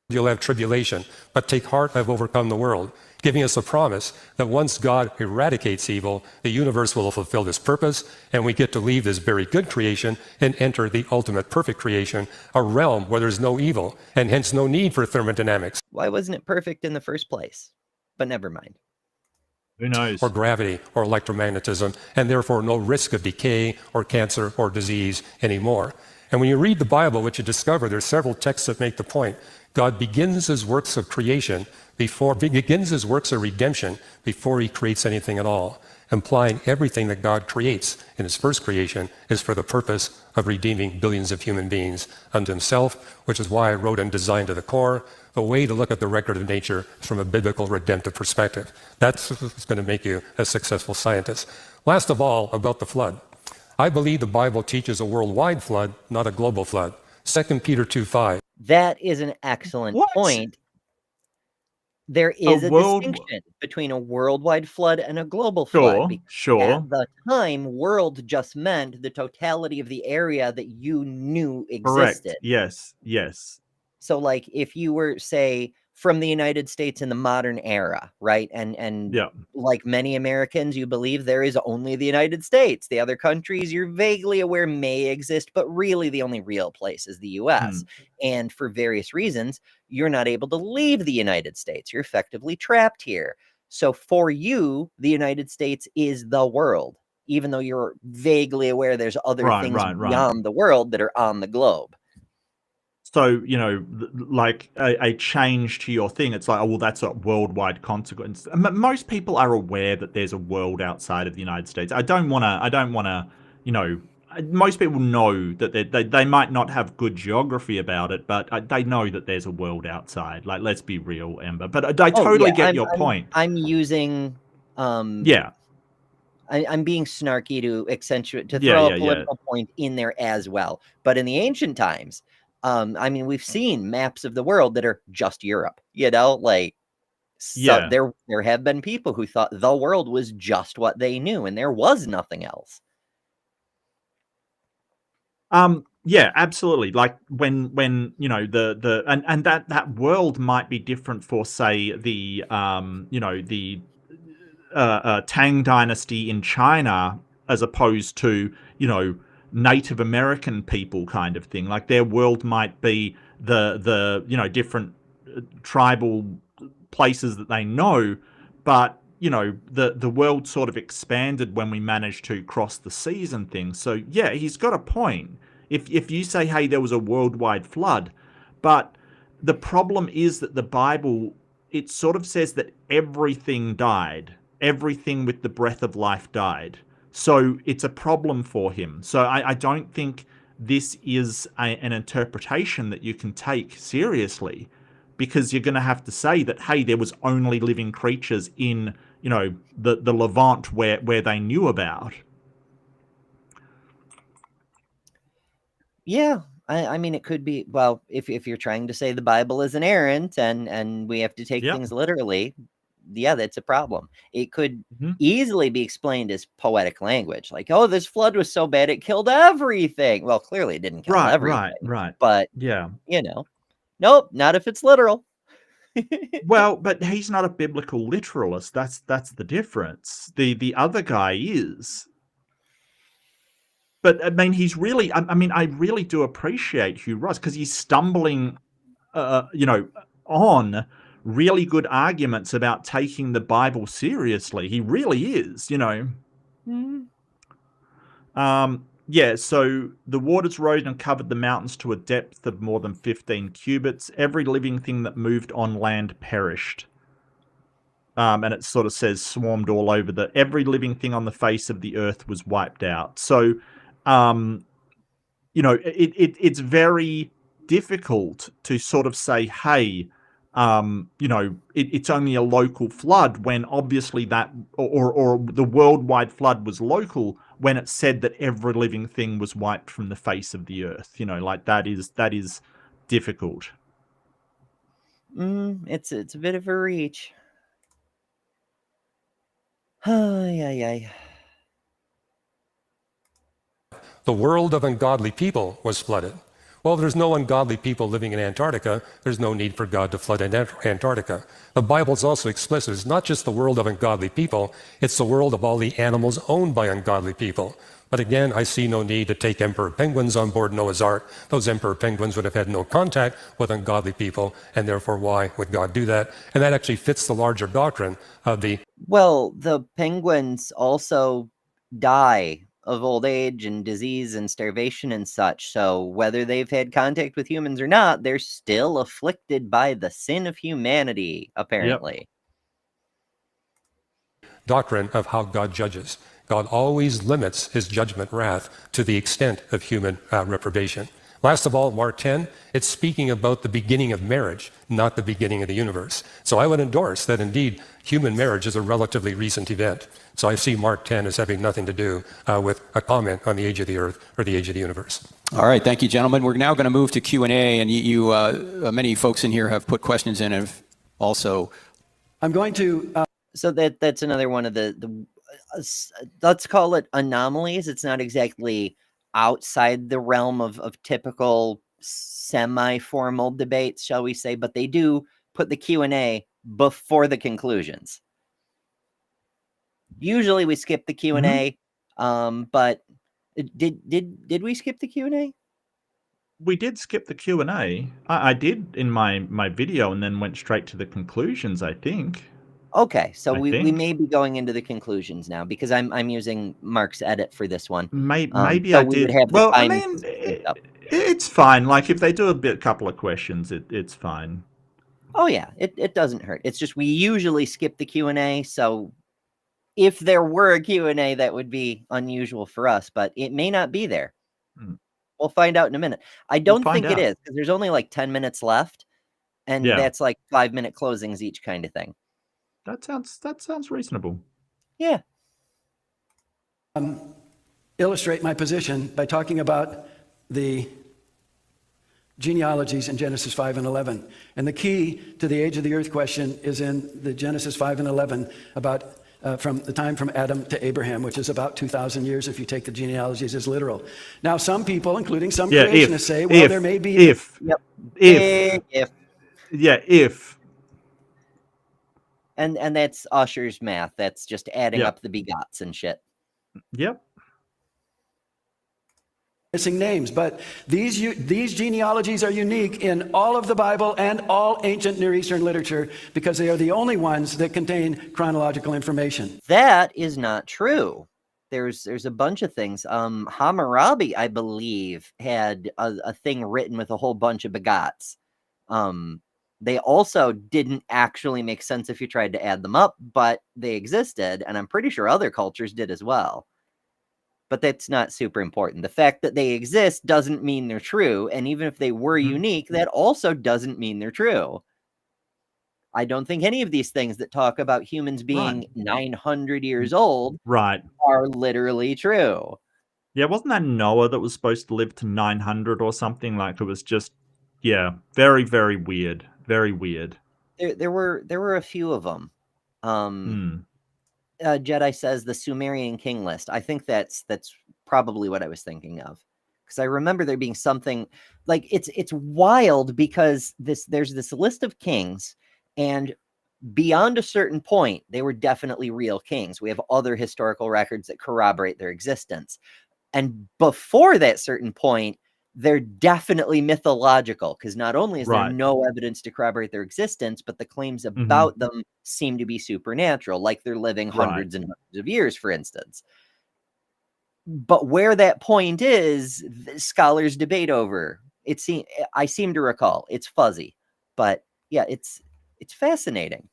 You'll have tribulation, but take heart, I've overcome the world, giving us a promise that once God eradicates evil, the universe will fulfill its purpose, and we get to leave this very good creation and enter the ultimate perfect creation, a realm where there's no evil, and hence no need for thermodynamics. Why wasn't it perfect in the first place? But never mind. Who knows? Or gravity or electromagnetism, and therefore no risk of decay or cancer or disease anymore. And when you read the Bible, what you discover, there's several texts that make the point. God begins his works of creation begins his works of redemption before he creates anything at all, implying everything that God creates in his first creation is for the purpose of redeeming billions of human beings unto himself, which is why I wrote in Design to the Core, a way to look at the record of nature from a biblical redemptive perspective. That's what's going to make you a successful scientist. Last of all, about the flood. I believe the Bible teaches a worldwide flood, not a global flood. 2 Peter 2:5. That is an excellent point. There is a distinction between a worldwide flood and a global flood. because Sure. At the time, world just meant the totality of the area that you knew Correct. existed. Yes. So, like, if you were, say, from the United States in the modern era, right? And Yeah. like many Americans, you believe there is only the United States. The other countries you're vaguely aware may exist, but really the only real place is the US. And for various reasons, you're not able to leave the United States. You're effectively trapped here. So for you, the United States is the world, even though you're vaguely aware there's other Right, things right. beyond the world that are on the globe. So, like a change to your thing, it's like, oh, well, that's a worldwide consequence. Most people are aware that there's a world outside of the United States. I don't want to, most people know that they might not have good geography about it, but they know that there's a world outside. Like, let's be real, Ember. But I totally get your point. I'm using, Yeah. I'm being snarky to accentuate, to Yeah, throw yeah, a yeah. political point in there as well. But in the ancient times, I mean, we've seen maps of the world that are just Europe, you know, like, so Yeah. there have been people who thought the world was just what they knew and there was nothing else. Yeah, absolutely. Like when you know and that world might be different for, say, the the Tang dynasty in China, as opposed to, Native American people kind of thing. Like, their world might be the different tribal places that they know, but the world sort of expanded when we managed to cross the seas and things. So yeah, he's got a point. If you say, hey, there was a worldwide flood, but the problem is that the Bible, it sort of says that everything died. Everything with the breath of life died. So it's a problem for him. So I don't think this is an interpretation that you can take seriously, because you're going to have to say that, hey, there was only living creatures in, the Levant where they knew about. Yeah, I mean, it could be, well, if you're trying to say the Bible is inerrant and we have to take things literally, yeah, that's a problem. It could easily be explained as poetic language, like, oh, this flood was so bad it killed everything. Well, clearly it didn't kill everything. Right. But yeah, nope, not if it's literal. Well, but he's not a biblical literalist. That's the difference. The other guy is. But I mean, he's really. I mean, I really do appreciate Hugh Ross, because he's stumbling, on really good arguments about taking the Bible seriously. He really is, Yeah, so the waters rose and covered the mountains to a depth of more than 15 cubits. Every living thing that moved on land perished. And it sort of says swarmed all over every living thing on the face of the earth was wiped out. So, it's very difficult to sort of say, hey, it's only a local flood, when obviously that, or the worldwide flood was local, when it said that every living thing was wiped from the face of the earth. Like, that is difficult. It's a bit of a reach. Ay. The world of ungodly people was flooded. Well, if there's no ungodly people living in Antarctica, there's no need for God to flood Antarctica. The Bible's also explicit. It's not just the world of ungodly people, it's the world of all the animals owned by ungodly people. But again, I see no need to take emperor penguins on board Noah's Ark. Those emperor penguins would have had no contact with ungodly people, and therefore why would God do that? And that actually fits the larger doctrine of the... Well, the penguins also die of old age and disease and starvation and such. So whether they've had contact with humans or not, they're still afflicted by the sin of humanity, apparently. Doctrine of how God judges. God always limits his judgment wrath to the extent of human reprobation. Last of all, Mark 10, it's speaking about the beginning of marriage, not the beginning of the universe. So I would endorse that indeed human marriage is a relatively recent event. So I see Mark 10 as having nothing to do with a comment on the age of the earth or the age of the universe. All right, thank you, gentlemen. We're now going to move to Q&A, and you many folks in here have put questions in and also. I'm going to. So that's another one of the let's call it anomalies. It's not exactly outside the realm of typical semi-formal debates, shall we say, but they do put the Q&A before the conclusions. Usually we skip the Q&A, but did we skip the Q&A? We did skip the Q&A. I did in my video, and then went straight to the conclusions, I think. Okay, so we may be going into the conclusions now, because I'm using Mark's edit for this one. Maybe so I did. Well, I mean, it's fine. Like, if they do a couple of questions, it's fine. Oh yeah, it doesn't hurt. It's just we usually skip the Q&A, so if there were a Q&A, that would be unusual for us, but it may not be there. We'll find out in a minute. I don't find think it out. is, because there's only like 10 minutes left, and Yeah. that's like 5-minute closings each kind of thing. That sounds reasonable. Yeah. Illustrate my position by talking about the genealogies in Genesis 5 and 11. And the key to the age of the earth question is in the Genesis 5 and 11 about from the time from Adam to Abraham, which is about 2,000 years if you take the genealogies as literal. Now, some people, including some creationists, say, well, there may be... If. And that's Usher's math. That's just adding Yep. up the begots and shit. Yep. missing names, but these genealogies are unique in all of the Bible and all ancient Near Eastern literature because they are the only ones that contain chronological information. That is not true. There's a bunch of things. Hammurabi, I believe, had a thing written with a whole bunch of begots. They also didn't actually make sense if you tried to add them up, but they existed, and I'm pretty sure other cultures did as well. But that's not super important. The fact that they exist doesn't mean they're true, and even if they were unique, that also doesn't mean they're true. I don't think any of these things that talk about humans being 900 years old are literally true. Yeah, wasn't that Noah that was supposed to live to 900 or something? Like, it was just, yeah, very, very weird. Very weird. There were a few of them. Jedi says the Sumerian king list. I think that's probably what I was thinking of, because I remember there being something like it's wild because there's this list of kings, and beyond a certain point, they were definitely real kings. We have other historical records that corroborate their existence, and before that certain point, they're definitely mythological, because not only is there no evidence to corroborate their existence, but the claims about them seem to be supernatural, like they're living hundreds and hundreds of years, for instance. But where that point is, scholars debate over. I seem to recall. It's fuzzy, but yeah, it's fascinating.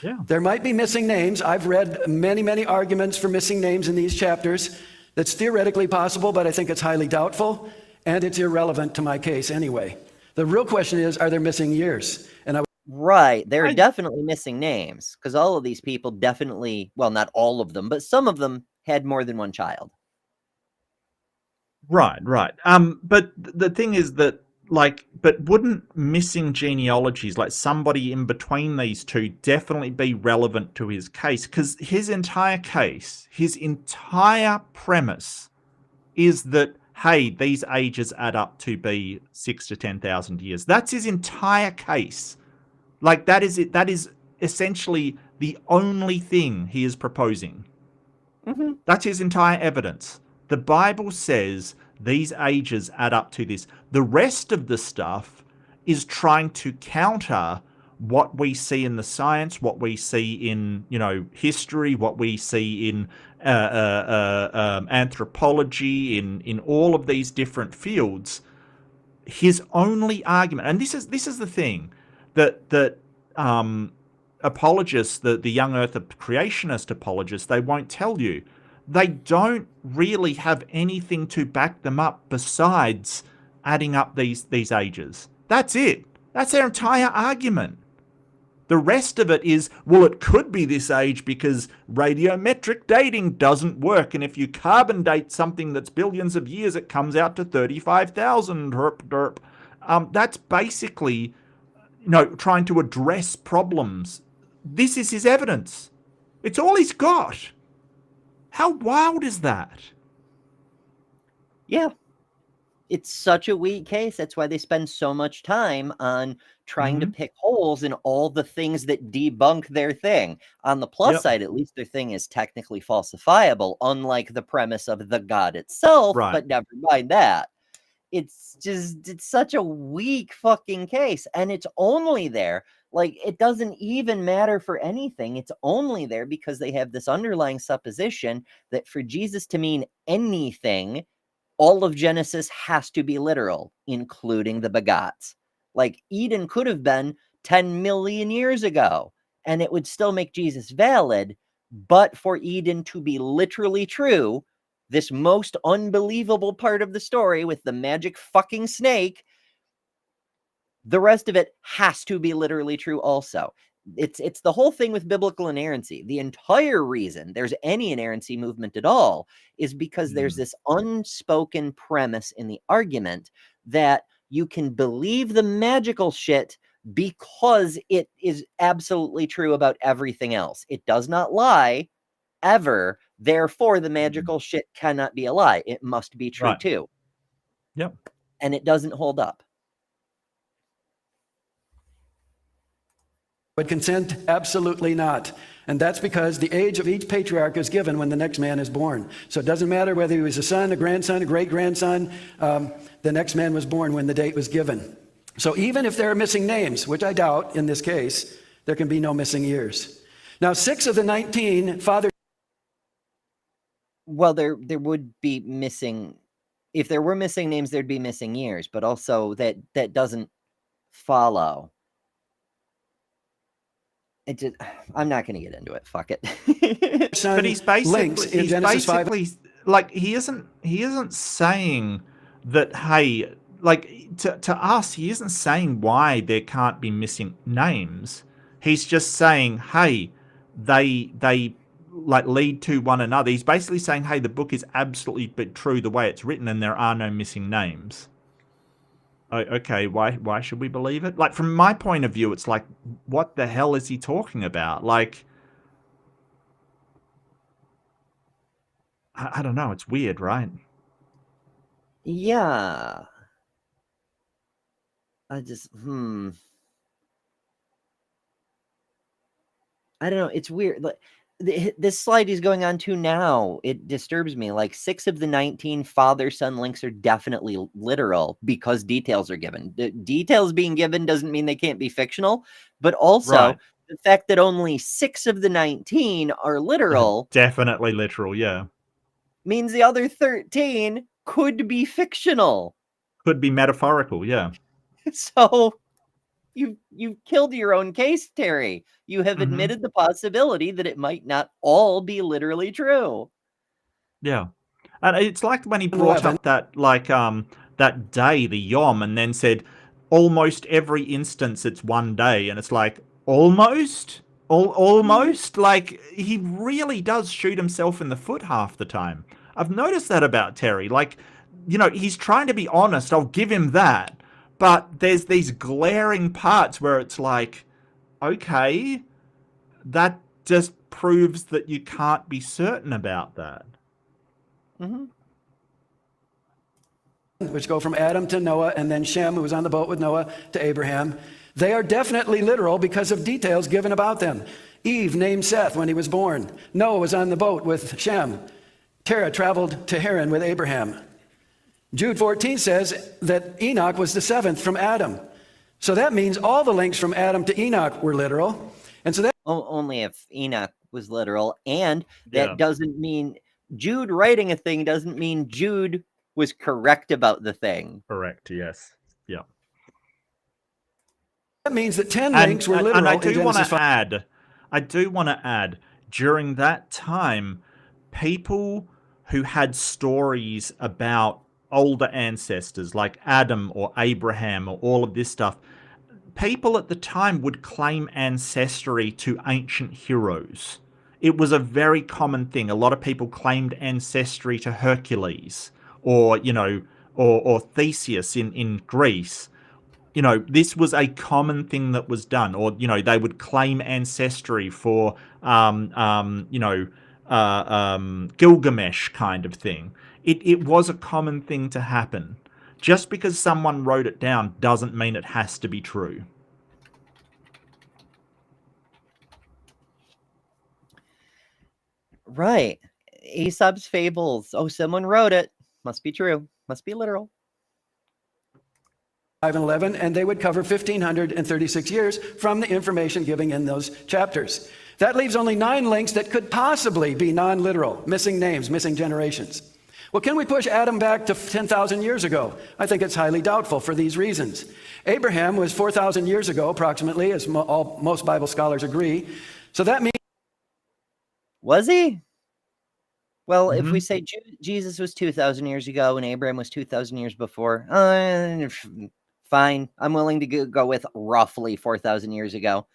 Yeah. There might be missing names. I've read many, many arguments for missing names in these chapters. That's theoretically possible, but I think it's highly doubtful, and it's irrelevant to my case anyway. The real question is, are there missing years? And there are definitely missing names, because all of these people definitely, well, not all of them, but some of them had more than one child. Right. But the thing is that, but wouldn't missing genealogies, like somebody in between these two, definitely be relevant to his case? Because his entire case, his entire premise is that, hey, these ages add up to be 6,000 to 10,000 years. That's his entire case. Like, that is it. That is essentially the only thing he is proposing. That's his entire evidence. The Bible says these ages add up to this. The rest of the stuff is trying to counter what we see in the science, what we see in, history, what we see in anthropology, in all of these different fields. His only argument, and this is the thing that apologists, the young Earth creationist apologists, they won't tell you. They don't really have anything to back them up besides adding up these ages. That's it. That's their entire argument. The rest of it is, well, it could be this age because radiometric dating doesn't work, and if you carbon date something that's billions of years, it comes out to 35,000. Derp. That's basically, trying to address problems. This is his evidence. It's all he's got. How wild is that? Yeah. It's such a weak case. That's why they spend so much time on trying to pick holes in all the things that debunk their thing. On the plus side, at least their thing is technically falsifiable, unlike the premise of the God itself, but never mind that. It's such a weak fucking case, and it's only there. Like, it doesn't even matter for anything. It's only there because they have this underlying supposition that for Jesus to mean anything, all of Genesis has to be literal, including the begots. Like, Eden could have been 10 million years ago, and it would still make Jesus valid. But for Eden to be literally true, this most unbelievable part of the story with the magic fucking snake, the rest of it has to be literally true also. It's the whole thing with biblical inerrancy. The entire reason there's any inerrancy movement at all is because there's this unspoken premise in the argument that you can believe the magical shit because it is absolutely true about everything else. It does not lie ever. Therefore, the magical shit cannot be a lie. It must be true too. Yep. And it doesn't hold up. Would consent? Absolutely not. And that's because the age of each patriarch is given when the next man is born. So it doesn't matter whether he was a son, a grandson, a great-grandson, the next man was born when the date was given. So even if there are missing names, which I doubt in this case, there can be no missing years. Now, 6 of the 19 fathers... Well, there would be missing... If there were missing names, there'd be missing years, but also that doesn't follow. I'm not going to get into it. Fuck it. But he's basically like he isn't saying that, hey, like to us, he isn't saying why there can't be missing names. He's just saying, hey, they like lead to one another. He's basically saying, hey, the book is absolutely true the way it's written, and there are no missing names. Okay, why should we believe it? Like, from my point of view, it's like, what the hell is he talking about? Like, I don't know. It's weird, right? Yeah. I just, I don't know. It's weird. Like, this slide he's going on to now, it disturbs me. Like, 6 of the 19 father-son links are definitely literal because details are given. The details being given doesn't mean they can't be fictional, but also the fact that only 6 of the 19 are literal definitely literal, yeah, means the other 13 could be fictional. Could be metaphorical, yeah. So you've killed your own case, Terry. You have admitted the possibility that it might not all be literally true. Yeah. And it's like when he brought up that, like, that day, the Yom, and then said, almost every instance it's one day. And it's like, almost? Almost? Like, he really does shoot himself in the foot half the time. I've noticed that about Terry. Like, you know, he's trying to be honest. I'll give him that. But there's these glaring parts where it's like, okay, that just proves that you can't be certain about that. Which go from Adam to Noah, and then Shem, who was on the boat with Noah, to Abraham. They are definitely literal because of details given about them. Eve named Seth when he was born. Noah was on the boat with Shem. Terah traveled to Haran with Abraham. Jude 14 says that Enoch was the 7th from Adam. So that means all the links from Adam to Enoch were literal. And so that only if Enoch was literal, and that doesn't mean Jude writing a thing doesn't mean Jude was correct about the thing. Correct, yes. Yeah. That means that 10 links were literal. And I do want to add, during that time, people who had stories about older ancestors like Adam or Abraham or all of this stuff, people at the time would claim ancestry to ancient heroes. It was a very common thing. A lot of people claimed ancestry to Hercules or, you know, or Theseus in Greece. You know, this was a common thing that was done. Or, you know, they would claim ancestry for, Gilgamesh kind of thing. It was a common thing to happen. Just because someone wrote it down doesn't mean it has to be true. Right. Aesop's fables. Oh, someone wrote it. Must be true. Must be literal. 5 and 11, and they would cover 1,536 years from the information given in those chapters. That leaves only 9 links that could possibly be non-literal, missing names, missing generations. Well, can we push Adam back to 10,000 years ago? I think it's highly doubtful for these reasons. Abraham was 4,000 years ago, approximately, as most Bible scholars agree. So that means... Was he? Well, if we say Jesus was 2,000 years ago and Abraham was 2,000 years before, fine. I'm willing to go with roughly 4,000 years ago.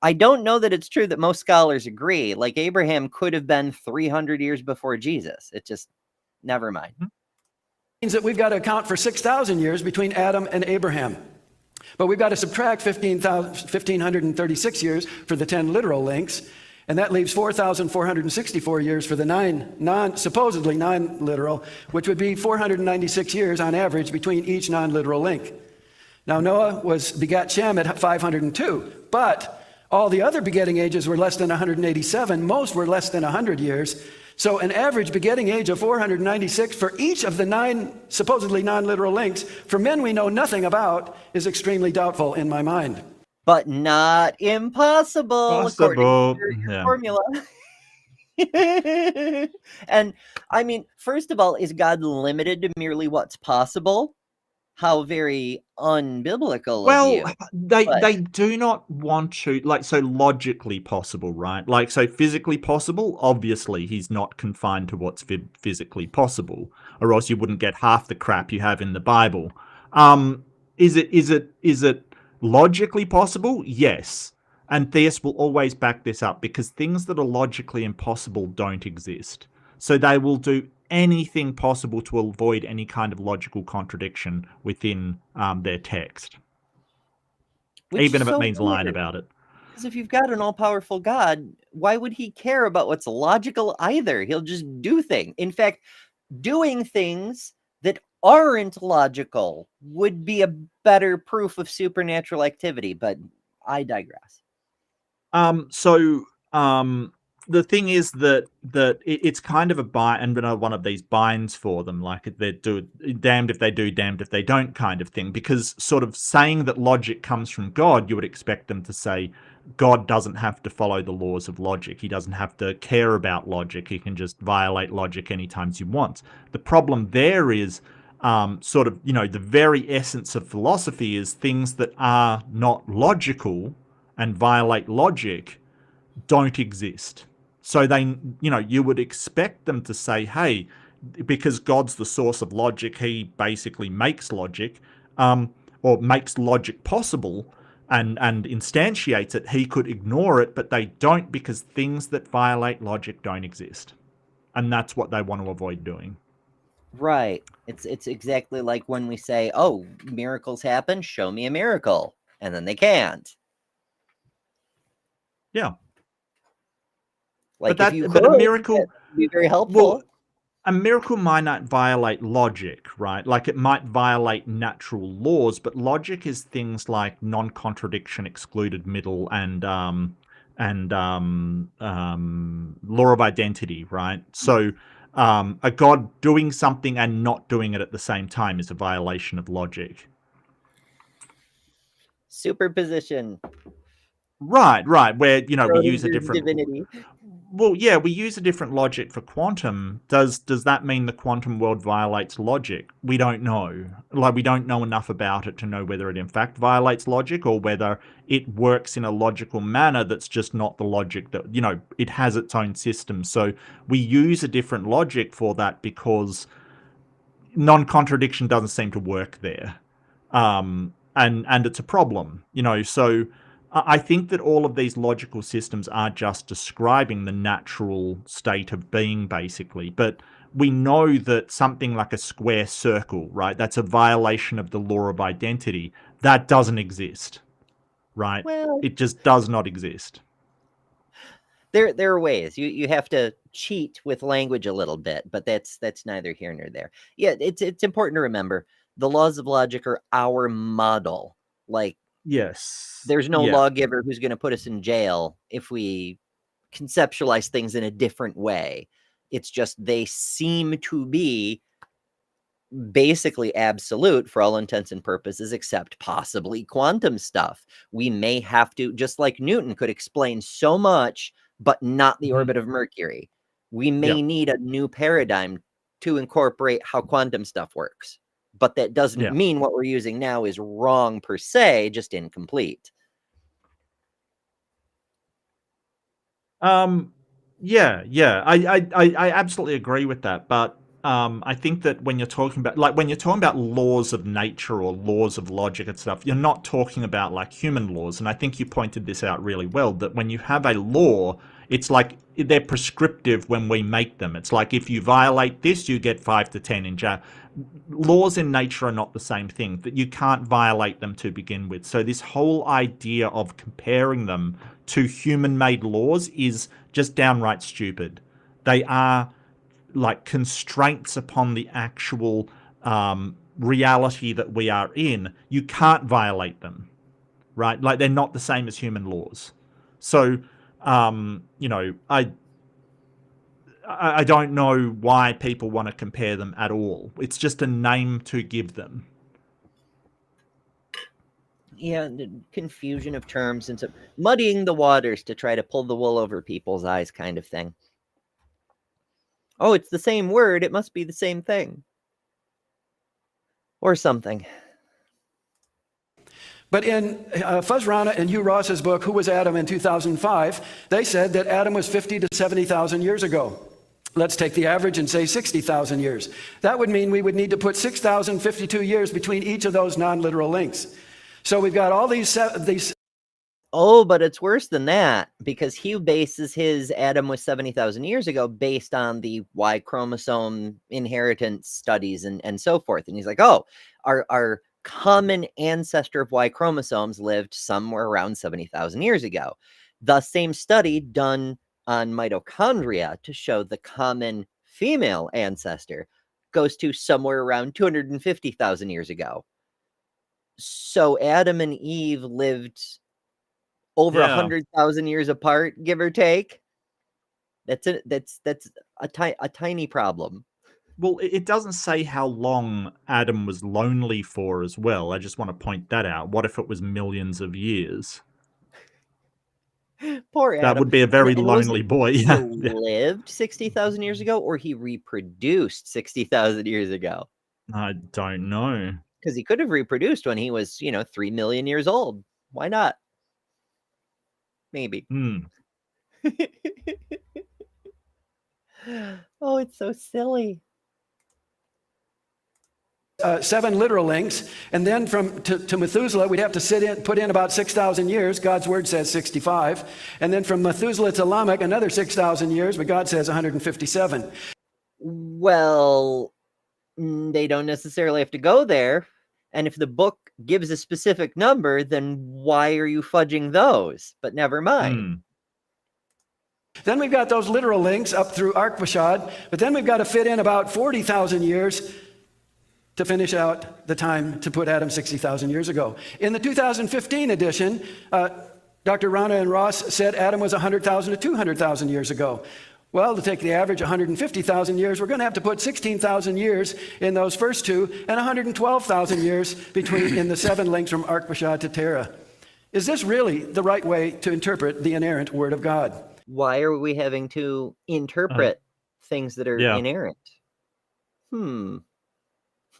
I don't know that it's true that most scholars agree. Like, Abraham could have been 300 years before Jesus. It just, never mind. Means that we've got to account for 6,000 years between Adam and Abraham. But we've got to subtract 1,536 years for the 10 literal links, and that leaves 4,464 years for the supposedly non-literal, which would be 496 years on average between each non-literal link. Now, Noah begat Shem at 502, but all the other begetting ages were less than 187. Most were less than 100 years. So an average begetting age of 496 for each of the 9 supposedly non-literal links, for men we know nothing about, is extremely doubtful in my mind. But not impossible, according to your formula. And I mean, first of all, is God limited to merely what's possible? How very unbiblical of you. They do not want to, like, so logically possible, right? Like, so physically possible, obviously he's not confined to what's physically possible, or else you wouldn't get half the crap you have in the Bible. Is it logically possible? Yes. And theists will always back this up, because things that are logically impossible don't exist. So they will do anything possible to avoid any kind of logical contradiction within their text, even if it means lying about it. Because if you've got an all-powerful God, why would he care about what's logical either? He'll just do things. In fact, doing things that aren't logical would be a better proof of supernatural activity, but I digress. The thing is that it's kind of a one of these binds for them, like they do damned if they do, damned if they don't kind of thing, because sort of saying that logic comes from God, you would expect them to say God doesn't have to follow the laws of logic. He doesn't have to care about logic. He can just violate logic anytime he wants. The problem there is the very essence of philosophy is things that are not logical and violate logic don't exist. So you would expect them to say, hey, because God's the source of logic, he basically makes logic, or makes logic possible and instantiates it. He could ignore it, but they don't, because things that violate logic don't exist. And that's what they want to avoid doing. Right. It's exactly like when we say, oh, miracles happen, show me a miracle. And then they can't. Yeah. Like, but if you but could, a miracle that'd be very helpful. Well, a miracle might not violate logic, right? Like, it might violate natural laws, but logic is things like non-contradiction, excluded middle, and law of identity, right? So a God doing something and not doing it at the same time is a violation of logic. Superposition. Right. Where, we use a different... Divinity. Well, yeah, we use a different logic for quantum. Does that mean the quantum world violates logic? We don't know. Like, we don't know enough about it to know whether it in fact violates logic, or whether it works in a logical manner that's just not the logic that, it has its own system. So we use a different logic for that, because non-contradiction doesn't seem to work there. And it's a problem, so... I think that all of these logical systems are just describing the natural state of being, basically. But we know that something like a square circle, right, that's a violation of the law of identity. That doesn't exist, right? Well, it just does not exist. There are ways. You have to cheat with language a little bit, but that's neither here nor there. Yeah, it's important to remember the laws of logic are our model. Like, yes, there's no lawgiver who's going to put us in jail if we conceptualize things in a different way. It's just they seem to be basically absolute for all intents and purposes, except possibly quantum stuff. We may have to, just like Newton could explain so much, but not the orbit of Mercury. We may need a new paradigm to incorporate how quantum stuff works. But that doesn't Yeah. mean what we're using now is wrong per se, just incomplete. Yeah. I absolutely agree with that. But I think that when you're talking about laws of nature or laws of logic and stuff, you're not talking about like human laws. And I think you pointed this out really well, that when you have a law, it's like they're prescriptive when we make them. It's like if you violate this, you get 5 to 10 in jail. Laws in nature are not the same thing, that you can't violate them to begin with. So this whole idea of comparing them to human-made laws is just downright stupid. They are like constraints upon the actual reality that we are in. You can't violate them, right? Like they're not the same as human laws. So, I don't know why people want to compare them at all. It's just a name to give them. Yeah, the confusion of terms and so muddying the waters to try to pull the wool over people's eyes kind of thing. Oh, it's the same word. It must be the same thing. Or something. But in Fuz Rana and Hugh Ross's book, Who Was Adam in 2005, they said that Adam was 50 to 70,000 years ago. Let's take the average and say 60,000 years. That would mean we would need to put 6,052 years between each of those non-literal links. So we've got all these. Oh, but it's worse than that, because Hugh bases his Adam was 70,000 years ago based on the Y chromosome inheritance studies and so forth. And he's like, oh, our common ancestor of Y chromosomes lived somewhere around 70,000 years ago. The same study done on mitochondria to show the common female ancestor goes to somewhere around 250,000 years ago. So Adam and Eve lived over 100,000 years apart, give or take. That's a tiny problem. Well, it doesn't say how long Adam was lonely for as well. I just want to point that out. What if it was millions of years? Poor Adam. That would be a very And lonely boy. He Yeah. lived 60,000 years ago, or he reproduced 60,000 years ago? I don't know. Because he could have reproduced when he was, 3 million years old. Why not? Maybe. Oh, it's so silly. 7 literal links, and then to Methuselah, we'd have to put in about 6,000 years. God's word says 65. And then from Methuselah to Lamech, another 6,000 years, but God says 157. Well, they don't necessarily have to go there. And if the book gives a specific number, then why are you fudging those? But never mind. Then we've got those literal links up through Arpachshad, but then we've got to fit in about 40,000 years to finish out the time to put Adam 60,000 years ago. In the 2015 edition, Dr. Rana and Ross said Adam was 100,000 to 200,000 years ago. Well, to take the average 150,000 years, we're going to have to put 16,000 years in those first two and 112,000 years in the 7 links from Arpachshad to Terah. Is this really the right way to interpret the inerrant Word of God? Why are we having to interpret things that are inerrant?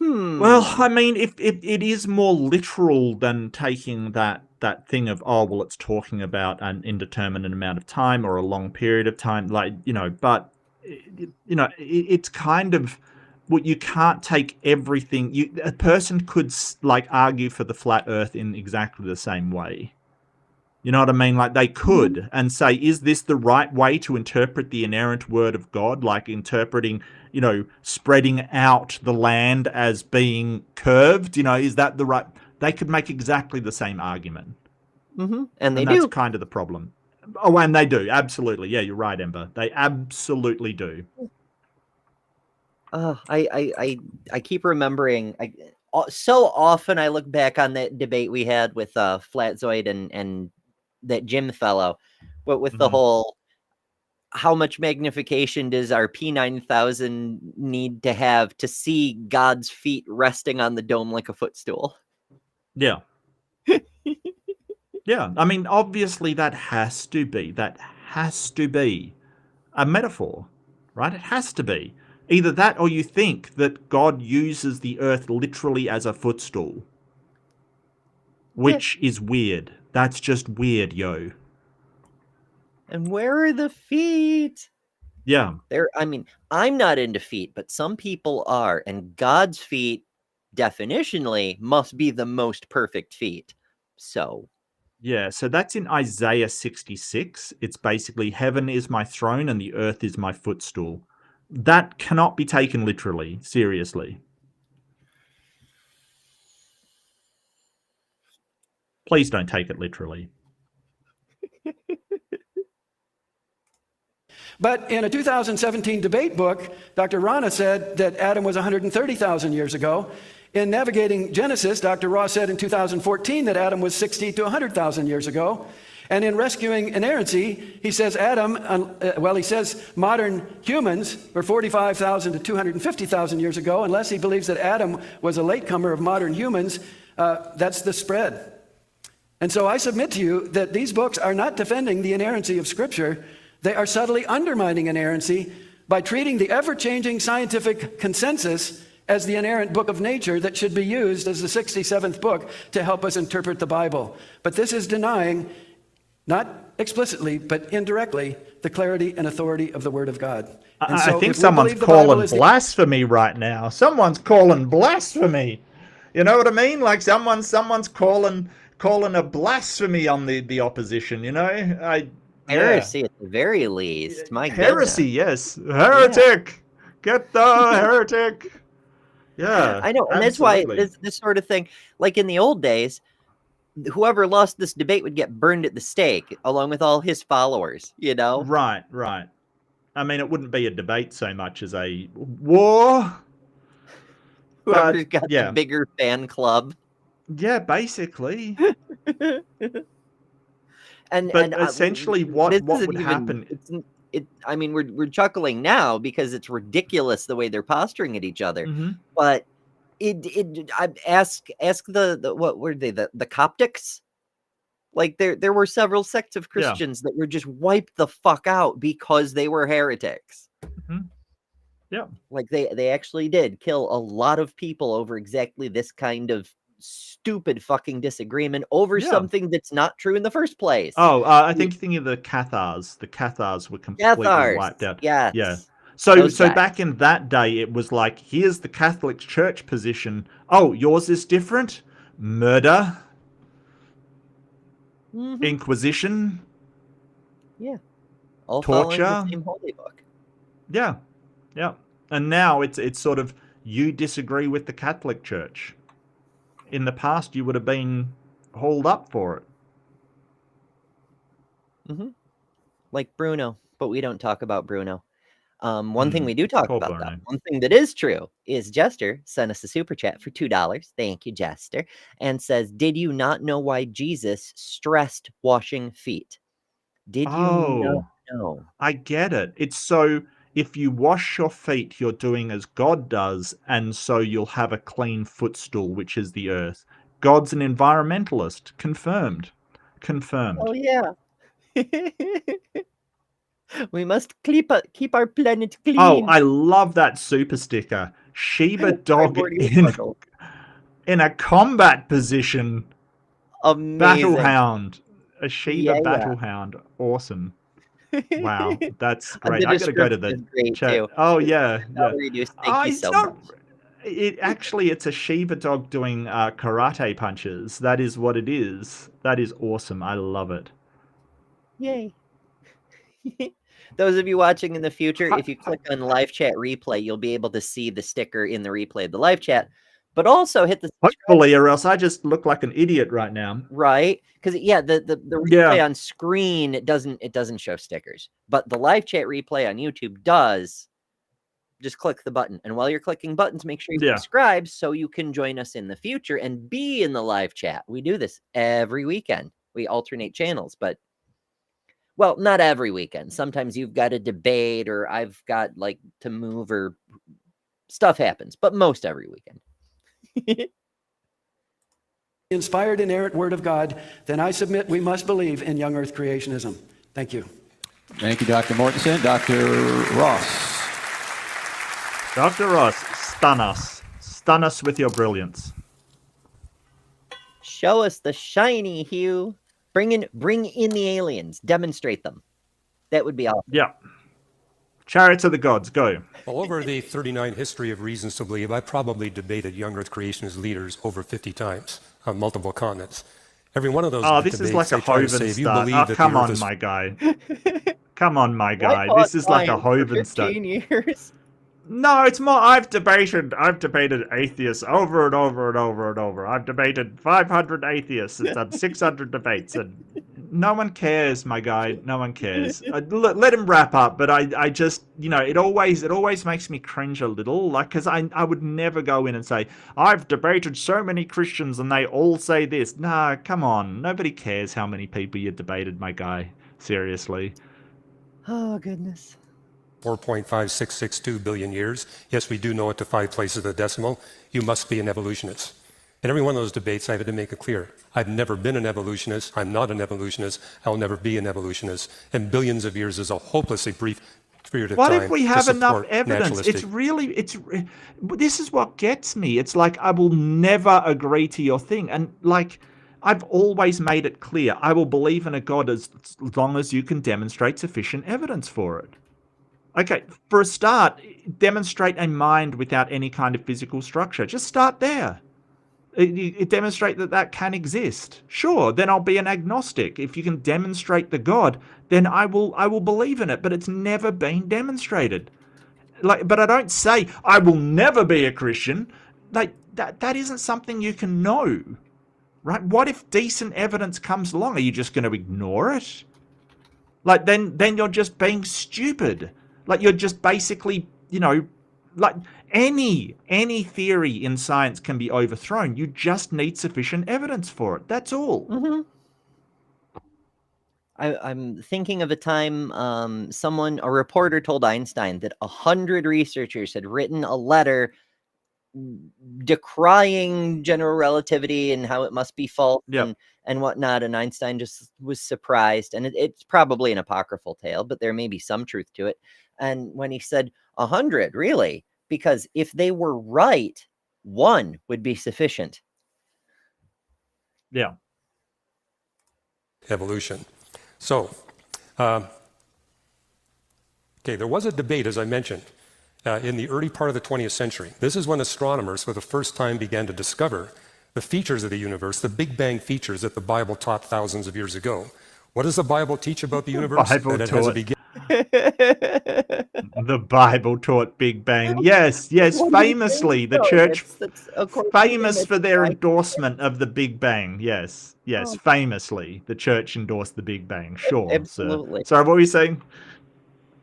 Well, I mean, if it is more literal than taking that thing of, oh, well, it's talking about an indeterminate amount of time or a long period of time, but it's kind of, well, you can't take everything. A person could argue for the flat Earth in exactly the same way. You know what I mean? Like they could and say, is this the right way to interpret the inerrant Word of God? Like interpreting, spreading out the land as being curved, is that the right? They could make exactly the same argument. And they that's do. kind of the problem. Oh, and they do. Absolutely. Yeah, you're right, Ember. They absolutely do. I keep remembering. So often I look back on that debate we had with Flatzoid and that Jim fellow, but with the whole, how much magnification does our P9000 need to have to see God's feet resting on the dome like a footstool? Yeah. Yeah. I mean, obviously that has to be a metaphor, right? It has to be. Either that or you think that God uses the earth literally as a footstool, which is weird. That's just weird, yo. And where are the feet? Yeah. I mean, I'm not into feet, but some people are, and God's feet, definitionally, must be the most perfect feet. So, Yeah, so that's in Isaiah 66. It's basically, heaven is my throne and the earth is my footstool. That cannot be taken literally, seriously. Please don't take it literally. But in a 2017 debate book, Dr. Rana said that Adam was 130,000 years ago. In Navigating Genesis, Dr. Ross said in 2014 that Adam was 60 to 100,000 years ago. And in Rescuing Inerrancy, he says he says modern humans were 45,000 to 250,000 years ago. Unless he believes that Adam was a latecomer of modern humans, that's the spread. And so I submit to you that these books are not defending the inerrancy of Scripture. They are subtly undermining inerrancy by treating the ever-changing scientific consensus as the inerrant book of nature that should be used as the 67th book to help us interpret the Bible. But this is denying, not explicitly, but indirectly, the clarity and authority of the Word of God. And so I think if we someone's believe the Bible calling is the- blasphemy right now. Someone's calling blasphemy. You know what I mean? Like someone's calling a blasphemy on the opposition, you know? heresy at the very least. My Heresy, goodness. yes. Heretic! Get the heretic! Yeah, I know, and that's why absolutely. this sort of thing, like in the old days, whoever lost this debate would get burned at the stake, along with all his followers, you know? Right. I mean, it wouldn't be a debate so much as a war. Whoever's got the bigger fan club. Yeah, basically. And essentially, what would happen? I mean, we're chuckling now because it's ridiculous the way they're posturing at each other. Mm-hmm. But I ask the what were they, the Coptics? Like there were several sects of Christians that were just wiped the fuck out because they were heretics. Mm-hmm. Yeah, like they actually did kill a lot of people over exactly this kind of stupid fucking disagreement over something that's not true in the first place. Oh, I think you're thinking of the Cathars. The Cathars were completely wiped out. Yes. Yeah. So Those guys. back in that day, it was like, here's the Catholic Church position. Oh, yours is different? Murder? Mhm. Inquisition? Yeah. All following Torture? the same holy book. Yeah. And now it's sort of, you disagree with the Catholic Church. In the past, you would have been hauled up for it. Mm-hmm. Like Bruno, but we don't talk about Bruno. One thing we do talk about, though, one thing that is true is Jester sent us a super chat for $2. Thank you, Jester. And says, did you not know why Jesus stressed washing feet? Did you not know? I get it. It's so, if you wash your feet, you're doing as God does, and so you'll have a clean footstool, which is the earth. God's an environmentalist. Confirmed. Oh, yeah. We must keep our planet clean. Oh, I love that super sticker. Shiba dog in a combat position. Amazing. Battlehound. A Shiba Yeah. Battlehound. Awesome. Wow, that's And great. the I gotta go to description the is great, chat. too. Oh yeah. I'll reduce. Thank you it's so not. much. It's a Shiba dog doing karate punches. That is what it is. That is awesome. I love it. Yay. Those of you watching in the future, if you click on live chat replay, you'll be able to see the sticker in the replay of the live chat. But also hit the Hopefully, or else I just look like an idiot right now. right, because the replay on screen it doesn't show stickers, but the live chat replay on YouTube does. Just click the button, and while you're clicking buttons, make sure you subscribe so you can join us in the future and be in the live chat. We do this every weekend. We alternate channels, but well, not every weekend. Sometimes you've got a debate, or I've got like to move, or stuff happens, but most every weekend. Inspired, inerrant Word of God, then I submit we must believe in young earth creationism. Thank you. Thank you, Dr. Mortensen. Dr. Ross. Dr. Ross, stun us. Stun us with your brilliance. Show us the shiny Hugh. Bring in the aliens. Demonstrate them. That would be awesome. Yeah. Chariots of the gods, go. Well, over the 39 history of reasons to believe, I probably debated young Earth creationist leaders over 50 times on multiple continents. Every one of those this is debates, like a they try to Hovind say, if you start. believe Oh, that come the Earth on, is my guy. Come on, my guy. I This is like a fought flying Hovind for start. 15 years. No, it's more. I've debated atheists over and over and over and over. I've debated 500 atheists and done 600 debates, and no one cares, my guy. No one cares. Let him wrap up. But I just, it always makes me cringe a little, like, because I would never go in and say I've debated so many Christians and they all say this. Nah, come on. Nobody cares how many people you debated, my guy. Seriously. Oh, goodness. 4.5662 billion years. Yes, we do know it to 5 places of the decimal. You must be an evolutionist. In every one of those debates, I had to make it clear. I've never been an evolutionist. I'm not an evolutionist. I'll never be an evolutionist. And billions of years is a hopelessly brief period of time. What if we have to enough support evidence? naturalistic- This is what gets me. It's like, I will never agree to your thing. And like, I've always made it clear, I will believe in a God as long as you can demonstrate sufficient evidence for it. Okay, for a start, demonstrate a mind without any kind of physical structure. Just start there. Demonstrate that can exist. Sure, then I'll be an agnostic. If you can demonstrate the God, then I will believe in it. But it's never been demonstrated. But I don't say I will never be a Christian. Like that isn't something you can know, right? What if decent evidence comes along? Are you just going to ignore it? Like then you're just being stupid. Like you're just basically, like any theory in science can be overthrown. You just need sufficient evidence for it. That's all. Mm-hmm. I'm thinking of a time a reporter told Einstein that 100 researchers had written a letter decrying general relativity and how it must be false and whatnot, and Einstein just was surprised. And it's probably an apocryphal tale, but there may be some truth to it. And when he said 100, really? Because if they were right, one would be sufficient. Yeah. Evolution. So, there was a debate, as I mentioned, in the early part of the 20th century. This is when astronomers for the first time began to discover the features of the universe, the Big Bang features that the Bible taught thousands of years ago. What does the Bible teach about the universe? Bible That it has a taught. beginning. The Bible taught Big Bang. Yes, famously, the church, famous for their endorsement of the Big Bang. Yes, famously, the church endorsed the Big Bang. Sure. Absolutely. Sorry, what were you saying?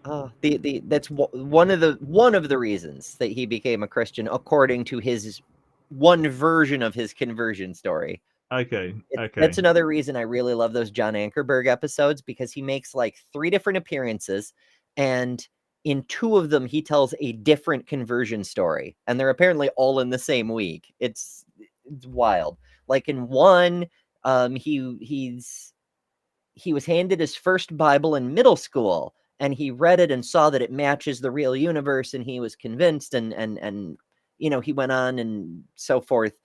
That's one of the reasons that he became a Christian, according to his one version of his conversion story. Okay. That's another reason I really love those John Ankerberg episodes, because he makes like 3 different appearances, and in 2 of them he tells a different conversion story, and they're apparently all in the same week. It's wild. Like in one, he was handed his first Bible in middle school, and he read it and saw that it matches the real universe, and he was convinced, and he went on and so forth.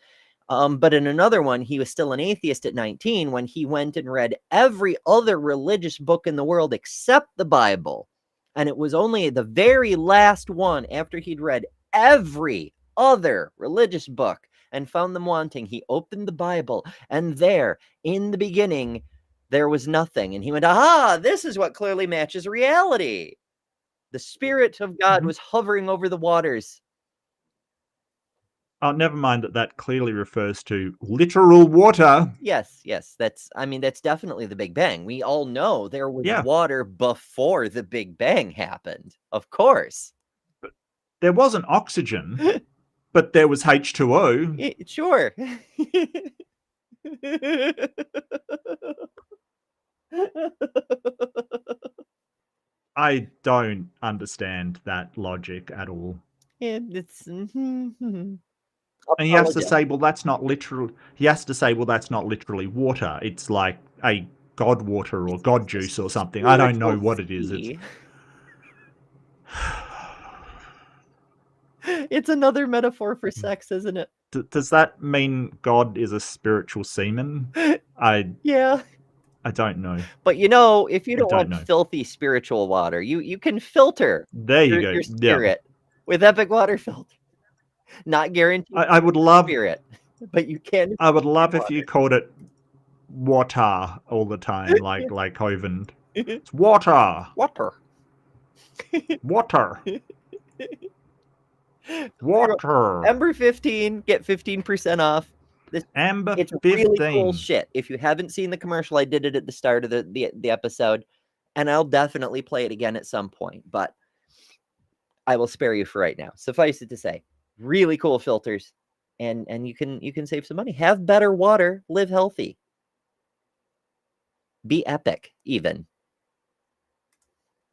But in another one, he was still an atheist at 19 when he went and read every other religious book in the world except the Bible. And it was only the very last one, after he'd read every other religious book and found them wanting, he opened the Bible, and there, in the beginning, there was nothing. And he went, aha, this is what clearly matches reality. The Spirit of God was hovering over the waters. Oh, never mind that clearly refers to literal water. Yes. That's definitely the Big Bang. We all know there was water before the Big Bang happened. Of course. But there wasn't oxygen, but there was H2O. Sure. I don't understand that logic at all. It's And he has to say, well, that's not literal. He has to say, well, that's not literally water. It's like a god water or god juice or something. I don't know what it is. It's It's another metaphor for sex, isn't it? Does that mean God is a spiritual semen? Yeah. I don't know. But you know, if you I don't don't want know. filthy spiritual water, you can filter There you your go. spirit with Epic Water Filter. Not guaranteed I would love spirit, but you can. I would love if you called it water all the time, like Hovind. It's water. Water. Water. Water. Ember 15, get 15% off. Amber It's really 15. cool shit. If you haven't seen the commercial, I did it at the start of the episode, and I'll definitely play it again at some point, but I will spare you for right now. Suffice it to say, really cool filters, and you can save some money. Have better water, live healthy. Be epic, even.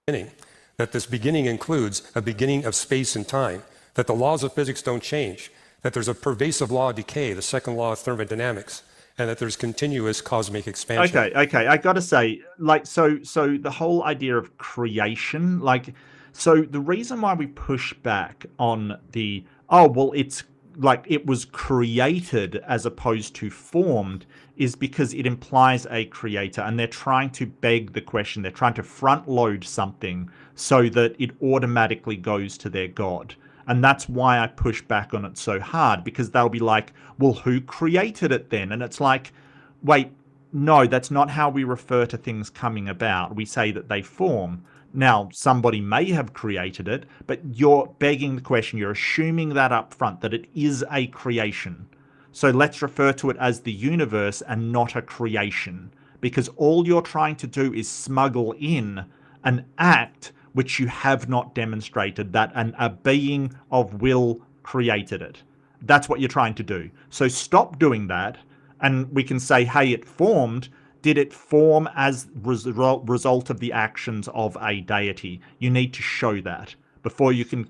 That this beginning includes a beginning of space and time, that the laws of physics don't change, that there's a pervasive law of decay, the second law of thermodynamics, and that there's continuous cosmic expansion. Okay. I gotta say, so the whole idea of creation, so the reason why we push back on it's like it was created as opposed to formed is because it implies a creator, and they're trying to beg the question. They're trying to front load something so that it automatically goes to their God. And that's why I push back on it so hard, because they'll be like, well, who created it then? And it's like, wait, no, that's not how we refer to things coming about. We say that they form. Now, somebody may have created it, but you're begging the question. You're assuming that up front, that it is a creation. So let's refer to it as the universe and not a creation, because all you're trying to do is smuggle in an act which you have not demonstrated, that a being of will created it. That's what you're trying to do. So stop doing that, and we can say, hey, it formed. Did it form as result of the actions of a deity? You need to show that. Before you can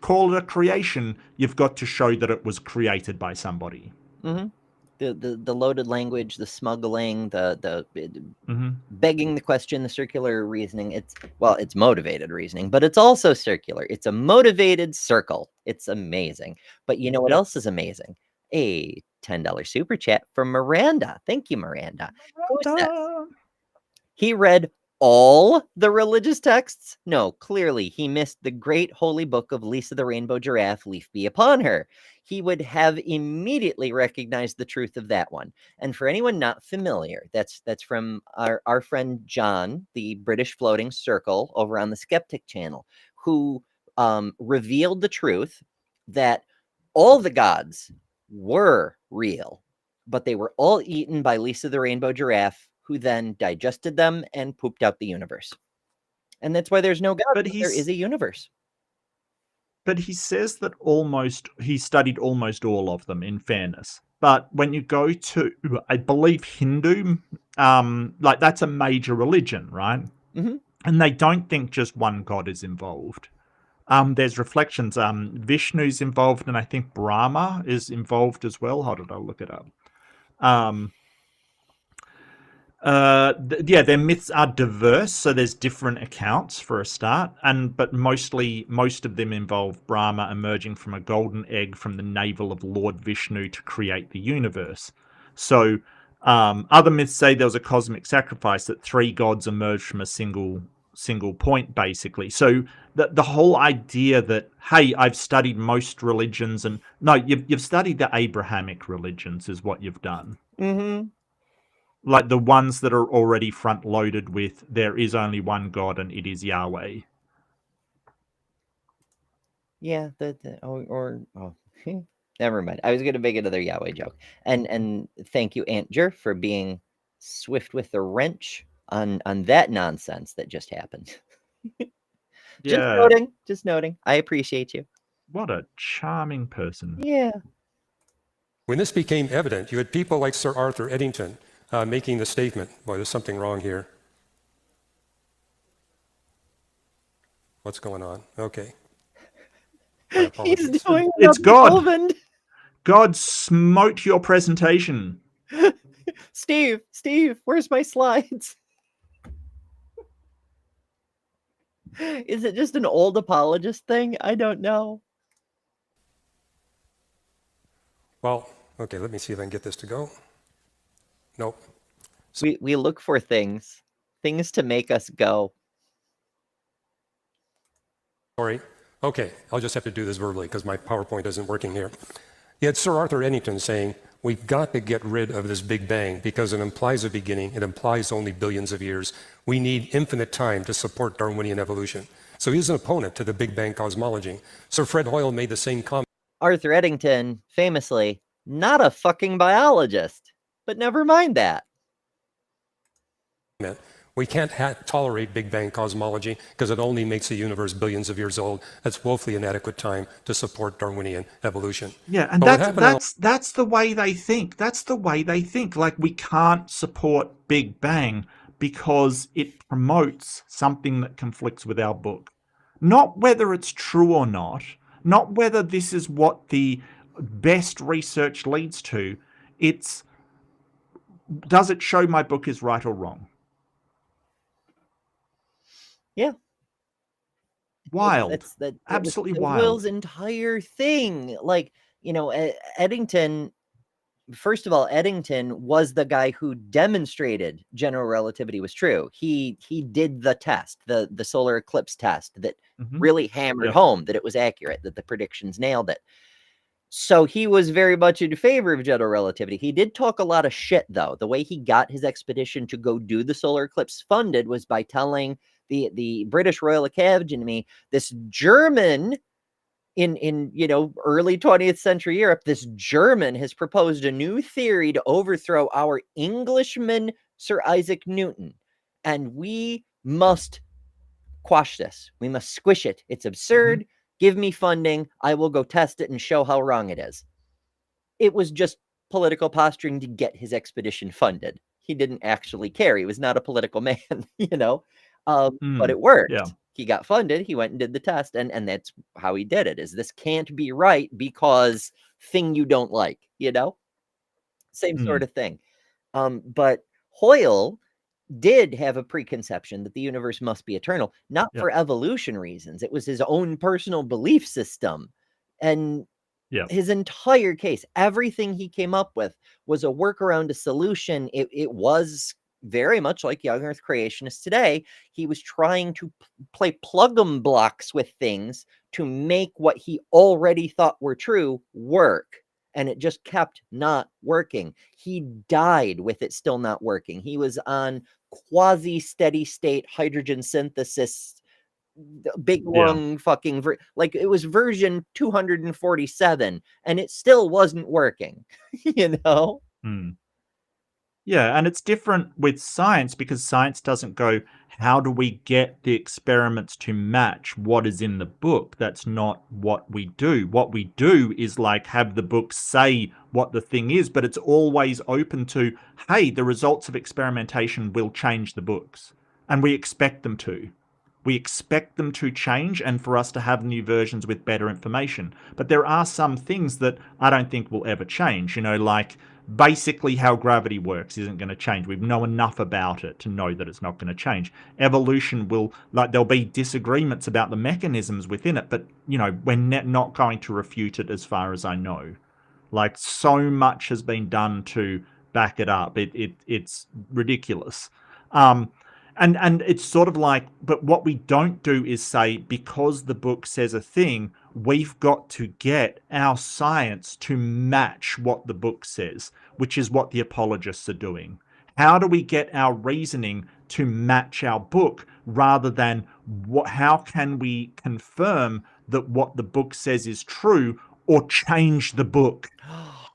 call it a creation, you've got to show that it was created by somebody. Mm-hmm. The loaded language, the smuggling, the begging the question, the circular reasoning. It's motivated reasoning, but it's also circular. It's a motivated circle. It's amazing. But you know what else is amazing? A $10 super chat from Miranda. Thank you, Miranda. Who says he read all the religious texts? No, clearly he missed the great holy book of Lisa the Rainbow Giraffe, Leaf Be Upon Her. He would have immediately recognized the truth of that one. And for anyone not familiar, that's from our friend John, the British Floating Circle over on the Skeptic channel, who revealed the truth that all the gods were real, but they were all eaten by Lisa the Rainbow Giraffe, who then digested them and pooped out the universe. And that's why there's no God, but there is a universe. But he says that he studied almost all of them, in fairness. But when you go to, I believe, Hindu, that's a major religion, right? Mm-hmm. And they don't think just one God is involved. There's reflections. Vishnu's involved, and I think Brahma is involved as well. How did I look it up? Their myths are diverse, so there's different accounts for a start, but most of them involve Brahma emerging from a golden egg from the navel of Lord Vishnu to create the universe. So other myths say there was a cosmic sacrifice, that three gods emerged from a single point, basically. So the whole idea that, hey, I've studied most religions, and no, you've studied the Abrahamic religions is what you've done. Mm-hmm. Like the ones that are already front loaded with there is only one God and it is Yahweh. Yeah, never mind. I was going to make another Yahweh joke. And thank you, Antjer, for being swift with the wrench on that nonsense that just happened. Just noting. I appreciate you. What a charming person. Yeah. When this became evident, you had people like Sir Arthur Eddington making the statement, boy, there's something wrong here. What's going on? Okay. He's doing it's God. God smote your presentation. Steve, where's my slides? Is it just an old apologist thing? I don't know. Well, okay, let me see if I can get this to go. Nope. We look for things to make us go. Sorry. Okay, I'll just have to do this verbally because my PowerPoint isn't working here. You had Sir Arthur Eddington saying, we've got to get rid of this Big Bang because it implies a beginning, it implies only billions of years. We need infinite time to support Darwinian evolution. So he's an opponent to the Big Bang cosmology. Sir Fred Hoyle made the same comment. Arthur Eddington, famously, not a fucking biologist, but never mind that. We can't tolerate Big Bang cosmology because it only makes the universe billions of years old. That's woefully inadequate time to support Darwinian evolution. Yeah, and that's the way they think. That's the way they think. Like, we can't support Big Bang because it promotes something that conflicts with our book. Not whether it's true or not whether this is what the best research leads to. It's, does it show my book is right or wrong? Yeah. Wild. That Absolutely was wild. Will's entire thing. Like, you know, Eddington, first of all, Eddington was the guy who demonstrated general relativity was true. He did the test, the solar eclipse test that really hammered home that it was accurate, that the predictions nailed it. So he was very much in favor of general relativity. He did talk a lot of shit, though. The way he got his expedition to go do the solar eclipse funded was by telling the British Royal Academy, this German in you know, early 20th century Europe, this German has proposed a new theory to overthrow our Englishman Sir Isaac Newton, and we must quash this. We must squish it. It's absurd. Give me funding. I will go test it and show how wrong it is. It was just political posturing to get his expedition funded. He didn't actually care. He was not a political man, you know. But it worked. Yeah. He got funded. He went and did the test, and that's how he did it. Is this can't be right because thing you don't like, you know? Same sort of thing. But Hoyle did have a preconception that the universe must be eternal, not for evolution reasons. It was his own personal belief system. And his entire case, everything he came up with was a workaround, a solution. It was very much like young earth creationists today. He was trying to play plug-em blocks with things to make what he already thought were true work. And it just kept not working. He died with it still not working. He was on quasi steady state hydrogen synthesis, big long fucking, like it was version 247 and it still wasn't working, you know? Yeah, and it's different with science because science doesn't go, how do we get the experiments to match what is in the book? That's not what we do. What we do is like have the book say what the thing is, but it's always open to, hey, the results of experimentation will change the books. And we expect them to. We expect them to change and for us to have new versions with better information. But there are some things that I don't think will ever change, you know, like basically how gravity works isn't going to change. We know enough about it to know that it's not going to change. Evolution will, like, there'll be disagreements about the mechanisms within it, but, you know, we're not going to refute it as far as I know. Like, so much has been done to back it up. It's ridiculous. And it's sort of like, but what we don't do is say, because the book says a thing, we've got to get our science to match what the book says, which is what the apologists are doing. How do we get our reasoning to match our book rather than how can we confirm that what the book says is true or change the book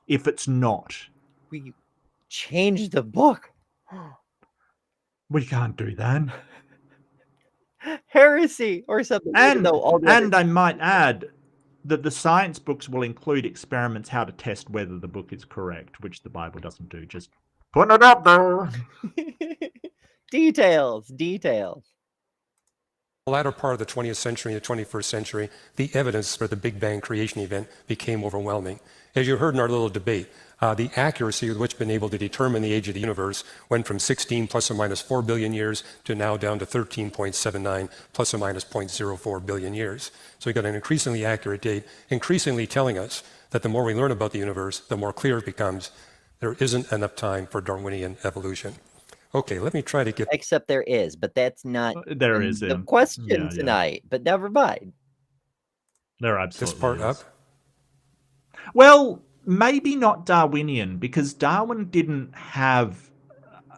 if it's not? We changed the book. We can't do that. Heresy or something. And I might add that the science books will include experiments how to test whether the book is correct, which the Bible doesn't do. Just put it up there. Details. The latter part of the 20th century and the 21st century, the evidence for the Big Bang creation event became overwhelming. As you heard in our little debate, the accuracy with which we've been able to determine the age of the universe went from 16 plus or minus 4 billion years to now down to 13.79 plus or minus 0.04 billion years. So we got an increasingly accurate date, increasingly telling us that the more we learn about the universe, the more clear it becomes there isn't enough time for Darwinian evolution. Okay, let me try to get... Except there is, but that's not There is the question tonight. But never mind. There absolutely this part is. up. Well, maybe not Darwinian, because Darwin didn't have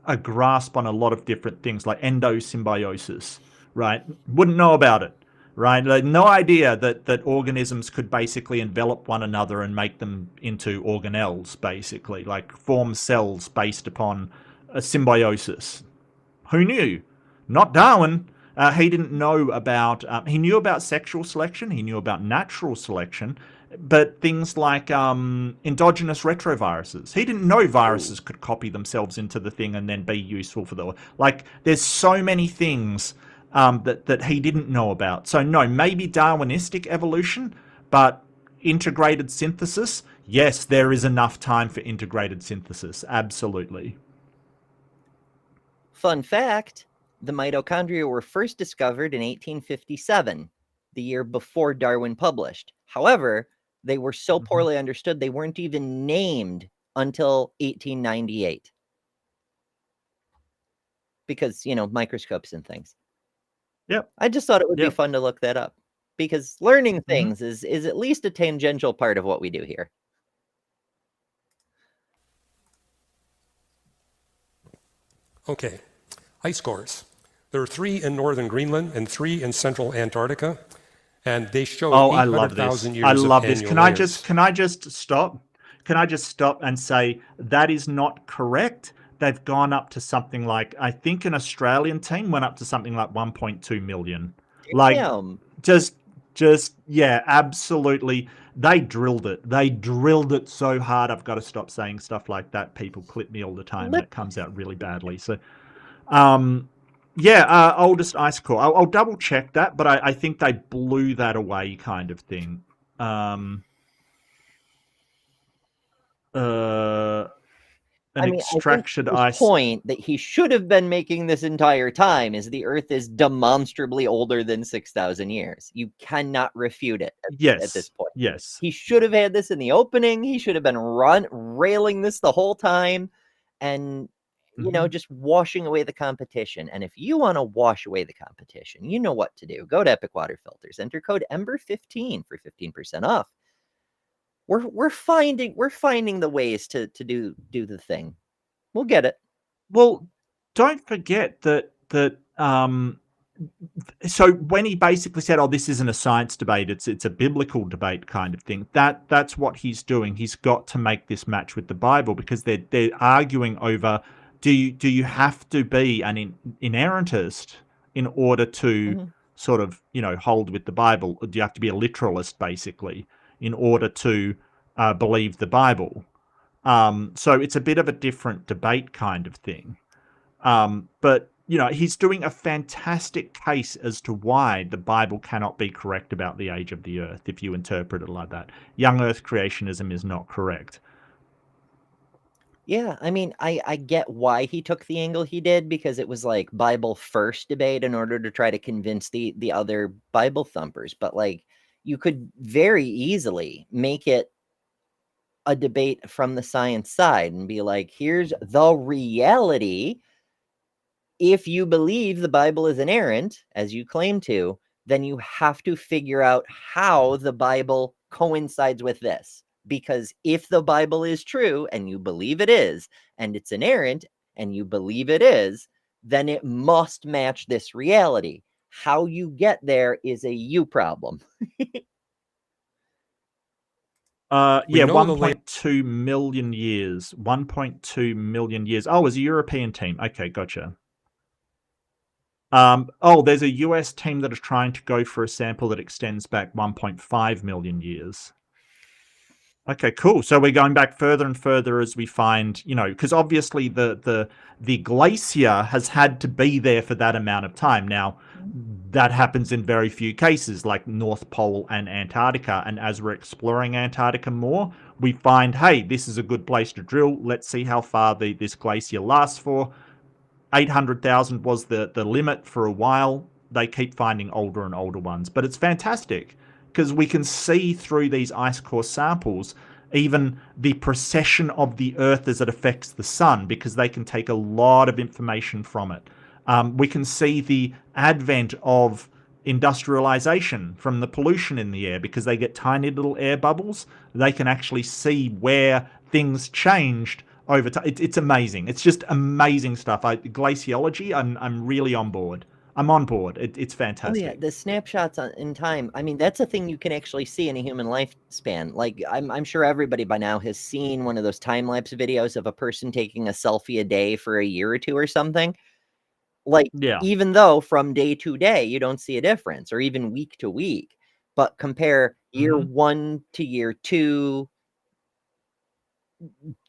a grasp on a lot of different things like endosymbiosis, right? Wouldn't know about it, right? Like, no idea that organisms could basically envelop one another and make them into organelles, basically, like form cells based upon a symbiosis. Who knew? Not Darwin. He didn't know about, he knew about sexual selection, he knew about natural selection, but things like endogenous retroviruses. He didn't know viruses could copy themselves into the thing and then be useful for the... Like, there's so many things that he didn't know about. So no, maybe Darwinistic evolution, but integrated synthesis, yes, there is enough time for integrated synthesis. Absolutely. Fun fact, the mitochondria were first discovered in 1857, the year before Darwin published. However, they were so poorly understood, they weren't even named until 1898. Because, you know, microscopes and things. Yep. I just thought it would be fun to look that up. Because learning things is at least a tangential part of what we do here. Okay, ice cores. There are 3 in northern Greenland and 3 in central Antarctica, and they show 800,000 years I love of this. annual Can I just stop? Can I just stop and say that is not correct? They've gone up to something like, I think an Australian team went up to something like 1.2 million. Like, yeah, absolutely. They drilled it. They drilled it so hard. I've got to stop saying stuff like that. People clip me all the time, and it comes out really badly. So, yeah, oldest ice core. I'll double check that, but I think they blew that away, kind of thing. Extraction ice. The point that he should have been making this entire time is the Earth is demonstrably older than 6,000 years. You cannot refute it at this point. Yes. He should have had this in the opening. He should have been railing this the whole time and, you know, just washing away the competition. And if you want to wash away the competition, you know what to do. Go to Epic Water Filters. Enter code EMBER15 for 15% off. We're finding the ways to do the thing. We'll get it. Well, don't forget that so when he basically said, "Oh, this isn't a science debate; it's a biblical debate," kind of thing. That's what he's doing. He's got to make this match with the Bible because they're arguing over do you have to be an inerrantist in order to sort of, you know, hold with the Bible? Or do you have to be a literalist basically in order to believe the Bible? So it's a bit of a different debate kind of thing. But, you know, he's doing a fantastic case as to why the Bible cannot be correct about the age of the Earth if you interpret it like that. Young Earth creationism is not correct. Yeah, I mean, I get why he took the angle he did, because it was like Bible first debate in order to try to convince the other Bible thumpers. But like, you could very easily make it a debate from the science side and be like, here's the reality. If you believe the Bible is inerrant, as you claim to, then you have to figure out how the Bible coincides with this. Because if the Bible is true and you believe it is, and it's inerrant and you believe it is, then it must match this reality. How you get there is a you problem. Yeah, 1.2 million years. 1.2 million years. Oh, it was a European team. Okay, gotcha. Oh, there's a US team that is trying to go for a sample that extends back 1.5 million years. Okay, cool. So we're going back further and further as we find, you know, because obviously the glacier has had to be there for that amount of time. Now, that happens in very few cases, like North Pole and Antarctica. And as we're exploring Antarctica more, we find, hey, this is a good place to drill. Let's see how far this glacier lasts for. 800,000 was the limit for a while. They keep finding older and older ones, but it's fantastic. because we can see through these ice core samples even the precession of the Earth as it affects the sun, because they can take a lot of information from it. We can see the advent of industrialization from the pollution in the air, because they get tiny little air bubbles. They can actually see where things changed over time. It's amazing. It's just amazing stuff. Glaciology, I'm really on board. I'm on board. It's Oh fantastic. yeah, the snapshots in time. I mean, that's a thing you can actually see in a human lifespan. Like, I'm sure everybody by now has seen one of those time-lapse videos of a person taking a selfie a day for a year or two or something. Like, Yeah. even though from day to day you don't see a difference, or even week to week, but compare year Mhm. 1 to year 2,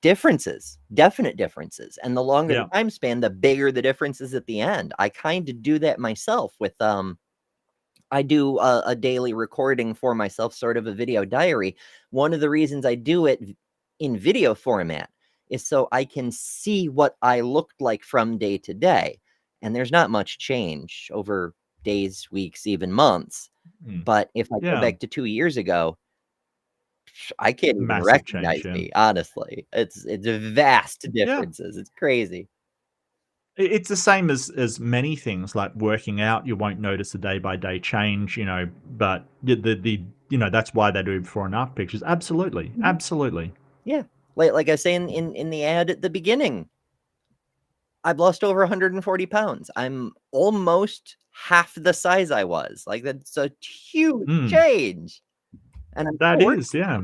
differences, definite differences. And the longer Yeah. the time span, the bigger the differences at the end. I kind of do that myself with I do a daily recording for myself, sort of a video diary. One of the reasons I do it in video format is so I can see what I looked like from day to day. And there's not much change over days, weeks, even months. Mm. But if I go Yeah. back to 2 years ago, I can't even Massive recognize change, yeah. me, honestly. It's vast Yeah. differences. It's crazy. It's the same as many things, like working out. You won't notice a day by day change, but the that's why they do before and after pictures. Absolutely, Mhm. absolutely. Yeah. Like I say in the ad at the beginning, I've lost over 140 pounds. I'm almost half the size I was. Like, that's a huge Mm. change. And I'm That still working. is, yeah.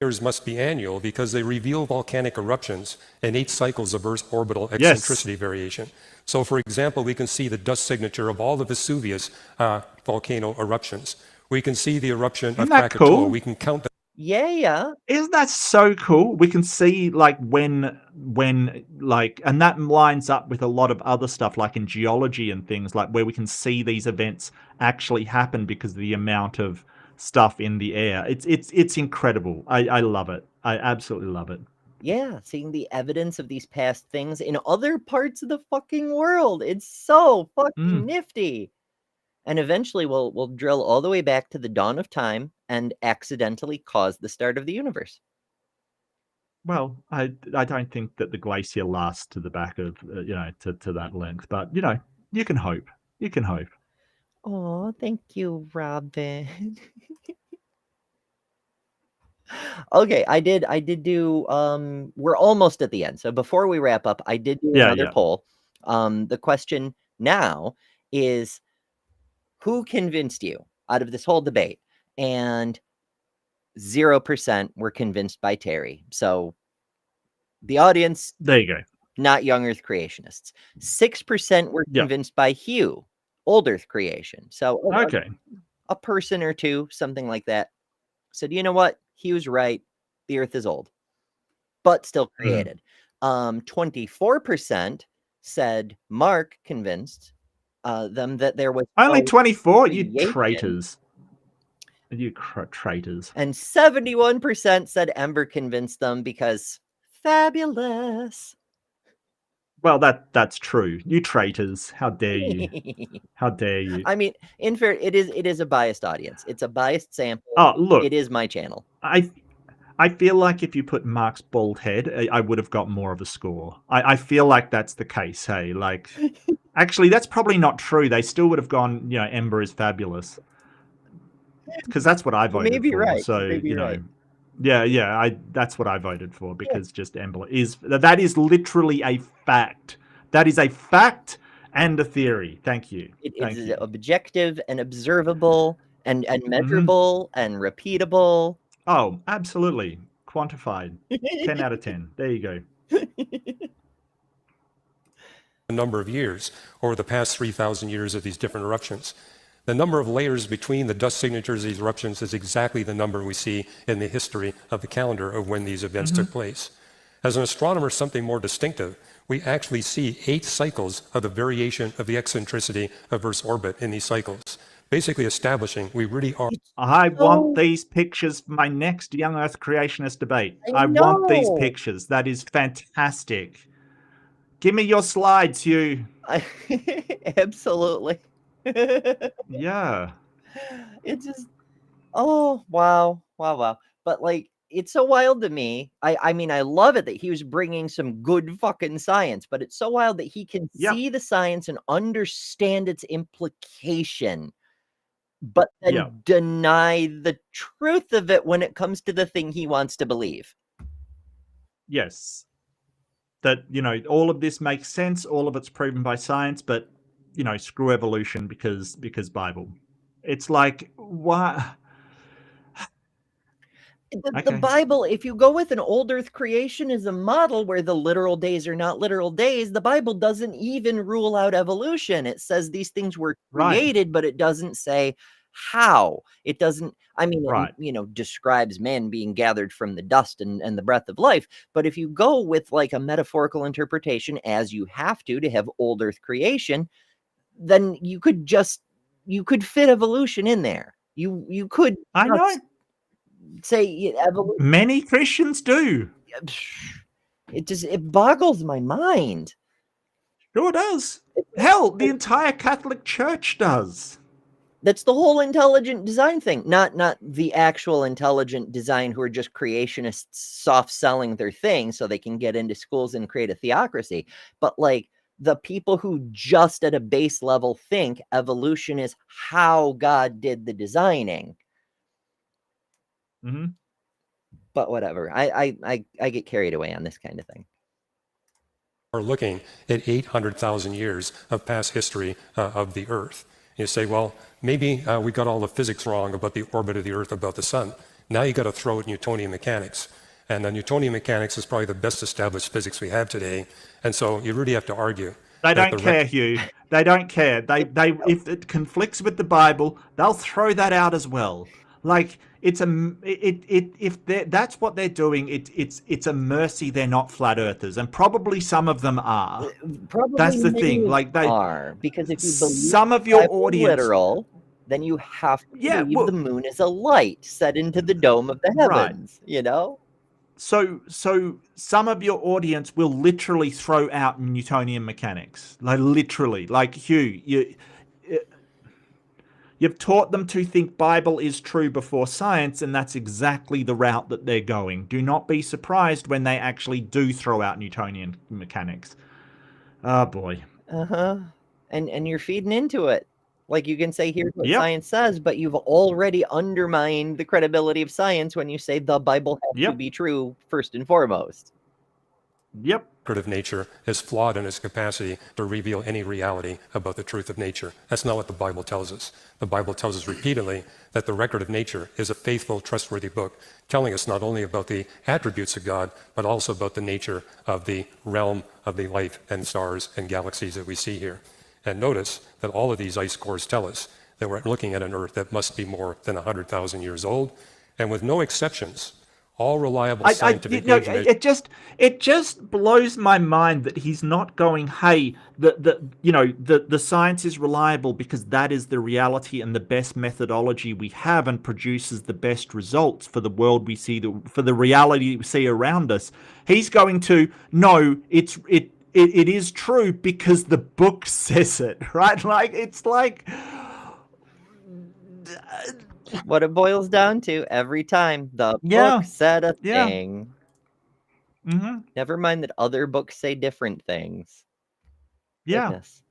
Years must be annual because they reveal volcanic eruptions and 8 cycles of Earth's orbital Yes. eccentricity variation. So, for example, we can see the dust signature of all the Vesuvius volcano eruptions. We can see the eruption Isn't of that Krakatoa. cool? We can count the Yeah. Isn't that so cool? We can see like when like, and that lines up with a lot of other stuff like in geology and things, like where we can see these events actually happen because of the amount of stuff in the air. It's incredible. I love it. I absolutely love it. Yeah, seeing the evidence of these past things in other parts of the fucking world. It's so fucking nifty. And eventually we'll drill all the way back to the dawn of time and accidentally cause the start of the universe. Well, I don't think that the glacier lasts to the back of to that length, but you can hope. You can hope. Oh, thank you, Robin. Okay, I did do we're almost at the end. So before we wrap up, I did do Yeah, another yeah. poll. The question now is, who convinced you out of this whole debate? And 0% were convinced by Terry. So the audience, There you go. not young Earth creationists. 6% were Yeah. convinced by Hugh, old Earth creation. So Okay. a person or two, something like that, said, you know what? Hugh's right. The Earth is old, but still created. 24% said Mark convinced them that there was Only no 24, you creation. traitors. You traitors. And 71% said Ember convinced them because fabulous. Well, that's true. You traitors. How dare you? How dare you? I mean, in fair, it is a biased audience. It's a biased sample. Oh, look. It is my channel. I feel like if you put Mark's bald head, I would have got more of a score. I feel like that's the case, hey? Like, actually, that's probably not true. They still would have gone, Ember is fabulous. Because that's what I voted Maybe for. right. So, Maybe right. Yeah, that's what I voted for, because just Ember that is literally a fact. That is a fact and a theory. Thank you. It Thank is you. objective and observable and measurable and repeatable. Oh, absolutely. Quantified. 10 out of 10. There you go. a number of years over the past 3,000 years of these different eruptions. The number of layers between the dust signatures of these eruptions is exactly the number we see in the history of the calendar of when these events took place. As an astronomer, something more distinctive, we actually see 8 cycles of the variation of the eccentricity of Earth's orbit in these cycles, basically establishing we really are. I want these pictures for my next Young Earth Creationist debate. I want these know. pictures. That is fantastic. Give me your slides, Hugh. Absolutely. Yeah. It just, oh, wow. But like, it's so wild to me. I mean, I love it that he was bringing some good fucking science, but it's so wild that he can see the science and understand its implication, but then deny the truth of it when it comes to the thing he wants to believe. Yes. That, all of this makes sense, all of it's proven by science, but, screw evolution because Bible. It's like, why? The Bible, if you go with an old earth creation as a model where the literal days are not literal days, the Bible doesn't even rule out evolution. It says these things were created, but it doesn't say how. It doesn't, it, describes man being gathered from the dust and the breath of life. But if you go with like a metaphorical interpretation, as you have to have old earth creation, then you could fit evolution in there. You could. I know. Say evolution. Many Christians do. It boggles my mind. Sure does. Hell, the entire Catholic Church does. That's the whole intelligent design thing. Not the actual intelligent design who are just creationists soft selling their thing so they can get into schools and create a theocracy. But like the people who just at a base level think evolution is how God did the designing. Mm-hmm. But whatever, I get carried away on this kind of thing. Are looking at 800,000 years of past history of the Earth. You say, well, maybe we got all the physics wrong about the orbit of the Earth, about the sun. Now you got to throw in Newtonian mechanics. And Newtonian mechanics is probably the best established physics we have today. And so you really have to argue. They don't care, Hugh. They don't care. They if it conflicts with the Bible, they'll throw that out as well. Like that's what they're doing. It's a mercy they're not flat earthers, and probably some of them are. Probably that's the thing. Like they are, because if you believe some of your audience literal, then you have to believe the moon is a light set into the dome of the heavens. Right. So some of your audience will literally throw out Newtonian mechanics, like literally. Like Hugh, you've taught them to think Bible is true before science, and that's exactly the route that they're going. Do not be surprised when they actually do throw out Newtonian mechanics. Oh boy. And you're feeding into it. Like you can say, here's what science says, but you've already undermined the credibility of science when you say the Bible has to be true first and foremost. Yep. Of nature is flawed in its capacity to reveal any reality about the truth of nature. That's not what the Bible tells us. The Bible tells us repeatedly that the record of nature is a faithful, trustworthy book, telling us not only about the attributes of God, but also about the nature of the realm of the life and stars and galaxies that we see here. And notice that all of these ice cores tell us that we're looking at an Earth that must be more than 100,000 years old, and with no exceptions, all reliable scientific it just blows my mind that he's not going, hey, the science is reliable because that is the reality and the best methodology we have and produces the best results for the world we see, for the reality we see around us. He's going to, no, it is true because the book says it, right? Like, it's like... What it boils down to every time, the book said a thing. Mm-hmm. Never mind that other books say different things. Goodness.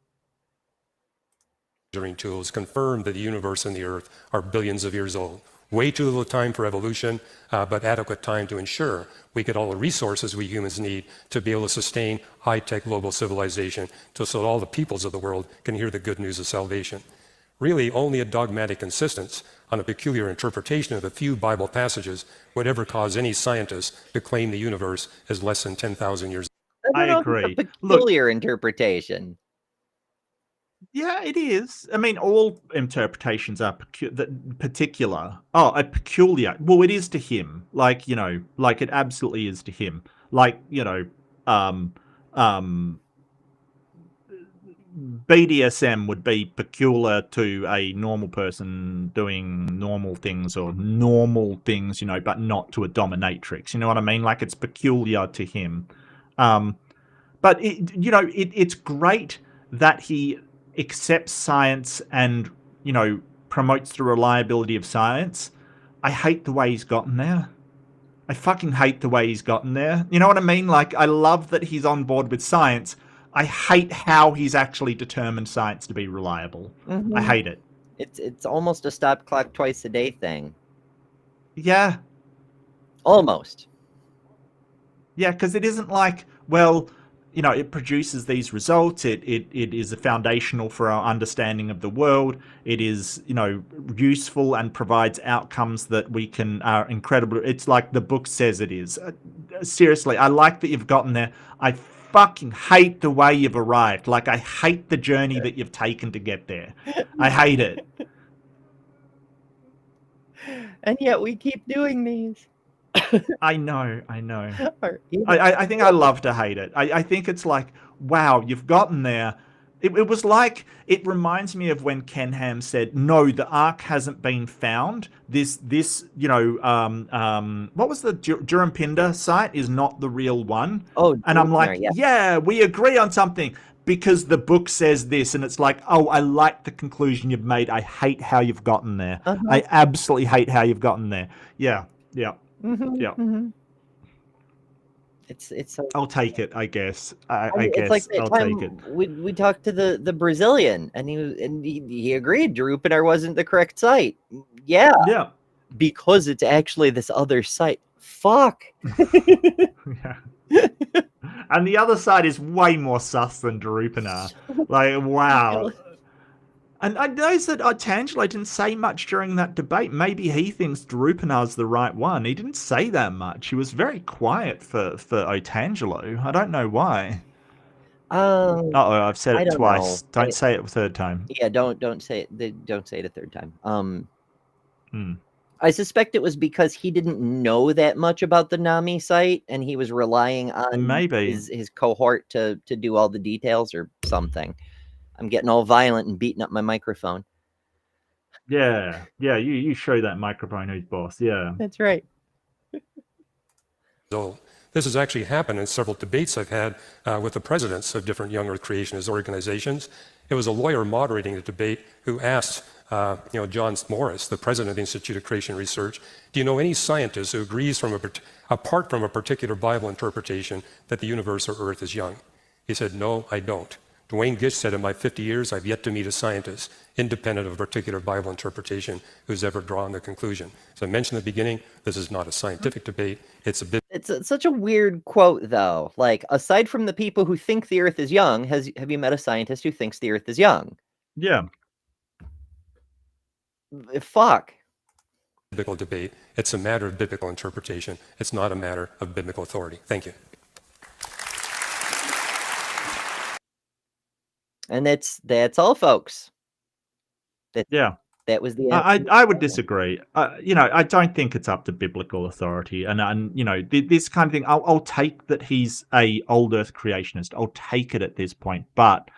Measuring tools confirm that the universe and the Earth are billions of years old. Way too little time for evolution, but adequate time to ensure we get all the resources we humans need to be able to sustain high-tech global civilization so that all the peoples of the world can hear the good news of salvation. Really, only a dogmatic insistence on a peculiar interpretation of a few Bible passages would ever cause any scientist to claim the universe is less than 10,000 years old. I agree. It's a peculiar interpretation. Yeah, it is. I mean, all interpretations are particular. Oh, a peculiar. Well, it is to him. Like, like it absolutely is to him. Like, BDSM would be peculiar to a normal person doing normal things, but not to a dominatrix. You know what I mean? Like, it's peculiar to him. But it's great that he accepts science and, you know, promotes the reliability of science, I hate the way he's gotten there. I fucking hate the way he's gotten there. You know what I mean? Like, I love that he's on board with science. I hate how he's actually determined science to be reliable. I hate it. It's almost a stop clock twice a day thing. Yeah. Almost. Yeah, because it isn't like, well, you know, it produces these results. It is a foundational for our understanding of the world. It is, you know, useful and provides outcomes that we can are incredible. It's like the book says it is. Seriously, I like that you've gotten there. I fucking hate the way you've arrived. Like, I hate the journey that you've taken to get there. I hate it. And yet we keep doing these. I know. I think I love to hate it. I think it's like, wow, you've gotten there. It was like, it reminds me of when Ken Ham said, no, the Ark hasn't been found. This you know, what was the Jurampinda site is not the real one. Oh, and I'm like, yeah, we agree on something because the book says this. And it's like, oh, I like the conclusion you've made. I hate how you've gotten there. I absolutely hate how you've gotten there. Yeah. Yeah. It's so, I'll take it, I guess. I it's guess like that I'll time take it. we talked to the Brazilian, and he agreed Jupiter wasn't the correct site. Yeah, because it's actually this other site. Fuck. Yeah. And the other side is way more sus than Drupana. Like, wow. And I noticed that Tangelo didn't say much during that debate. Maybe he thinks Drupana's the right one. He didn't say that much. He was very quiet for Otangelo. I don't know why. I've said it twice. Know. Don't say it a third time. Yeah, don't say it. Don't say it a third time. I suspect it was because he didn't know that much about the Nami site, and he was relying on his cohort to do all the details or something. I'm getting all violent and beating up my microphone. Yeah, you show that microphone who's boss. Yeah, that's right. So this has actually happened in several debates I've had with the presidents of different young Earth creationist organizations. It was a lawyer moderating the debate who asked, John Morris, the president of the Institute of Creation Research, do you know any scientist who agrees apart from a particular Bible interpretation that the universe or Earth is young? He said, no, I don't. Dwayne Gish said, in my 50 years, I've yet to meet a scientist, independent of a particular Bible interpretation, who's ever drawn the conclusion. So I mentioned at the beginning, this is not a scientific debate. It's a bit. It's such a weird quote, though. Like, aside from the people who think the Earth is young, have you met a scientist who thinks the Earth is young? Yeah. Fuck. Biblical debate. It's a matter of biblical interpretation. It's not a matter of biblical authority. Thank you. And that's all, folks. That was the. I would disagree. I don't think it's up to biblical authority, and this kind of thing. I'll take that he's a old Earth creationist. I'll take it at this point, but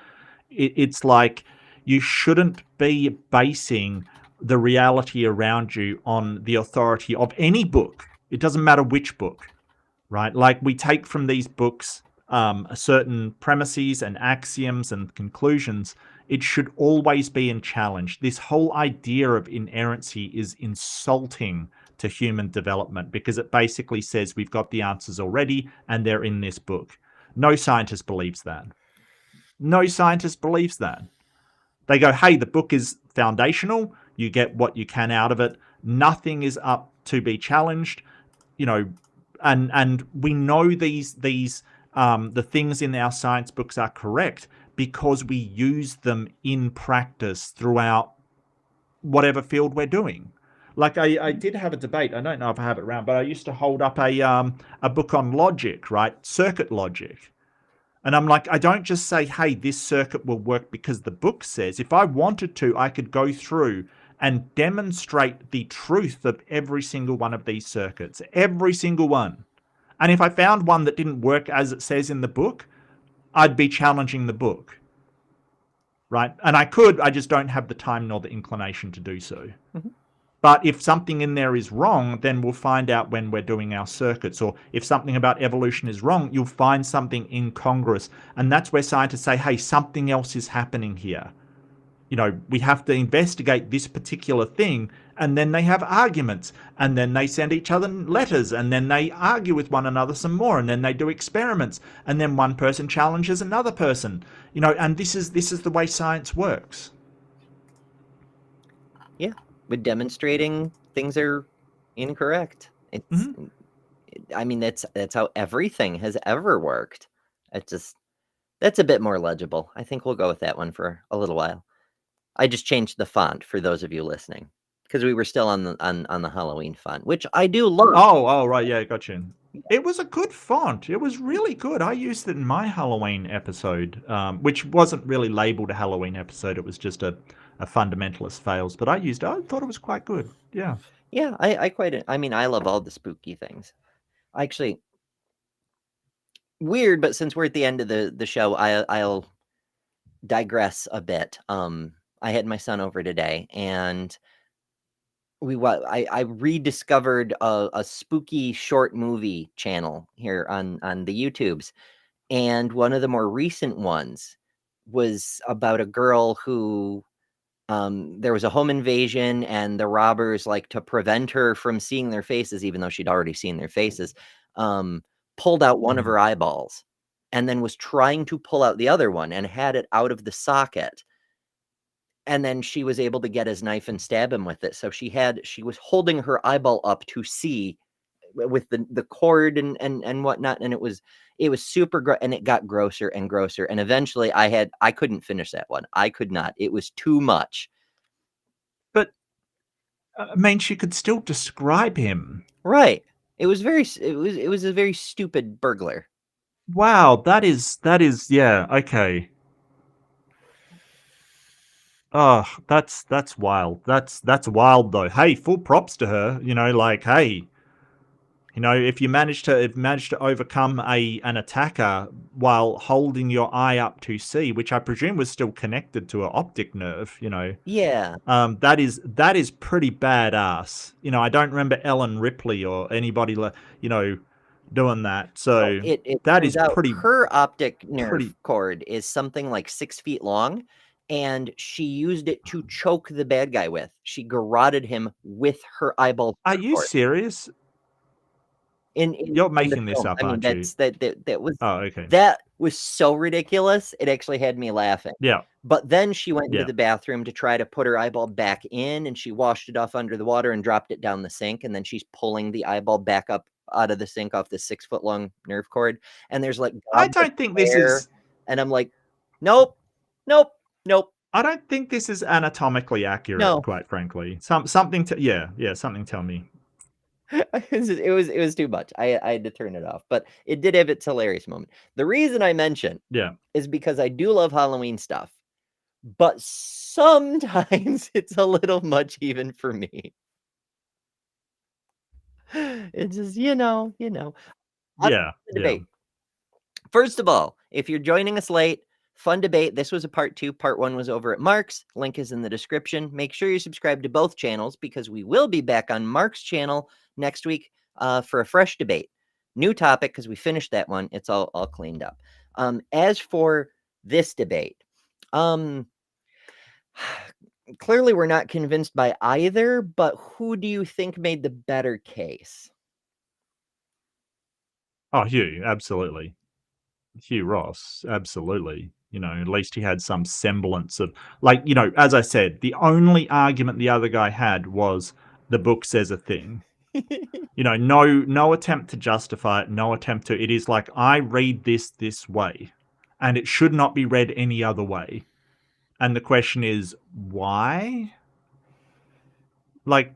it's like you shouldn't be basing the reality around you on the authority of any book. It doesn't matter which book, right? Like, we take from these books certain premises and axioms and conclusions. It should always be in challenge. This whole idea of inerrancy is insulting to human development because it basically says we've got the answers already and they're in this book. No scientist believes that. No scientist believes that. They go, hey, the book is foundational. You get what you can out of it. Nothing is up to be challenged. And we know these the things in our science books are correct because we use them in practice throughout whatever field we're doing. Like, I did have a debate. I don't know if I have it around, but I used to hold up a book on logic, right? Circuit logic. And I'm like, I don't just say, hey, this circuit will work because the book says. If I wanted to, I could go through and demonstrate the truth of every single one of these circuits, every single one. And if I found one that didn't work as it says in the book, I'd be challenging the book, right? And I just don't have the time nor the inclination to do so. Mm-hmm. But if something in there is wrong, then we'll find out when we're doing our circuits. Or if something about evolution is wrong, you'll find something incongruous. And that's where scientists say, hey, something else is happening here. we have to investigate this particular thing, and then they have arguments, and then they send each other letters, and then they argue with one another some more, and then they do experiments, and then one person challenges another person, and this is the way science works. Yeah, with demonstrating things are incorrect. It's, I mean, that's how everything has ever worked. That's a bit more legible. I think we'll go with that one for a little while. I just changed the font for those of you listening, because we were still on the Halloween font, which I do love. Oh, right, yeah, gotcha. It was a good font. It was really good. I used it in my Halloween episode, which wasn't really labeled a Halloween episode. It was just a Fundamentalist Fails, but I thought it was quite good. Yeah. Yeah, I mean, I love all the spooky things. Actually, weird, but since we're at the end of the show, I'll digress a bit. I had my son over today, and I rediscovered a spooky short movie channel here on the YouTubes, and one of the more recent ones was about a girl who there was a home invasion, and the robbers, like, to prevent her from seeing their faces, even though she'd already seen their faces, pulled out one of her eyeballs, and then was trying to pull out the other one and had it out of the socket. And then she was able to get his knife and stab him with it. So she was holding her eyeball up to see with the cord and whatnot. And it was super and it got grosser and grosser. And eventually I couldn't finish that one. I could not. It was too much. But I mean, she could still describe him. Right. It was a very stupid burglar. Wow, that is yeah, okay. Oh, that's wild. That's wild though. Hey, full props to her. Like, hey, if you manage to overcome an attacker while holding your eye up to see, which I presume was still connected to an optic nerve, Yeah. that is pretty badass. I don't remember Ellen Ripley or anybody doing that. So that is pretty. Her optic nerve cord is something like 6 feet long, and she used it to choke the bad guy with. She garroted him with her eyeball. Are you serious? You're making this up, aren't you? That was. Oh, okay. That was so ridiculous. It actually had me laughing. Yeah. But then she went into the bathroom to try to put her eyeball back in, and she washed it off under the water and dropped it down the sink. And then she's pulling the eyeball back up out of the sink off the 6 foot long nerve cord. And there's like, I don't think this is. And I'm like, nope. I don't think this is anatomically accurate, quite frankly. Something tell me. It was too much. I had to turn it off, but it did have its hilarious moment. The reason I mention is because I do love Halloween stuff, but sometimes it's a little much even for me. It's just, Yeah. Debate. First of all, if you're joining us late, fun debate. This was a part 2. Part 1 was over at Mark's. Link is in the description. Make sure you subscribe to both channels, because we will be back on Mark's channel next week for a fresh debate. New topic, because we finished that one. It's all cleaned up. As for this debate, clearly we're not convinced by either, but who do you think made the better case? Oh, Hugh, absolutely. Hugh Ross, absolutely. At least he had some semblance of, like, as I said, the only argument the other guy had was the book says a thing. No attempt to justify it, no attempt to, it is like, I read this way, and it should not be read any other way. And the question is, why? Like,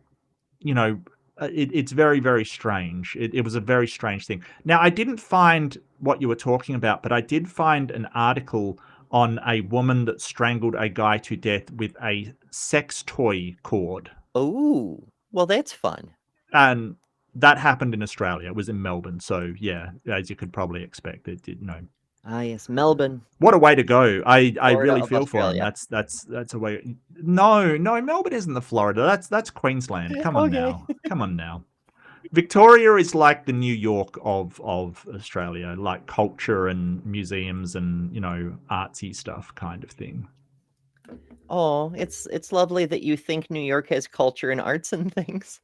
it's very, very strange. It was a very strange thing. Now, I didn't find what you were talking about, but I did find an article on a woman that strangled a guy to death with a sex toy cord. Oh, well, that's fun. And that happened in Australia. It was in Melbourne. So, yeah, as you could probably expect, it did. Ah, yes, Melbourne. What a way to go! I Florida really of feel for him. Australia. That's a way. No, Melbourne isn't the Florida. That's Queensland. Come on now. Come on now. Victoria is like the New York of Australia, like culture and museums and artsy stuff kind of thing. Oh, it's lovely that you think New York has culture and arts and things.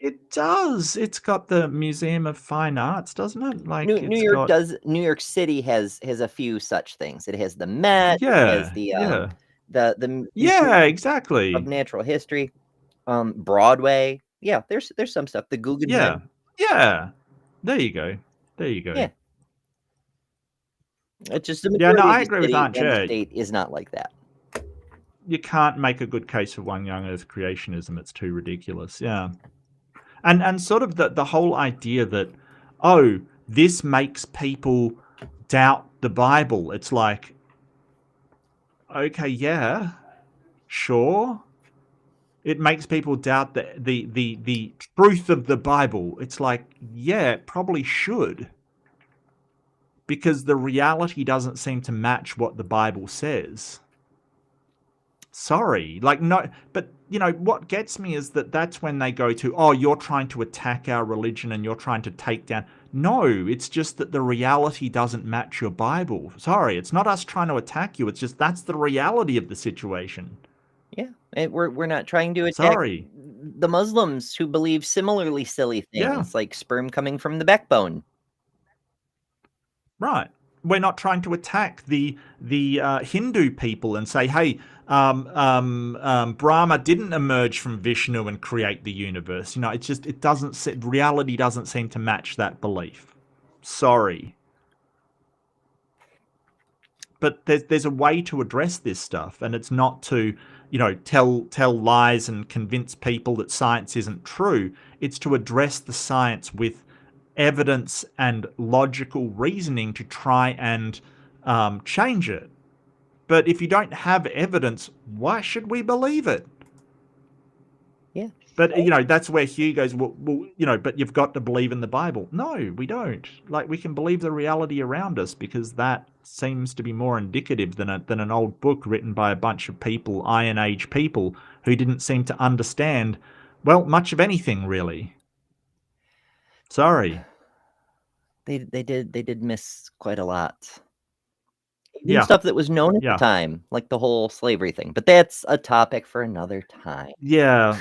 It does. It's got the Museum of Fine Arts, doesn't it? Like New it's York got does. New York City has a few such things. It has the Met. It has yeah, yeah. the Yeah, Museum of exactly. Natural History. Broadway. Yeah, there's some stuff. The Yeah. Guggenheim. Yeah. There you go. There you go. Yeah. It's just the Yeah, no, majority of I the agree with city Aunt and the Jet. state is not like that. You can't make a good case for one young Earth creationism. It's too ridiculous. Yeah. And sort of the whole idea that, oh, this makes people doubt the Bible. It's like, okay, yeah, sure. It makes people doubt the truth of the Bible. It's like, yeah, it probably should. Because the reality doesn't seem to match what the Bible says. Sorry, like, no, but you know what gets me is that that's when they go to, oh, you're trying to attack our religion and you're trying to take down. No, it's just that the reality doesn't match your Bible. Sorry, it's not us trying to attack you. It's just that's the reality of the situation. Yeah, we're not trying to attack Sorry. the Muslims who believe similarly silly things Yeah. like sperm coming from the backbone. Right. We're not trying to attack the Hindu people and say, hey, Brahma didn't emerge from Vishnu and create the universe. You know, it's just reality doesn't seem to match that belief. Sorry. But there's a way to address this stuff, and it's not to, you know, tell lies and convince people that science isn't true. It's to address the science with evidence and logical reasoning to try and change it. But if you don't have evidence, why should we believe it? Yeah. But, you know, that's where Hugh goes, well, you know, but you've got to believe in the Bible. No, we don't. Like, we can believe the reality around us because that seems to be more indicative than an old book written by a bunch of people, Iron Age people, who didn't seem to understand, well, much of anything, really. Sorry. They did miss quite a lot. Even Yeah. stuff that was known at Yeah. the time, like the whole slavery thing. But that's a topic for another time. Yeah.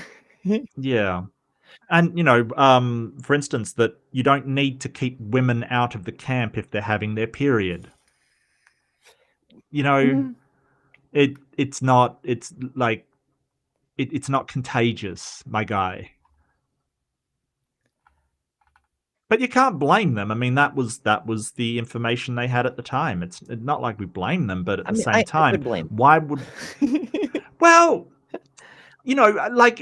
Yeah. And, you know, for instance, that you don't need to keep women out of the camp if they're having their period. You know, it's not contagious, my guy. But you can't blame them. I mean, that was the information they had at the time. It's not like we blame them, but at the same I time, would blame. why would well, you know, like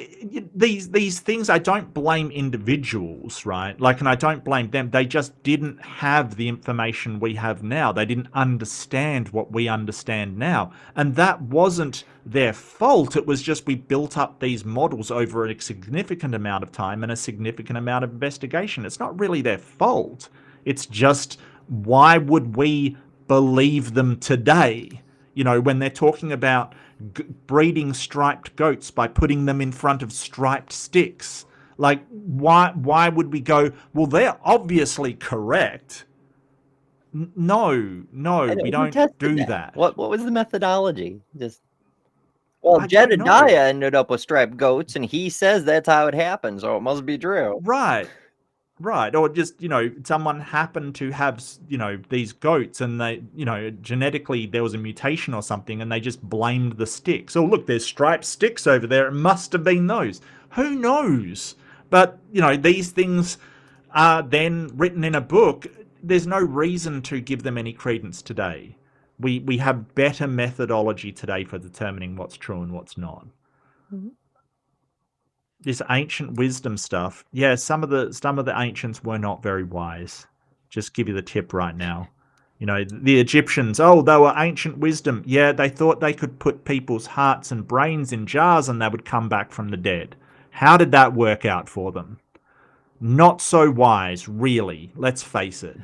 these things, I don't blame individuals, right? Like, and I don't blame them. They just didn't have the information we have now. They didn't understand what we understand now. And that wasn't their fault. It was just we built up these models over a significant amount of time and a significant amount of investigation. It's not really their fault. It's just, why would we believe them today? You know, when they're talking about breeding striped goats by putting them in front of striped sticks. Like, why would we go, well, they're obviously correct. No, we don't do that. What was the methodology? Just, well, I don't know. Jedediah ended up with striped goats, and he says that's how it happened, so it must be true. Right. Or just, you know, someone happened to have, you know, these goats and they, you know, genetically there was a mutation or something and they just blamed the sticks. Oh, look, there's striped sticks over there. It must have been those. Who knows? But, you know, these things are then written in a book. There's no reason to give them any credence today. We have better methodology today for determining what's true and what's not. Mm-hmm. This ancient wisdom stuff, yeah, some of the ancients were not very wise. Just give you the tip right now. You know, the Egyptians, oh, they were ancient wisdom. Yeah, they thought they could put people's hearts and brains in jars and they would come back from the dead. How did that work out for them? Not so wise, really. Let's face it.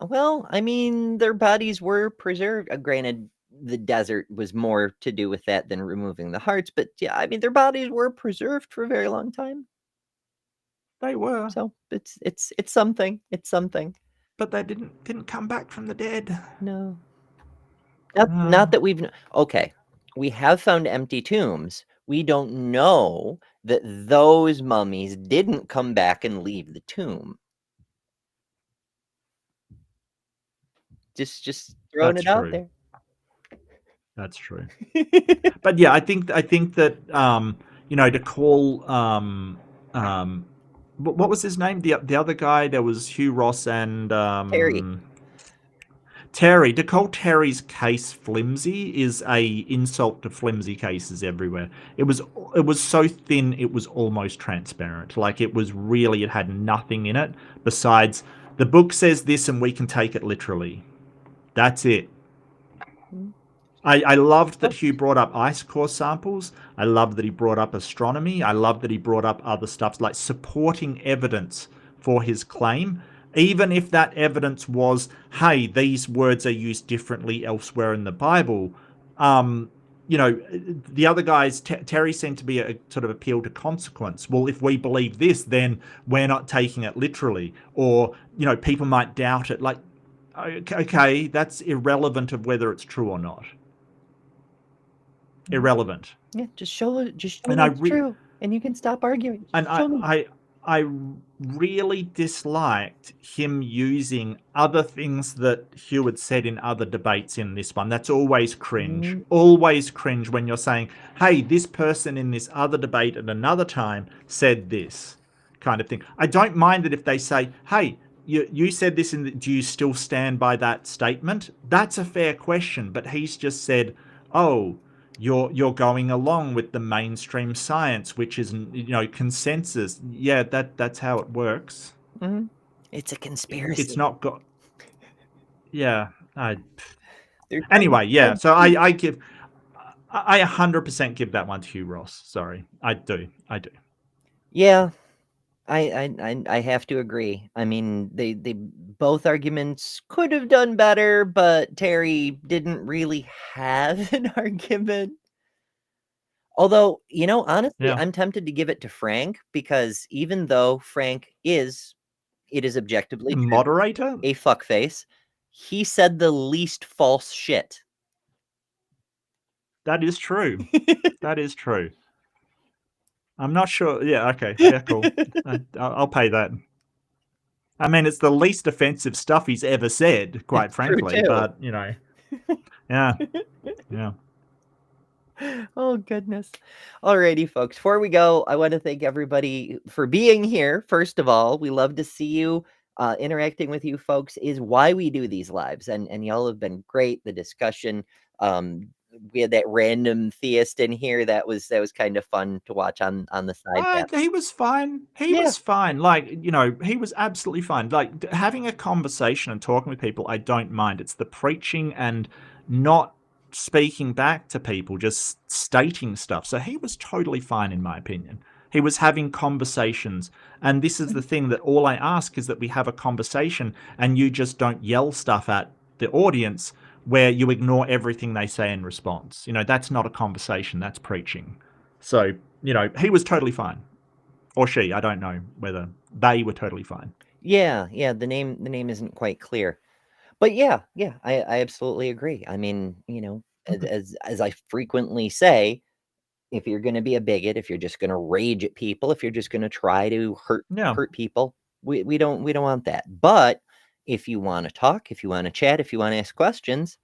Well, I mean, their bodies were preserved. Granted, the desert was more to do with that than removing the hearts, but yeah, I mean, their bodies were preserved for a very long time. They were. So it's something. It's something. But they didn't come back from the dead. No. Not that we've. Okay. we have found empty tombs. We don't know that those mummies didn't come back and leave the tomb. Just throwing That's it out true. there. That's true. But yeah, I think that to call what was his name? The other guy, there was Hugh Ross and Terry. To call Terry's case flimsy is a insult to flimsy cases everywhere. It was so thin it was almost transparent. Like it had nothing in it besides the book says this and we can take it literally. That's it. I loved that Hugh brought up ice core samples. I loved that he brought up astronomy. I loved that he brought up other stuff like supporting evidence for his claim. Even if that evidence was, hey, these words are used differently elsewhere in the Bible. The other guys, Terry seemed to be a sort of appeal to consequence. Well, if we believe this, then we're not taking it literally. Or, people might doubt it. Like, okay, that's irrelevant of whether it's true or not. Irrelevant. Yeah, just show it. Just show And it's true, and you can stop arguing. And Show me. I really disliked him using other things that Hugh had said in other debates in this one. That's always cringe. Always cringe when you're saying, hey, this person in this other debate at another time said this kind of thing. I don't mind it if they say, hey, you said this, do you still stand by that statement? That's a fair question. But he's just said, oh, you're going along with the mainstream science, which is consensus. Yeah, that's how it works. Mm-hmm. It's a conspiracy. It's not got. Yeah. Anyway, yeah. So I 100% give that one to Hugh Ross. Sorry, I do. Yeah, I have to agree. I mean, they both arguments could have done better, but Terry didn't really have an argument. Although, honestly, Yeah. I'm tempted to give it to Frank because even though Frank it is objectively The true, moderator? a fuckface, he said the least false shit. That is true. That is true. I'm not sure. Yeah, okay. Yeah, cool. I'll pay that. I mean, it's the least offensive stuff he's ever said, quite frankly. too. But, yeah. Yeah. Oh, goodness. Alrighty, folks. Before we go, I want to thank everybody for being here. First of all, we love to see you. Interacting with you folks is why we do these lives. And y'all have been great. The discussion, we had that random theist in here that was kind of fun to watch on the side. He was fine. He was fine. Like, he was absolutely fine. Like, having a conversation and talking with people, I don't mind. It's the preaching and not speaking back to people, just stating stuff. So he was totally fine, in my opinion. He was having conversations. And this is the thing, that all I ask is that we have a conversation and you just don't yell stuff at the audience where you ignore everything they say in response. That's not a conversation, that's preaching. So, he was totally fine. Or she, I don't know whether they were totally fine. Yeah, the name isn't quite clear. But yeah, I absolutely agree. I mean, as I frequently say, if you're going to be a bigot, if you're just going to rage at people, if you're just going to try to hurt people, we don't want that. But if you want to talk, if you want to chat, if you want to ask questions,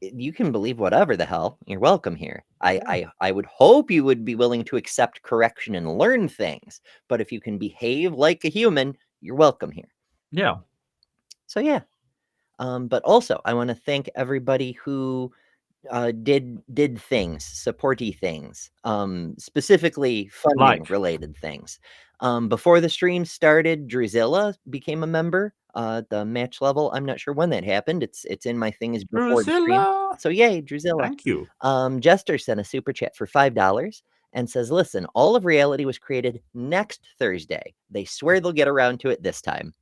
you can believe whatever the hell. You're welcome here. I would hope you would be willing to accept correction and learn things. But if you can behave like a human, you're welcome here. Yeah. So yeah. But also, I want to thank everybody who did things, supporty things, specifically funding related things. Before the stream started, Druzilla became a member at the match level. I'm not sure when that happened. It's in my thing as before the stream. So yay, Druzilla. Thank you. Jester sent a super chat for $5 and says, listen, all of reality was created next Thursday. They swear they'll get around to it this time.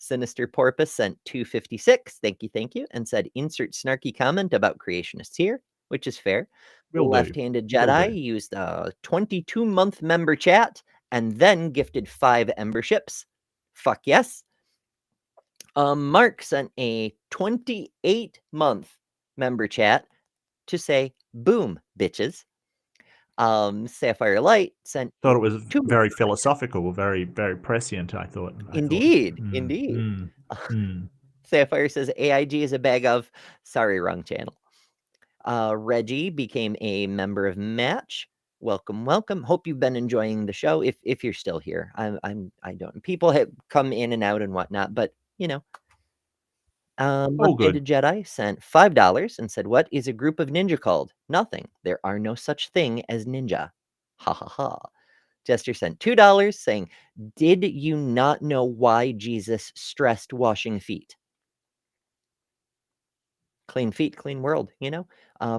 Sinister Porpoise sent $2.56. Thank you. And said, insert snarky comment about creationists here, which is fair. The left-handed Jedi used a 22-month member chat and then gifted 5 emberships. Fuck yes. Mark sent a 28-month member chat to say Boom, bitches. Sapphire Light sent Thought it was very philosophical, very, very prescient, I thought. Indeed. Sapphire says AIG is a bag of, sorry, wrong channel. Reggie became a member of Match. Welcome. Hope you've been enjoying the show. If you're still here, I don't. People have come in and out and whatnot, but you know. Good. Jedi sent $5 and said, "What is a group of ninja called? Nothing. There are no such thing as ninja." Ha ha ha. Jester sent $2 saying, "Did you not know why Jesus stressed washing feet? Clean feet, clean world, you know."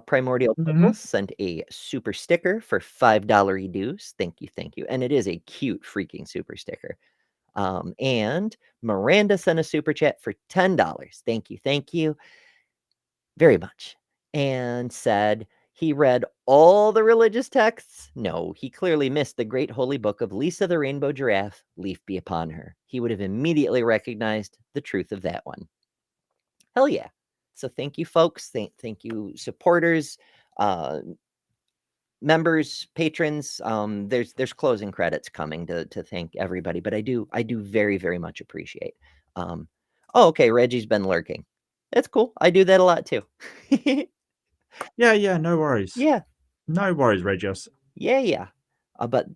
Primordial Pickles sent a super sticker for $5 dues. Thank you. And it is a cute freaking super sticker. And Miranda sent a super chat for $10. Thank you very much. And said he read all the religious texts. No, he clearly missed the great holy book of Lisa the Rainbow Giraffe, Leaf Be Upon Her. He would have immediately recognized the truth of that one. Hell yeah. So thank you, folks. Thank you, supporters, members, patrons. There's closing credits coming to thank everybody, but I do very, very much appreciate. Okay, Reggie's been lurking. That's cool. I do that a lot too. Yeah, no worries. Yeah. No worries, Regios. Yeah. But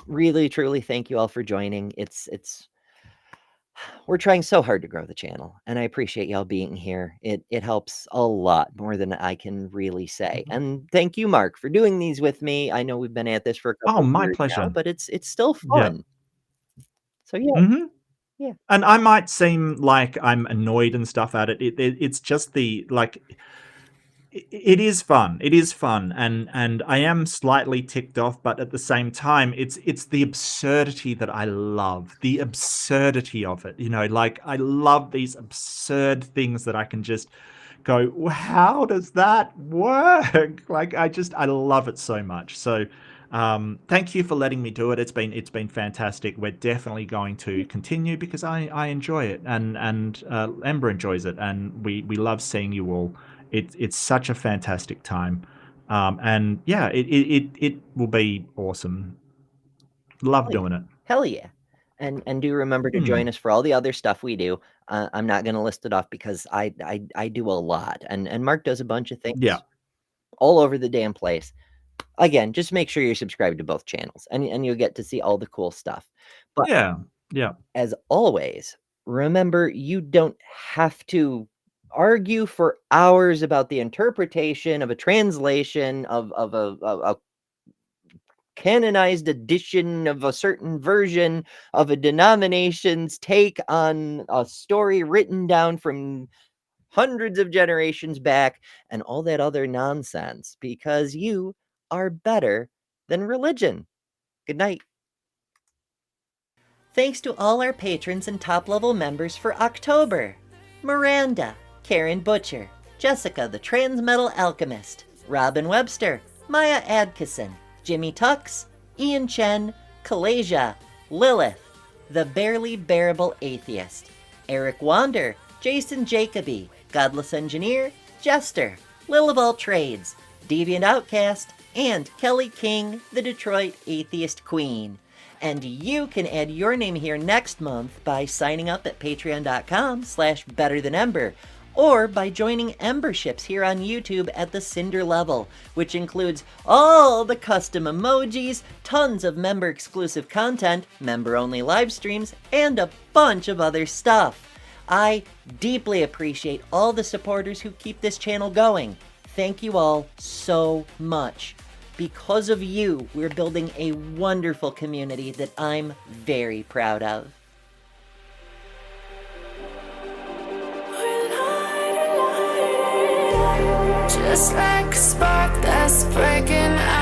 really, truly, thank you all for joining. It's we're trying so hard to grow the channel, and I appreciate y'all being here. It helps a lot more than I can really say. And thank you, Mark, for doing these with me. I know we've been at this for a couple my years pleasure. now, but it's still fun. So yeah. Mm-hmm. Yeah. And I might seem like I'm annoyed and stuff at it. It's just the like. It is fun. It is fun, and I am slightly ticked off, but at the same time, it's the absurdity that I love. The absurdity of it, you know, like I love these absurd things that I can just go, well, how does that work? Like I love it so much. So thank you for letting me do it. It's been fantastic. We're definitely going to continue because I enjoy it, and Ember enjoys it, and we love seeing you all. It's such a fantastic time, and yeah, it will be awesome. Love doing it. Hell yeah. And do remember to join us for all the other stuff we do. I'm not going to list it off because I do a lot, and Mark does a bunch of things. Yeah. All over the damn place. Again, just make sure you're subscribed to both channels, and you'll get to see all the cool stuff. But yeah. As always, remember you don't have to argue for hours about the interpretation of a translation of a canonized edition of a certain version of a denomination's take on a story written down from hundreds of generations back and all that other nonsense, because you are better than religion. Good night. Thanks to all our patrons and top-level members for October. Miranda, Karen Butcher, Jessica the Transmetal Alchemist, Robin Webster, Maya Adkisson, Jimmy Tux, Ian Chen, Kalasia, Lilith, The Barely Bearable Atheist, Eric Wander, Jason Jacoby, Godless Engineer, Jester, Lil of All Trades, Deviant Outcast, and Kelly King, the Detroit Atheist Queen. And you can add your name here next month by signing up at patreon.com/betterthanember, or by joining Emberships here on YouTube at the Cinder level, which includes all the custom emojis, tons of member-exclusive content, member-only live streams, and a bunch of other stuff. I deeply appreciate all the supporters who keep this channel going. Thank you all so much. Because of you, we're building a wonderful community that I'm very proud of. Just like a spark that's breaking out.